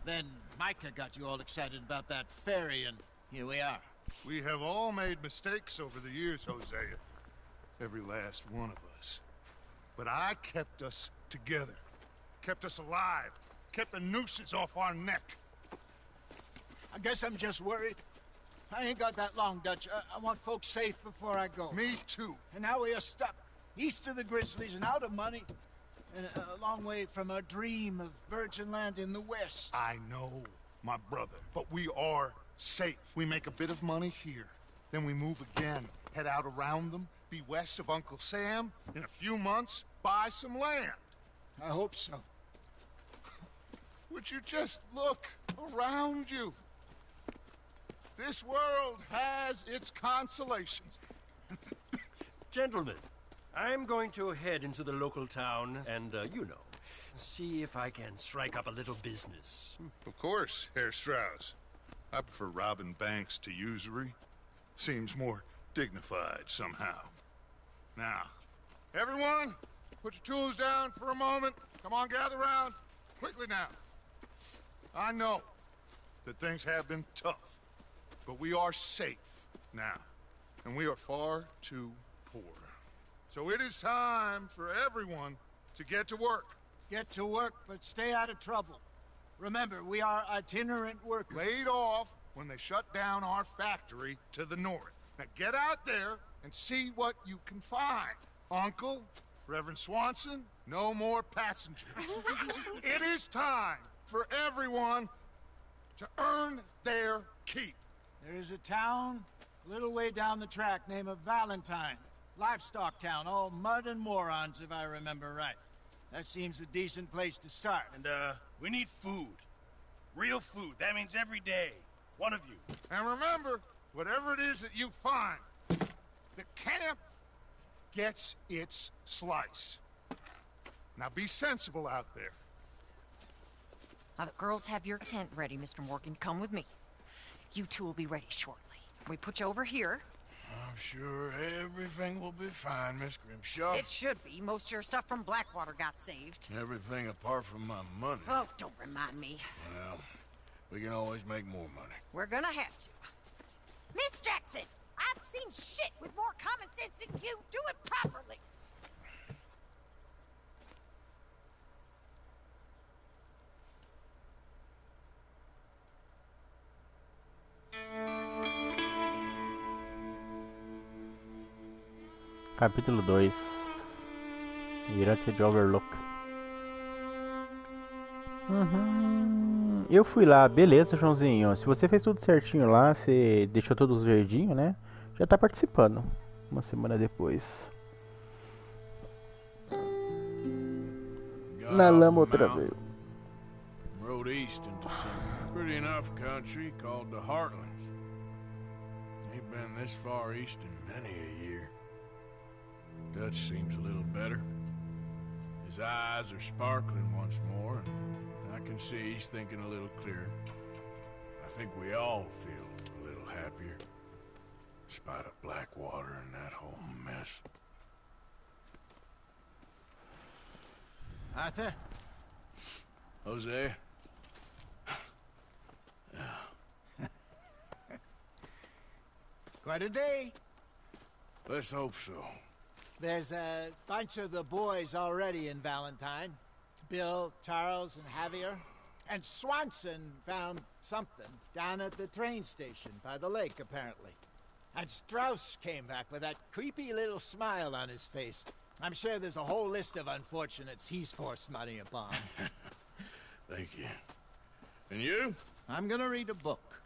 Then Micah got you all excited about that ferry, and here we are. We have all made mistakes over the years, Hosea. Every last one of us. But I kept us together. Kept us alive. Kept the nooses off our neck. I guess I'm just worried. I ain't got that long, Dutch. I want folks safe before I go. Me too. And now we are stuck. East of the Grizzlies and out of money. And a long way from our dream of virgin land in the west. I know, my brother. But we are safe. We make a bit of money here. Then we move again. Head out around them. Be west of Uncle Sam. In a few months, buy some land. I hope so. Would you just look around you? This world has its consolations. Gentlemen, I'm going to head into the local town and, see if I can strike up a little business. Of course, Herr Strauss. I prefer robbing banks to usury. Seems more dignified somehow. Now, everyone, put your tools down for a moment. Come on, gather round. Quickly now. I know that things have been tough, but we are safe now, and we are far too poor. So it is time for everyone to get to work. Get to work, but stay out of trouble. Remember, we are itinerant workers. Laid off when they shut down our factory to the north. Now get out there and see what you can find. Uncle, Reverend Swanson, no more passengers. It is time for everyone to earn their keep. There is a town a little way down the track named Valentine. Livestock town, all mud and morons, if I remember right. That seems a decent place to start. And, we need food. Real food. That means every day. One of you. And remember, whatever it is that you find, the camp gets its slice. Now be sensible out there. Now the girls have your tent ready, Mr. Morgan. Come with me. You two will be ready shortly. We put you over here. I'm sure everything will be fine, Miss Grimshaw. It should be. Most of your stuff from Blackwater got saved. Everything apart from my money. Oh, don't remind me. Well, we can always make more money. We're gonna have to. Miss Jackson, I've seen shit with more common sense than you. Do it properly. Capítulo 2. Mirante de Overlook. Eu fui lá, beleza, Joãozinho. Se você fez tudo certinho lá, você deixou todos verdinho, né? Já tá participando. Uma semana depois. Na lama outra vez. Rode east into some pretty enough country called the Heartlands. Ain't been this far east in many a year. Dutch seems a little better. His eyes are sparkling once more, and I can see he's thinking a little clearer. I think we all feel a little happier, despite of Blackwater and that whole mess. Arthur? Jose? Quite a day. Let's hope so. There's a bunch of the boys already in Valentine. Bill, Charles, and Javier. And Swanson found something down at the train station by the lake, apparently. And Strauss came back with that creepy little smile on his face. I'm sure there's a whole list of unfortunates he's forced money upon. Thank you. And you? I'm gonna read a book.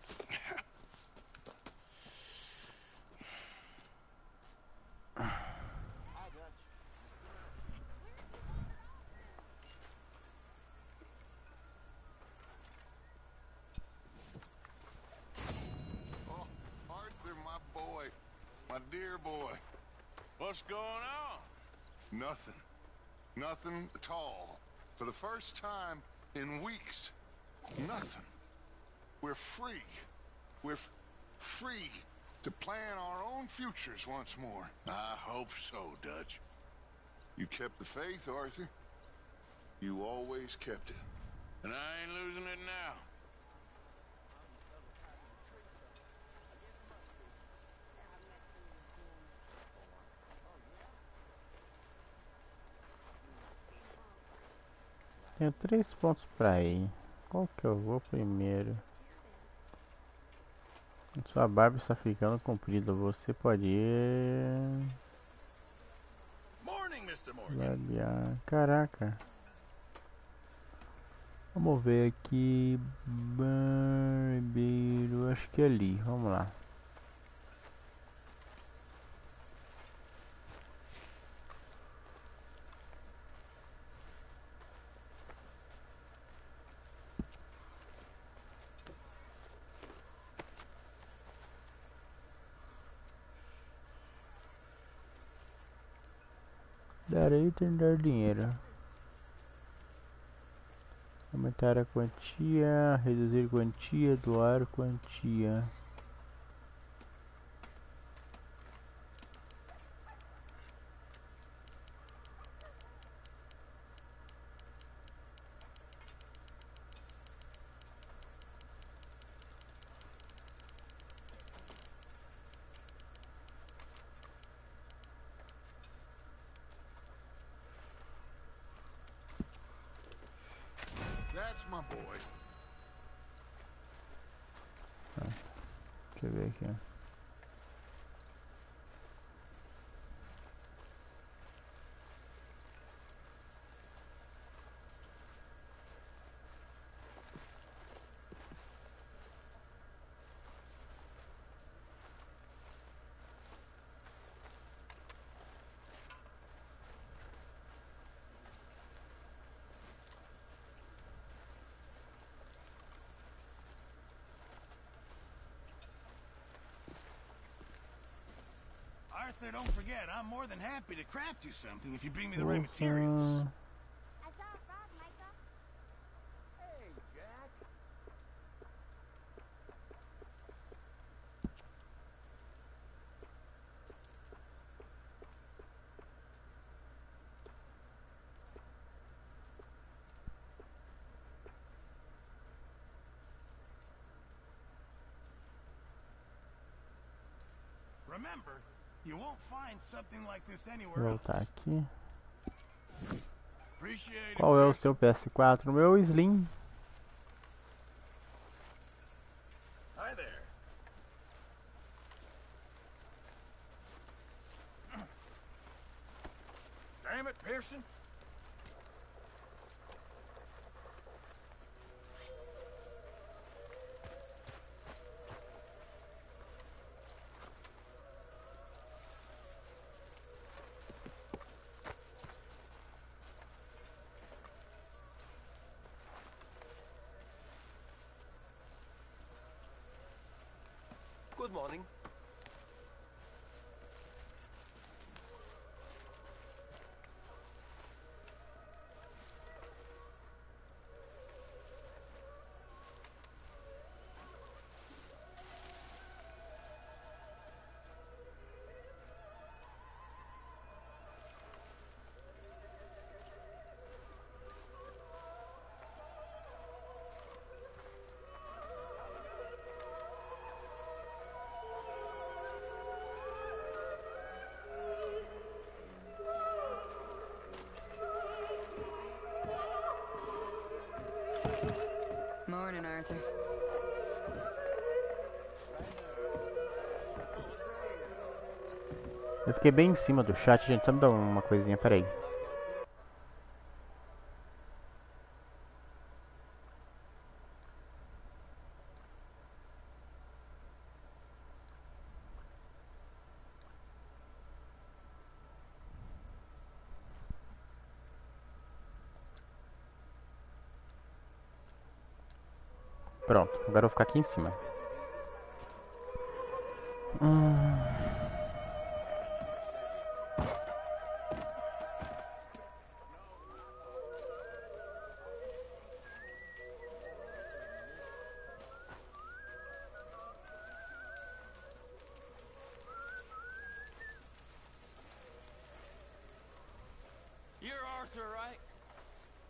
My dear boy. What's going on? Nothing. Nothing at all. For the first time in weeks. Nothing. We're free. We're free to plan our own futures once more. I hope so, Dutch. You kept the faith, Arthur. You always kept it. And I ain't losing it now. Tenho 3 pontos pra ir. Qual que eu vou primeiro? Sua barba está ficando comprida. Você pode ir. Labiar. Caraca. Vamos ver aqui. Barbeiro. Acho que é ali. Vamos lá. Darei dar dinheiro. Aumentar a quantia, reduzir quantia, doar quantia. That's my boy. Deixa eu ver aqui. Arthur, don't forget, I'm more than happy to craft you something if you bring me the right materials. I saw a frog, Micah. Hey, Jack. Remember, you won't find something like this anywhere Vou else. voltar aqui. Appreciate it. Qual é o seu PS4? O meu Slim. Hi there. Damn it, Pearson. Good morning. Morning, Arthur. Eu fiquei bem em cima do chat, gente. Só me dá uma coisinha, peraí. Pronto, agora eu vou ficar aqui em cima. You're Arthur, right?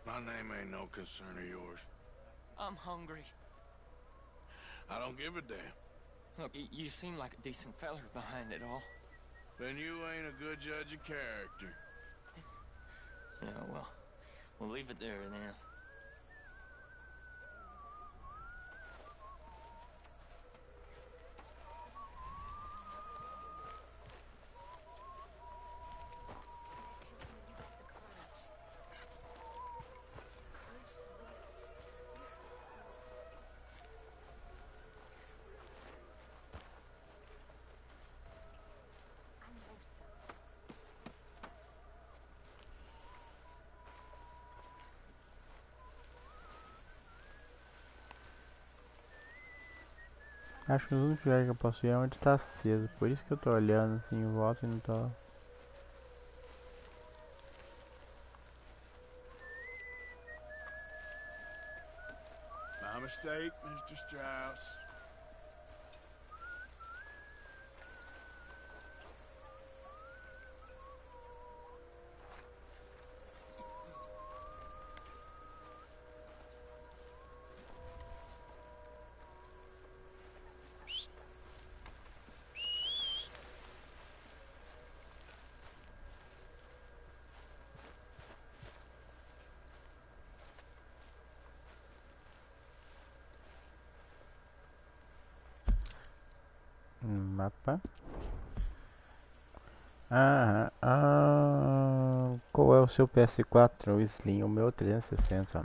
My name ain't no concern of yours. I'm hungry. I don't give a damn. Look, you seem like a decent feller behind it all. Then you ain't a good judge of character. Yeah, well, we'll leave it there then. Acho que os únicos lugares que eu posso ir é onde tá aceso. Por isso que eu tô olhando assim em volta e não tô. My mistake, Mr. Strauss. Mapa. Qual é o seu PS4? O Slim, o meu 360.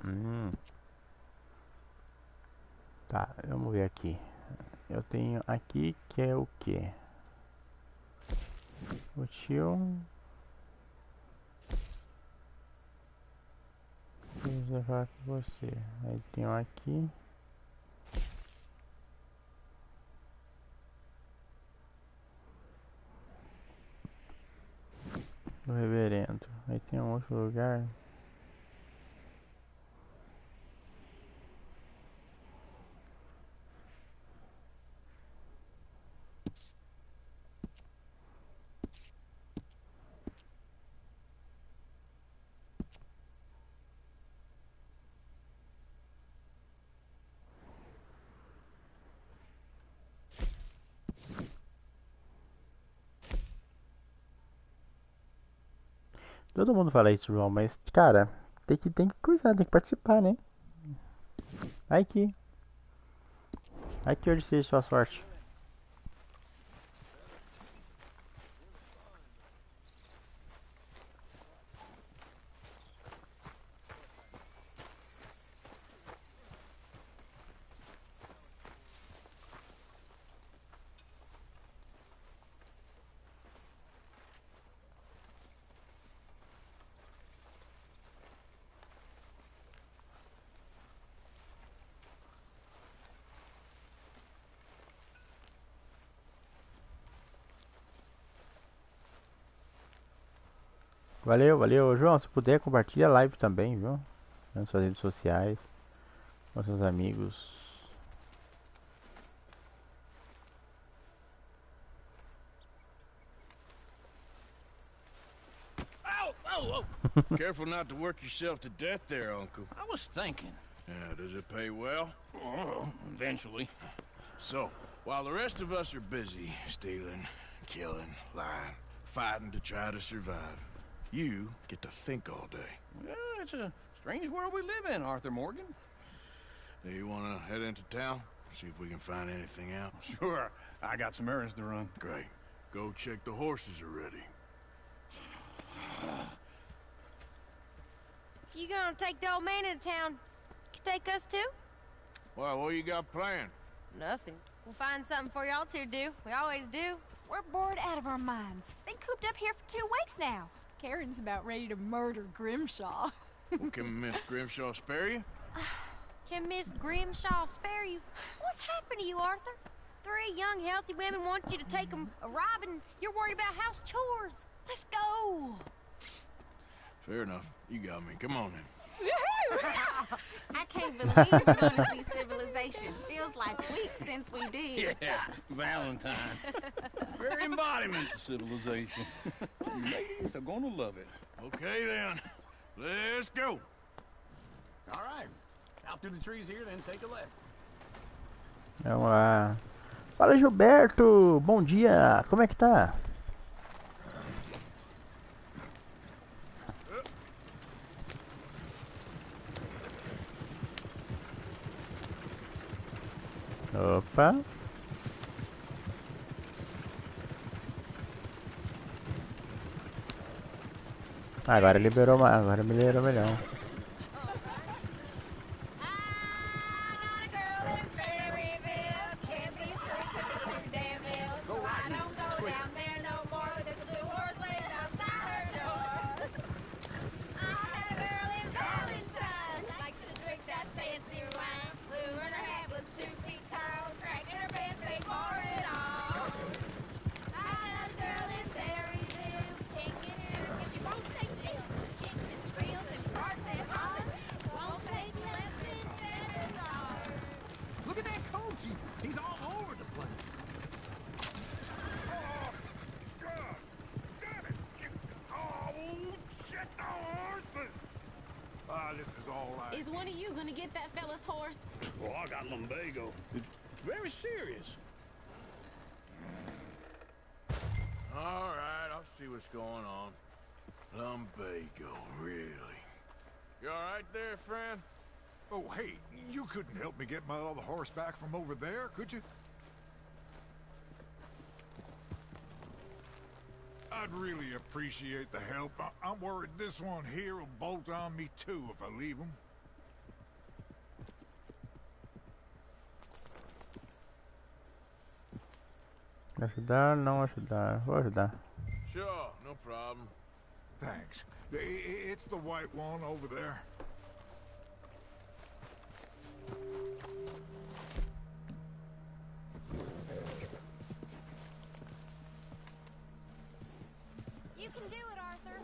Tá, vamos ver aqui. Eu tenho aqui que é o que? O tio. Vou levar com você. Aí tem um aqui. Do reverendo. Aí tem um outro lugar. Todo mundo fala isso, João, mas cara, tem que coisar, tem que participar, né? Aqui. Aqui hoje seja sua sorte. Valeu, valeu. João, se puder, compartilha a live também, viu? Nas suas redes sociais, com seus amigos. Oh, careful not to work yourself to death there, Uncle. I was thinking. Yeah, does it pay well? Oh, eventually. So, while the rest of us are busy stealing, killing, lying, fighting to try to survive, you get to think all day. Well, it's a strange world we live in, Arthur Morgan. Do you want to head into town? See if we can find anything out? Sure. I got some errands to run. Great. Go check the horses are ready. You gonna take the old man into town? You take us too? Well, what you got planned? Nothing. We'll find something for y'all to do. We always do. We're bored out of our minds. Been cooped up here for 2 weeks now. Karen's about ready to murder Grimshaw. Well, can Miss Grimshaw spare you? Can Miss Grimshaw spare you? What's happened to you, Arthur? 3 young, healthy women want you to take them a robbing. You're worried about house chores. Let's go. Fair enough. You got me. Come on then. I can't believe we're gonna see civilization. Feels like weeks since we did. Yeah, Valentine. Very embodiment of civilization. Ladies are gonna love it. Okay then. Let's go. All right. Out through the trees here, then take a left. Vamos lá. Fala, Gilberto. Bom dia. Como é que tá? Opa. Agora liberou mais, agora melhorou melhor. He's all over the place. This is all right. Is one of you gonna get that fella's horse? Well, I got lumbago. It's very serious. All right, I'll see what's going on. Lumbago, really? You all right there, friend? Oh, hey, you couldn't help me get my other horse back from over there, could you? I'd really appreciate the help. I'm worried this one here will bolt on me too if I leave him. Ajudar, não ajudar. Vou ajudar. Sure, no problem. Thanks. It's the white one over there. You can do it, Arthur.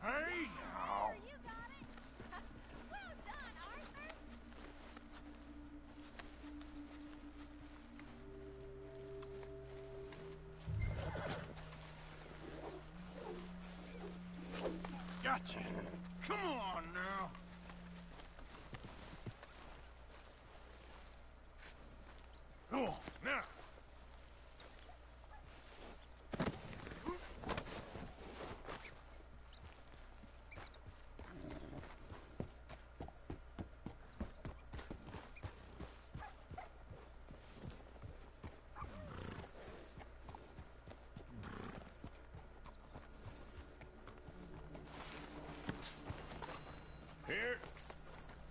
Hey, now. You got it. Well done, Arthur. Gotcha. Come on now. Oh, now.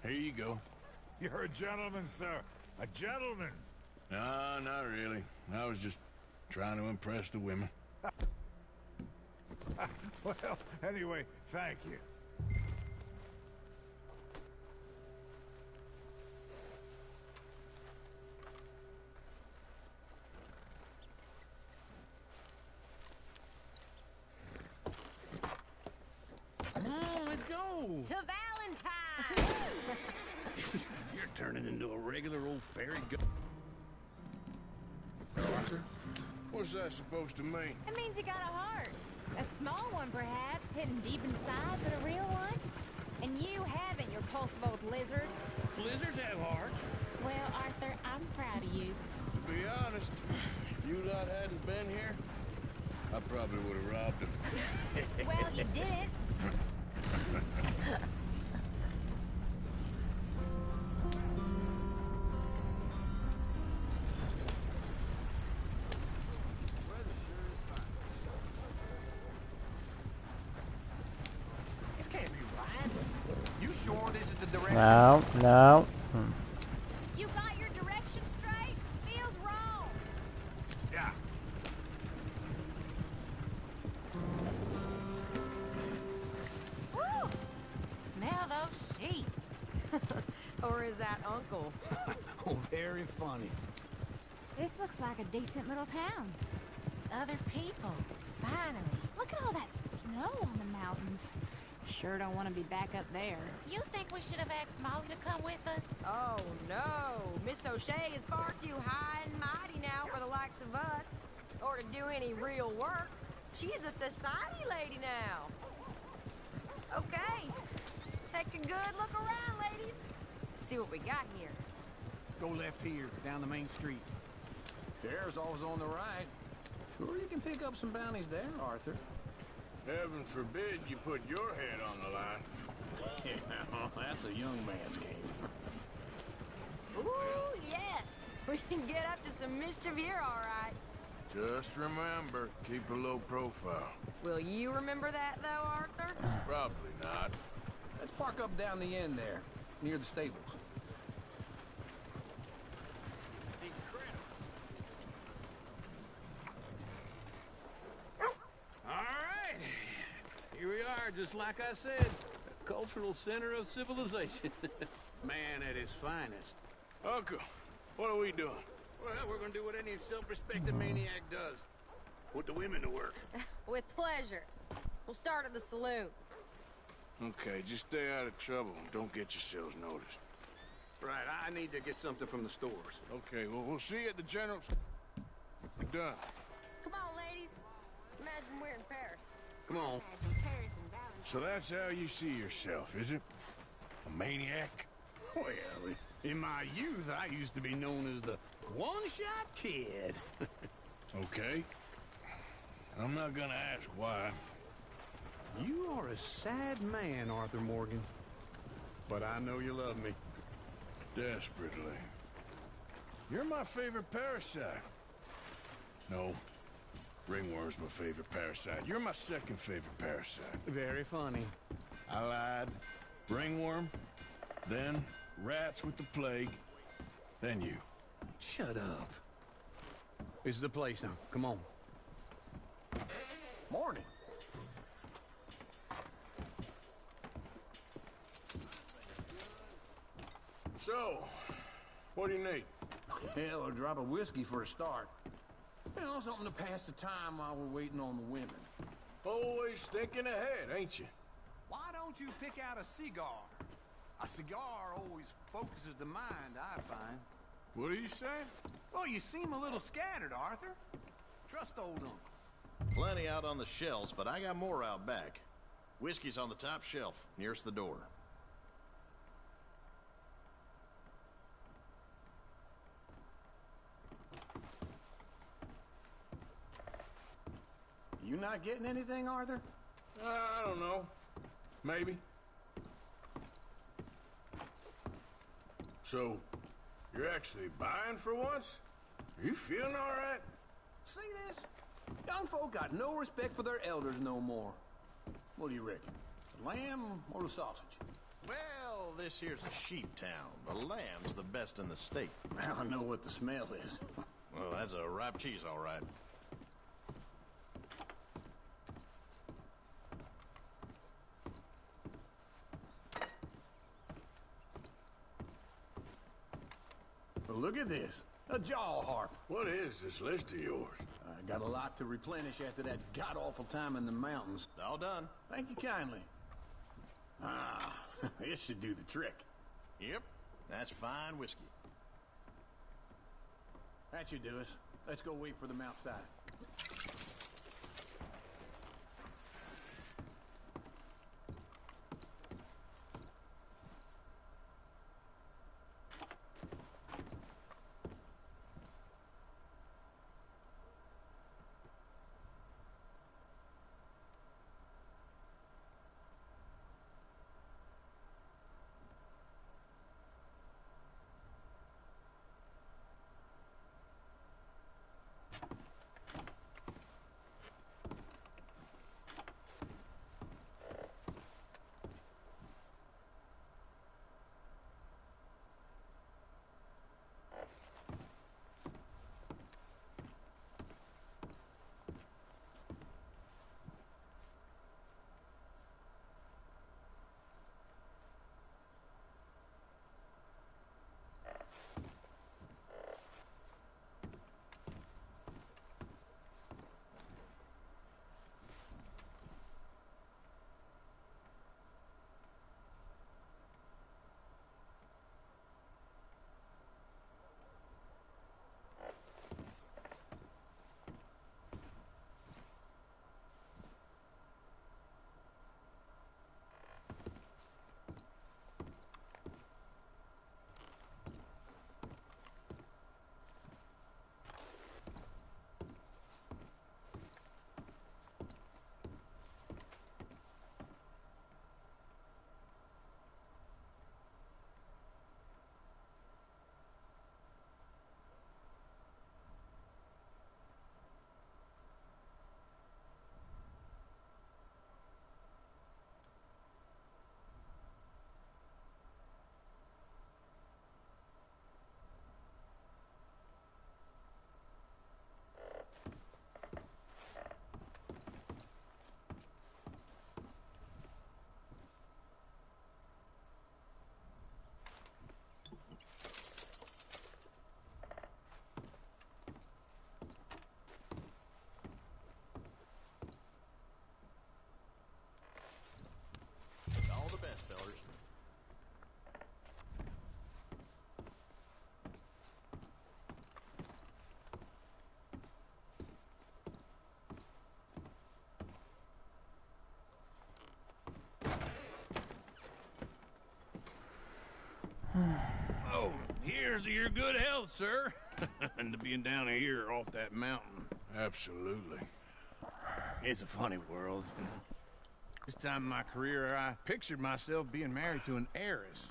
Here you go. You're a gentleman, sir. A gentleman. No, not really. I was just trying to impress the women. Well, anyway, thank you. to Valentine. You're turning into a regular old fairy Arthur, what's that supposed to mean? It means you got a heart. A small one, perhaps, hidden deep inside, but a real one. And you haven't, you repulsive old lizard. Lizards have hearts. Well, Arthur, I'm proud of you. To be honest, if you lot hadn't been here, I probably would have robbed him. Well, you didn't. This can't be right. You sure this is the direction? No, no. You got your direction straight? Feels wrong. Yeah. Woo! Smell those sheep. Or is that Uncle? Oh, very funny. This looks like a decent little town. Other people. Finally. Look at all that snow on the mountains. Sure don't want to be back up there. You think we should have asked Molly to come with us? Oh, no. Miss O'Shea is far too high and mighty now for the likes of us. Or to do any real work. She's a society lady now. Okay. Take a good look around, ladies. See what we got here. Go left here, down the main street. Sheriff's always on the right. Sure you can pick up some bounties there, Arthur. Heaven forbid you put your head on the line. Yeah, that's a young man's game. Ooh, yes. We can get up to some mischief here, all right. Just remember, keep a low profile. Will you remember that, though, Arthur? Probably not. Let's park up down the end there, near the stables. All right. Here we are, just like I said. A cultural center of civilization. Man at his finest. Uncle, what are we doing? Well, we're gonna do what any self-respecting maniac does. Put the women to work. With pleasure. We'll start at the saloon. Okay, just stay out of trouble and don't get yourselves noticed. Right, I need to get something from the stores. Okay, well, we'll see you at the general... We're done. Come on, ladies. Imagine we're in Paris. Come on. So that's how you see yourself, is it? A maniac? Well, in my youth, I used to be known as the one-shot kid. Okay. I'm not gonna ask why. You are a sad man, Arthur Morgan. But I know you love me. Desperately. You're my favorite parasite. No. Ringworm's my favorite parasite. You're my second favorite parasite. Very funny. I lied. Ringworm, then rats with the plague, then you. Shut up. This is the place now. Come on. Morning. So, what do you need? Hell, a drop of whiskey for a start. You know, something to pass the time while we're waiting on the women. Always thinking ahead, ain't you? Why don't you pick out a cigar? A cigar always focuses the mind, I find. What are you saying? Oh, you seem a little scattered, Arthur. Trust old uncle. Plenty out on the shelves, but I got more out back. Whiskey's on the top shelf, nearest the door. You not getting anything, Arthur? I don't know. Maybe. So, you're actually buying for once? Are you feeling all right? See this? Young folk got no respect for their elders no more. What do you reckon? The lamb or the sausage? Well, this here's a sheep town. The lamb's the best in the state. I know what the smell is. Well, that's a ripe cheese, all right. Well, look at this. A jaw harp. What is this list of yours? I got a lot to replenish after that god-awful time in the mountains. All done. Thank you kindly. Ah, this should do the trick. Yep, that's fine whiskey. That should do us. Let's go wait for them outside. All the best, fellas. Oh, here's to your good health, sir. And to being down here off that mountain. Absolutely. It's a funny world. This time in my career, I pictured myself being married to an heiress.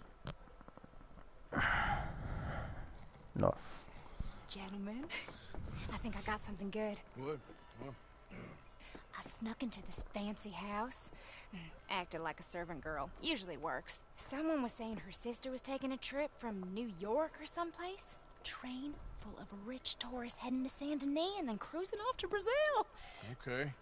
Nossa. Gentlemen, I think I got something good. What? I snuck into this fancy house. Acted like a servant girl. Usually works. Someone was saying her sister was taking a trip from New York or someplace. Train full of rich tourists heading to Saint Denis and then cruising off to Brazil. Okay.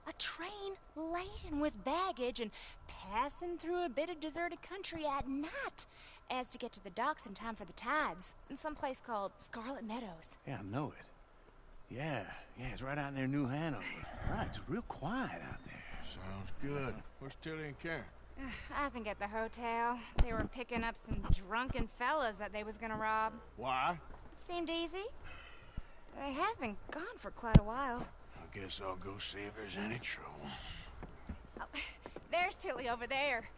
A train laden with baggage and passing through a bit of deserted country at night as to get to the docks in time for the tides in some place called Scarlet Meadows. Yeah, I know it. Yeah, it's right out near New Hanover. Right, it's real quiet out there. Sounds good. Where's Tilly and Karen? I think at the hotel. They were picking up some drunken fellas that they was gonna rob. Why? Seemed easy. They have been gone for quite a while. I guess I'll go see if there's any trouble. Oh, there's Tilly over there.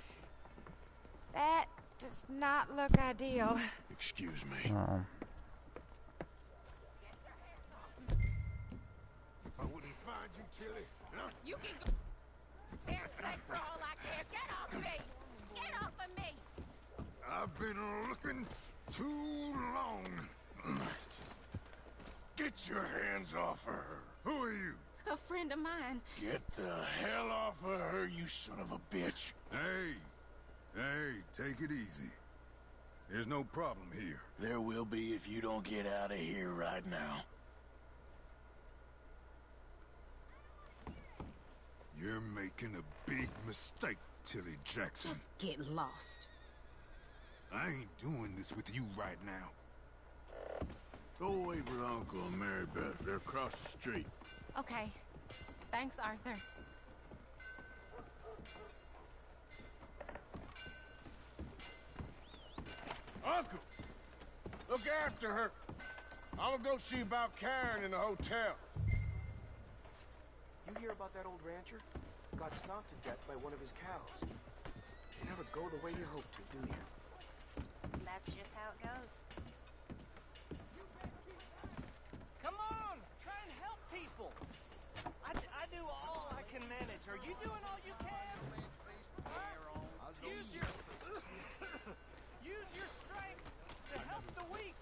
That does not look ideal. Excuse me. I wouldn't find you, Tilly. You can go. Damn snake for all I care. Get off me! Get off of me! I've been looking too long. Get your hands off her. Who are you? A friend of mine. Get the hell off of her, you son of a bitch. Hey, take it easy. There's no problem here. There will be if you don't get out of here right now. You're making a big mistake, Tilly Jackson. Just get lost. I ain't doing this with you right now. Go away with Uncle and Mary Beth. They're across the street. Okay. Thanks, Arthur. Uncle, look after her. I'm gonna go see about Karen in the hotel. You hear about that old rancher? Got stomped to death by one of his cows. You never go the way you hope to, do you? That's just how it goes. Come on, try and help people. I do all I can manage. Are you doing all you can? Huh? Use your strength to help the weak.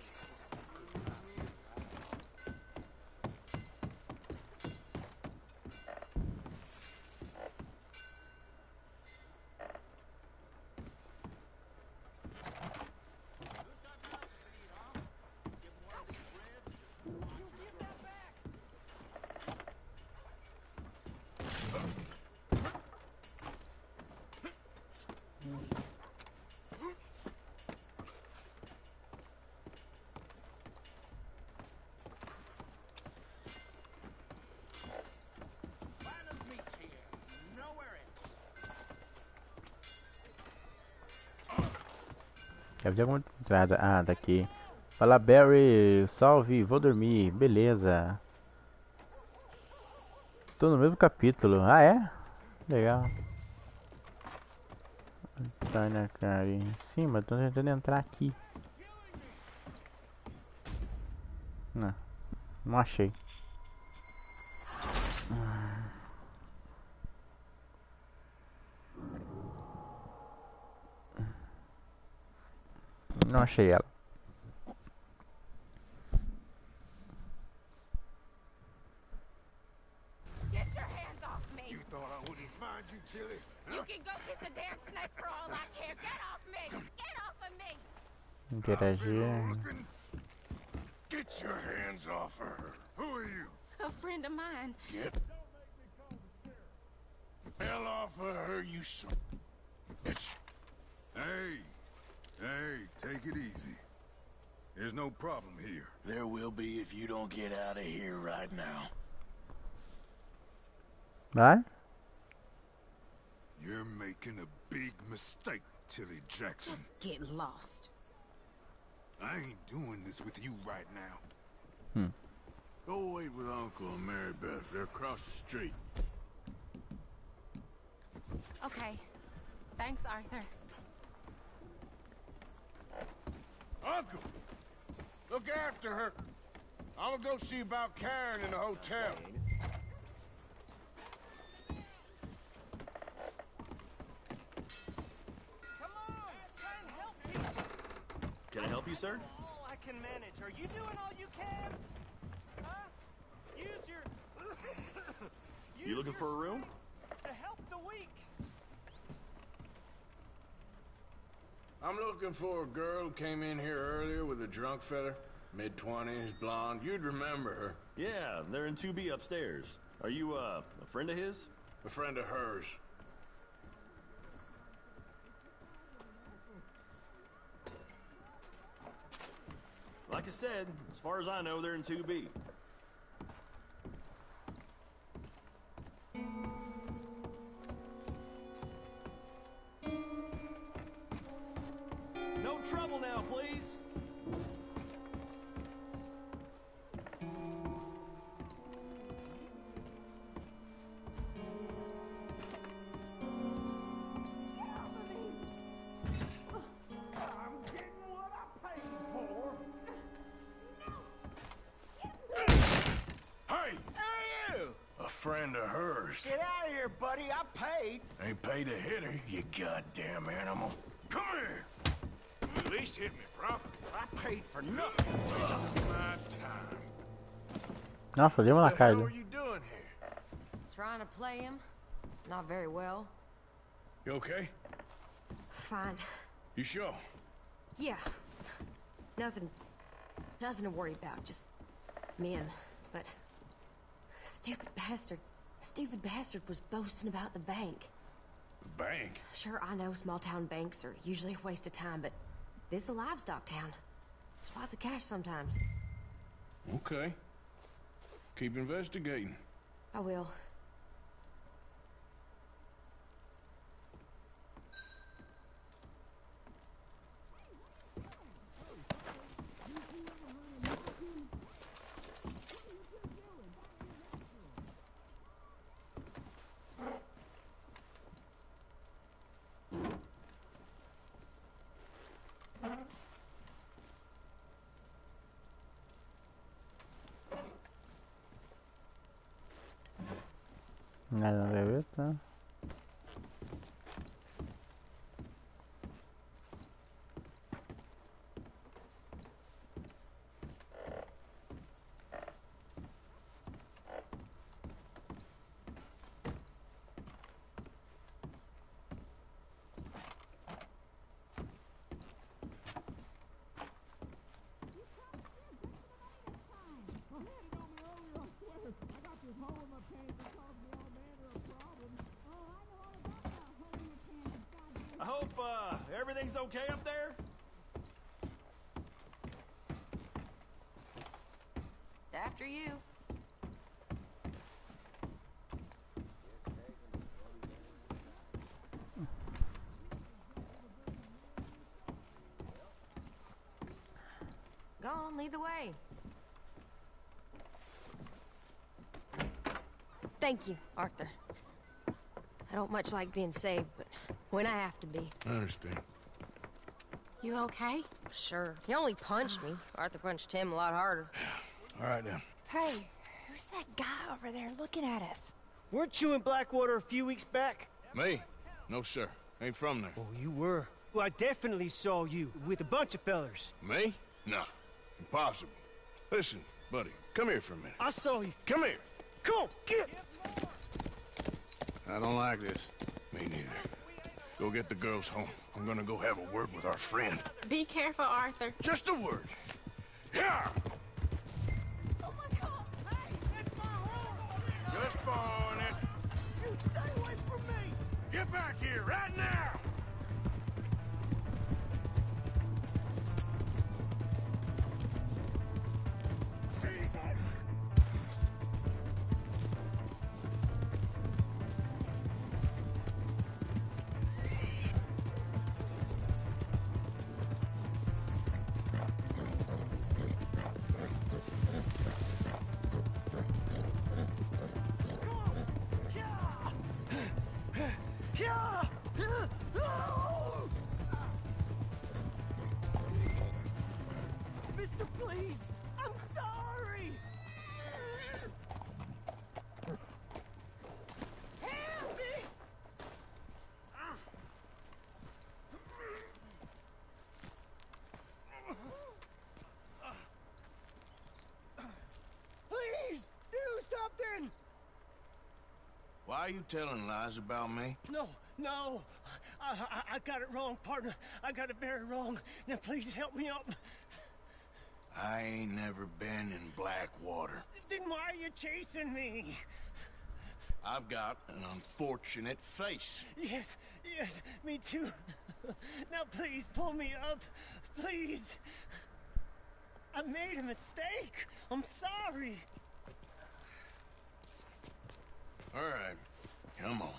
Deve ter alguma entrada. Ah, daqui. Fala, Barry. Salve, vou dormir. Beleza. Tô no mesmo capítulo. Ah, é? Legal. Tá na cara. Sim, mas tô tentando entrar aqui. Não. Não achei. Não achei ela. Get your hands off me! You thought I wouldn't find you, Tilly? You can go kiss a damn snake for all I care. Get off me! Get off of me! Interagir. Get your hands off her. Who are you? A friend of mine. Get hell off of her, you son. Bitch. Hey, take it easy. There's no problem here. There will be if you don't get out of here right now. Vai? You're making a big mistake, Tilly Jackson. Just get lost. I ain't doing this with you right now. Go wait with Uncle and Mary Beth. They're across the street. Okay. Thanks, Arthur. Uncle! Look after her. I'm gonna go see about Karen in the hotel. Come on, try and help people. Can I help you, sir? All I can manage. Are you doing all you can? Huh? Use your... You looking for a room? To help the weak. I'm looking for a girl who came in here earlier with a drunk fella. Mid-20s, blonde. You'd remember her. Yeah, they're in 2B upstairs. Are you, a friend of his? A friend of hers. Like I said, as far as I know, they're in 2B. No trouble now, please. Friend of hers. Get out of here, buddy. I paid. Ain't paid to hit her, you goddamn animal. Come here. At least hit me properly. I paid for nothing. My time. Nossa, deu uma na What the cara hell are dele. you doing here? Trying to play him? Not very well. You okay? Fine. You sure? Yeah. Nothing to worry about. Just men. But stupid bastard was boasting about the bank. The bank? Sure, I know small town banks are usually a waste of time, but this is a livestock town. There's lots of cash sometimes. Okay. Keep investigating. I will. Nada de gaveta. I hope, everything's okay up there? After you. Go on, lead the way. Thank you, Arthur. I don't much like being saved, but when I have to be. I understand. You okay? Sure. He only punched me. Arthur punched him a lot harder. All right, then. Hey, who's that guy over there looking at us? Weren't you in Blackwater a few weeks back? Me? No, sir. Ain't from there. Oh, you were. Well, I definitely saw you with a bunch of fellers. Me? No. Impossible. Listen, buddy, come here for a minute. I saw you. Come here. Come on, get! I don't like this. Me neither. Go get the girls home. I'm gonna go have a word with our friend. Be careful, Arthur. Just a word. Yeah! Oh my God! Hey, that's my home! Just borrowing it. You stay away from me! Get back here right now! Mister, please! I'm sorry! Help me! Please! Do something! Why are you telling lies about me? No, no! I got it wrong, partner. I got it very wrong. Now please help me up. I ain't never been in Blackwater. Then why are you chasing me? I've got an unfortunate face. Yes, yes, me too. Now please pull me up, please. I made a mistake. I'm sorry. All right, come on.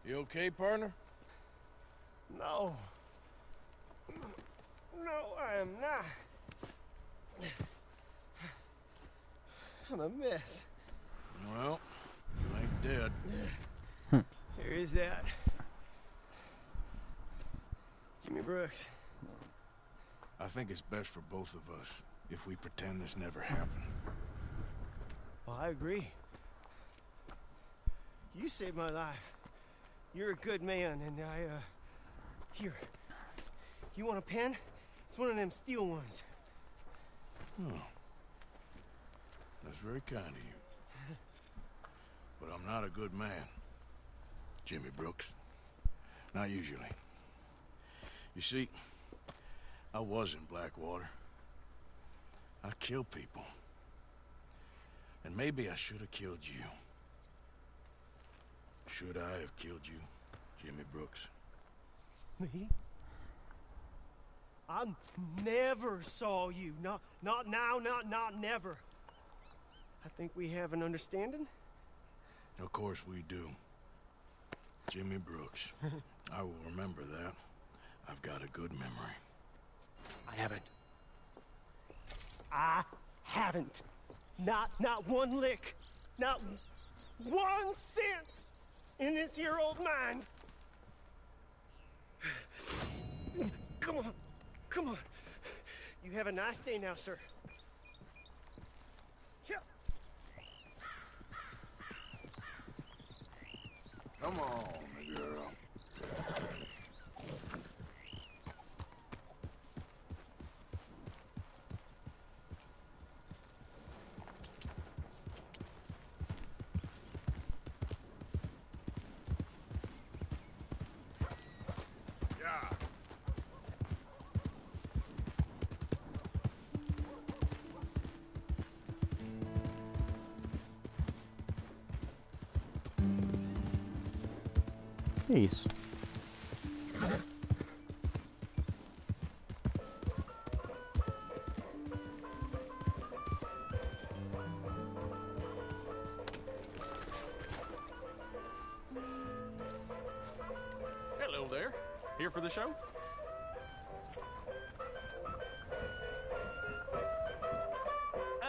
You okay, partner? No. No, I am not. I'm a mess. Well, you ain't dead. Here is that. Jimmy Brooks. I think it's best for both of us if we pretend this never happened. Well, I agree. You saved my life. You're a good man, and here. You want a pen? It's one of them steel ones. Oh. That's very kind of you. But I'm not a good man, Jimmy Brooks. Not usually. You see, I was in Blackwater. I killed people. And maybe I should have killed you. Should I have killed you, Jimmy Brooks? Me? I never saw you. Not now, not never. I think we have an understanding. Of course we do. Jimmy Brooks. I will remember that. I've got a good memory. I haven't. Not one lick. Not 1 cent in this here old mind. Come on. You have a nice day now, sir. Come on, girl. Que isso? Hello there. Here for the show?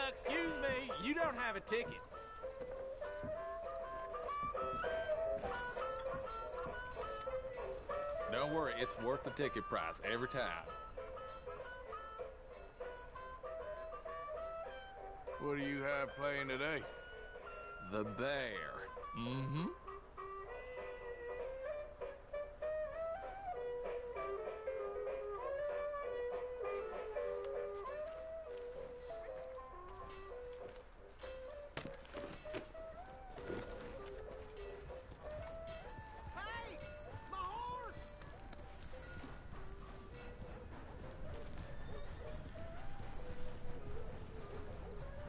Excuse me, you don't have a ticket. Don't worry, it's worth the ticket price every time. What do you have playing today? The Bear. Mm-hmm.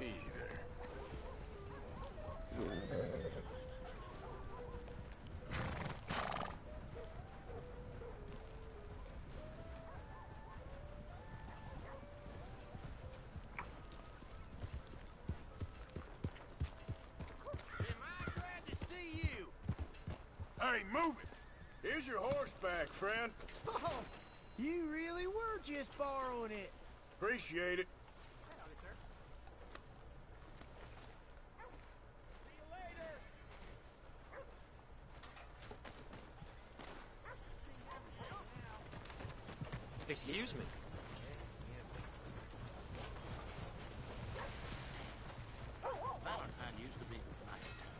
Easy there. Hey, move it! Here's your horseback, friend. Oh, you really were just borrowing it. Appreciate it. Excuse me. Valentine used to be nice time.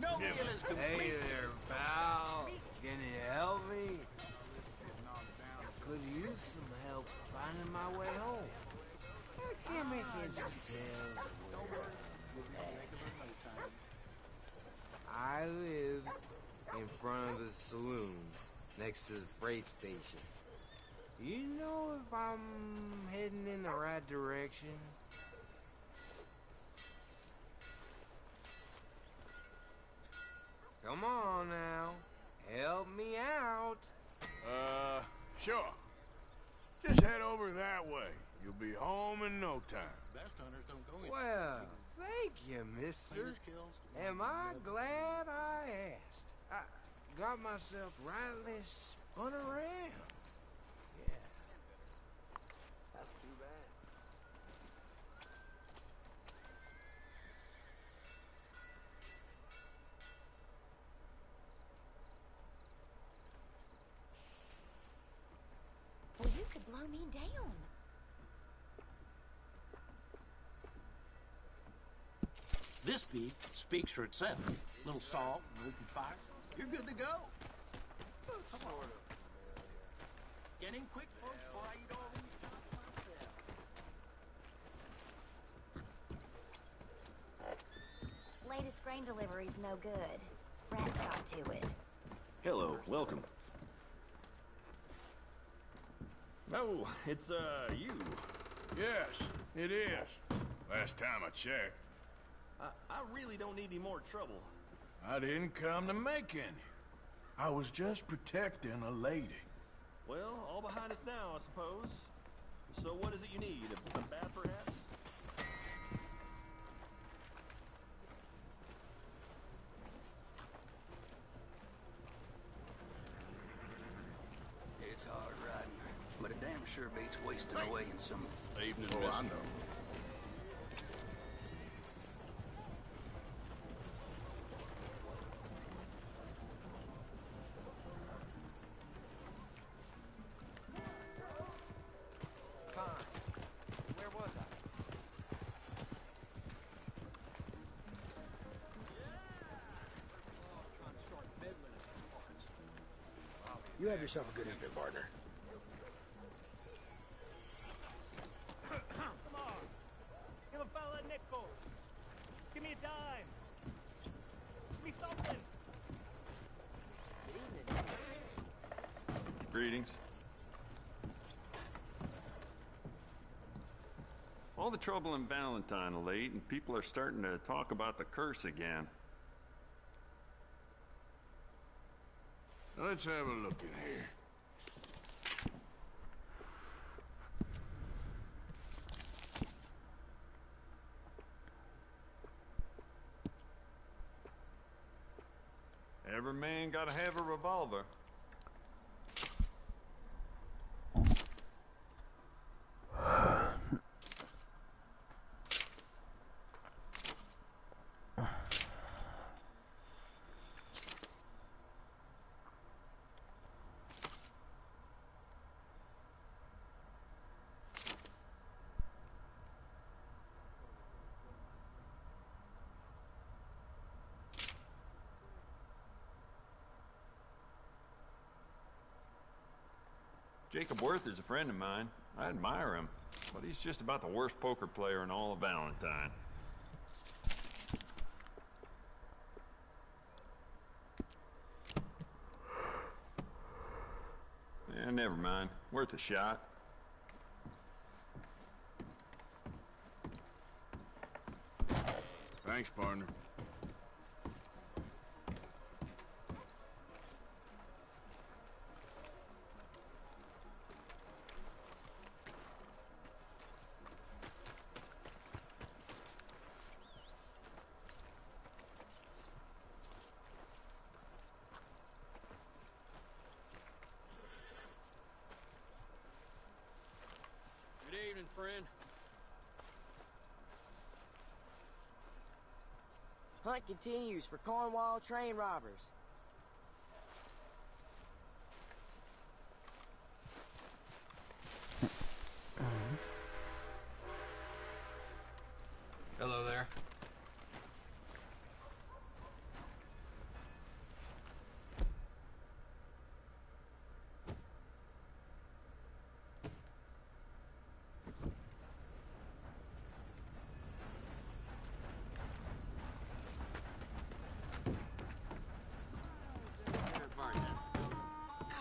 No Yeah, deal is complete. Hey there, pal. Can you help me? Could use some help finding my way home. I can't make heads or tails of where I'm at. I live in front of the saloon, next to the freight station. You know if I'm heading in the right direction? Come on now, help me out. Sure. Just head over that way. You'll be home in no time. Best hunters don't go in. Well, thank you, mister. Cleanest kills. Am I glad I asked? I got myself rightly spun around. Yeah. That's too bad. Well, you could blow me down. This beast speaks for itself. Little salt, and open fire. You're good to go. Come on. Get in quick, folks, before I eat all these chops myself. Latest grain delivery's no good. Rats got to it. Hello, welcome. Oh, it's, you. Yes, it is. Last time I checked. I really don't need any more trouble. I didn't come to make any. I was just protecting a lady. Well, all behind us now, I suppose. So what is it you need? A bath, perhaps? It's hard riding, but it damn sure beats wasting away in some evening. Oh, I know. Fine. You have yourself a good evening, partner. Come on. Give a fella a nickel. Give me a dime. Give me something. Greetings. All the trouble in Valentine of late, and people are starting to talk about the curse again. Let's have a look in here. Every man gotta have a revolver. Jacob Worth is a friend of mine. I admire him, but he's just about the worst poker player in all of Valentine. Never mind. Worth a shot. Thanks, partner. Good evening, friend. Hunt continues for Cornwall train robbers. Hello there.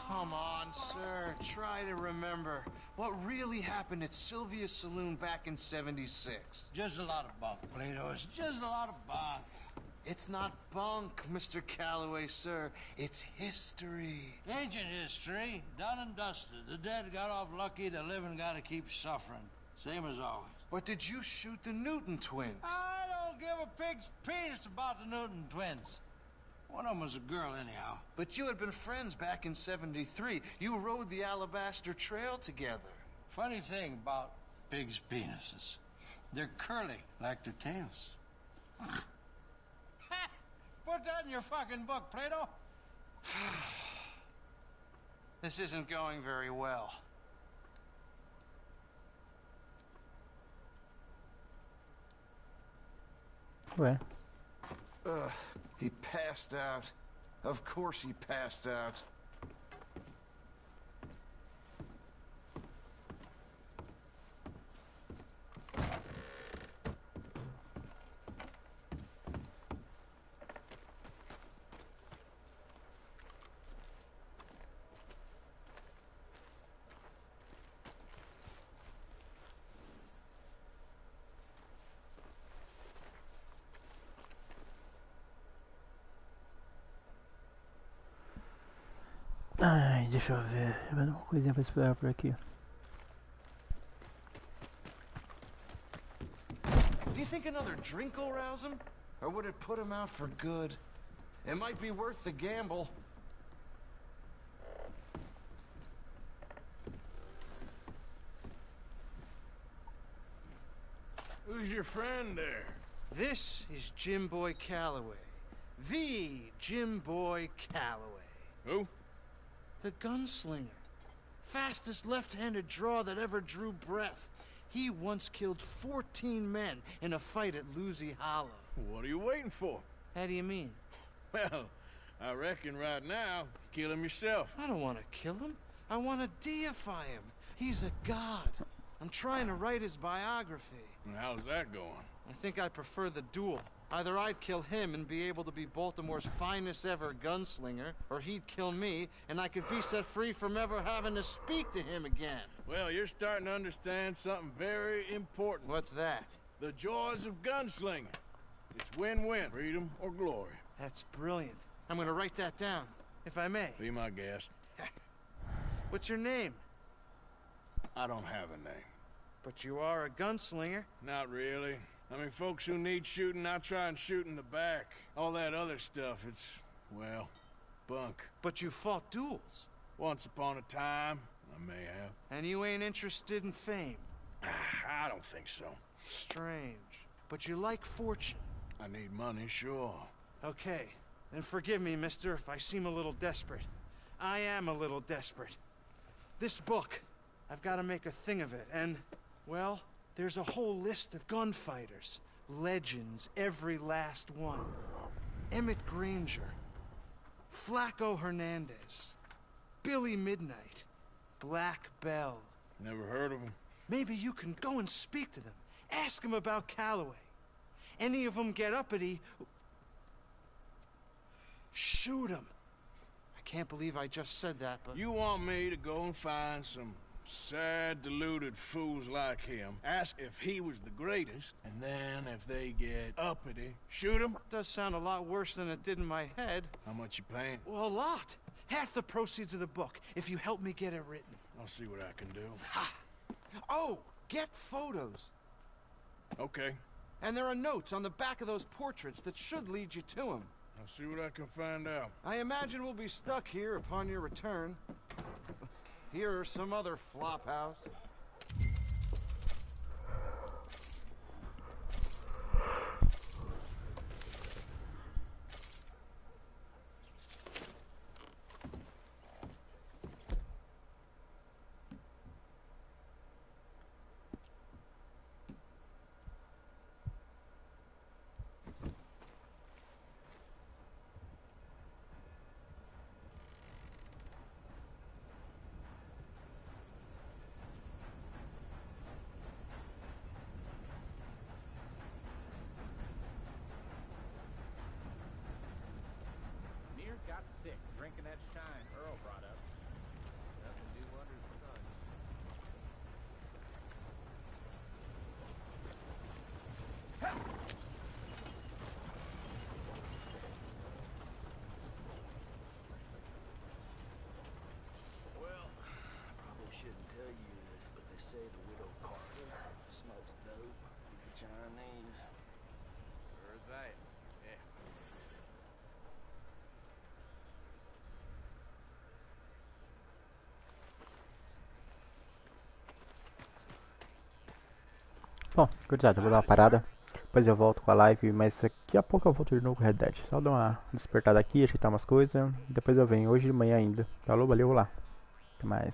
Come on, sir. Try to remember what really happened at Sylvia's Saloon back in '76. Just a lot of bunk, Plato. It's just a lot of bunk. It's not bunk, Mr. Calloway, sir. It's history. Ancient history, done and dusted. The dead got off lucky, the living gotta keep suffering. Same as always. But did you shoot the Newton twins? I don't give a pig's penis about the Newton twins. One of them was a girl, anyhow. But you had been friends back in '73. You rode the Alabaster Trail together. Funny thing about pigs' penises. They're curly, like their tails. Put that in your fucking book, Plato. This isn't going very well. Where? He passed out. Of course he passed out. Ai, deixa eu ver. Mais uma coisinha pra explorar por aqui. Do you think another drink will rouse him? Or would it put him out for good? It might be worth the gamble. Who's your friend there? This is Jim Boy Calloway. The Jim Boy Calloway. Who? The gunslinger. Fastest left-handed draw that ever drew breath. He once killed 14 men in a fight at Lucy Hollow. What are you waiting for? How do you mean? Well, I reckon right now, kill him yourself. I don't want to kill him. I want to deify him. He's a god. I'm trying to write his biography. And how's that going? I think I prefer the duel. Either I'd kill him and be able to be Baltimore's finest ever gunslinger, or he'd kill me and I could be set free from ever having to speak to him again. Well, you're starting to understand something very important. What's that? The joys of gunslinging. It's win-win, freedom or glory. That's brilliant. I'm gonna write that down, if I may. Be my guest. What's your name? I don't have a name. But you are a gunslinger. Not really. I mean, folks who need shooting, I try and shoot in the back. All that other stuff, it's, well, bunk. But you fought duels. Once upon a time, I may have. And you ain't interested in fame? I don't think so. Strange. But you like fortune. I need money, sure. Okay. Then forgive me, mister, if I seem a little desperate. I am a little desperate. This book, I've got to make a thing of it, and, well, there's a whole list of gunfighters. Legends, every last one. Emmett Granger. Flaco Hernandez. Billy Midnight. Black Bell. Never heard of him. Maybe you can go and speak to them. Ask them about Calloway. Any of them get uppity, shoot them. I can't believe I just said that, but... You want me to go and find some sad, deluded fools like him, ask if he was the greatest, and then if they get uppity, shoot him? Does sound a lot worse than it did in my head. How much you paying? Well, a lot. Half the proceeds of the book, if you help me get it written. I'll see what I can do. Ha! Oh, get photos. Okay. And there are notes on the back of those portraits that should lead you to him. I'll see what I can find out. I imagine we'll be stuck here upon your return. Here are some other flophouse. Got sick drinking that shine Earl brought up. Nothing new under the sun. Well, I probably shouldn't tell you this, but they say the widow Carter smokes dope with the Chinese. Heard that. Yeah. Bom, gurizada, eu vou dar uma parada. Depois eu volto com a live, mas daqui a pouco eu volto de novo com Red Dead. Só dar uma despertada aqui, ajeitar umas coisas. Depois eu venho hoje de manhã ainda. Falou, valeu, lá. Até mais.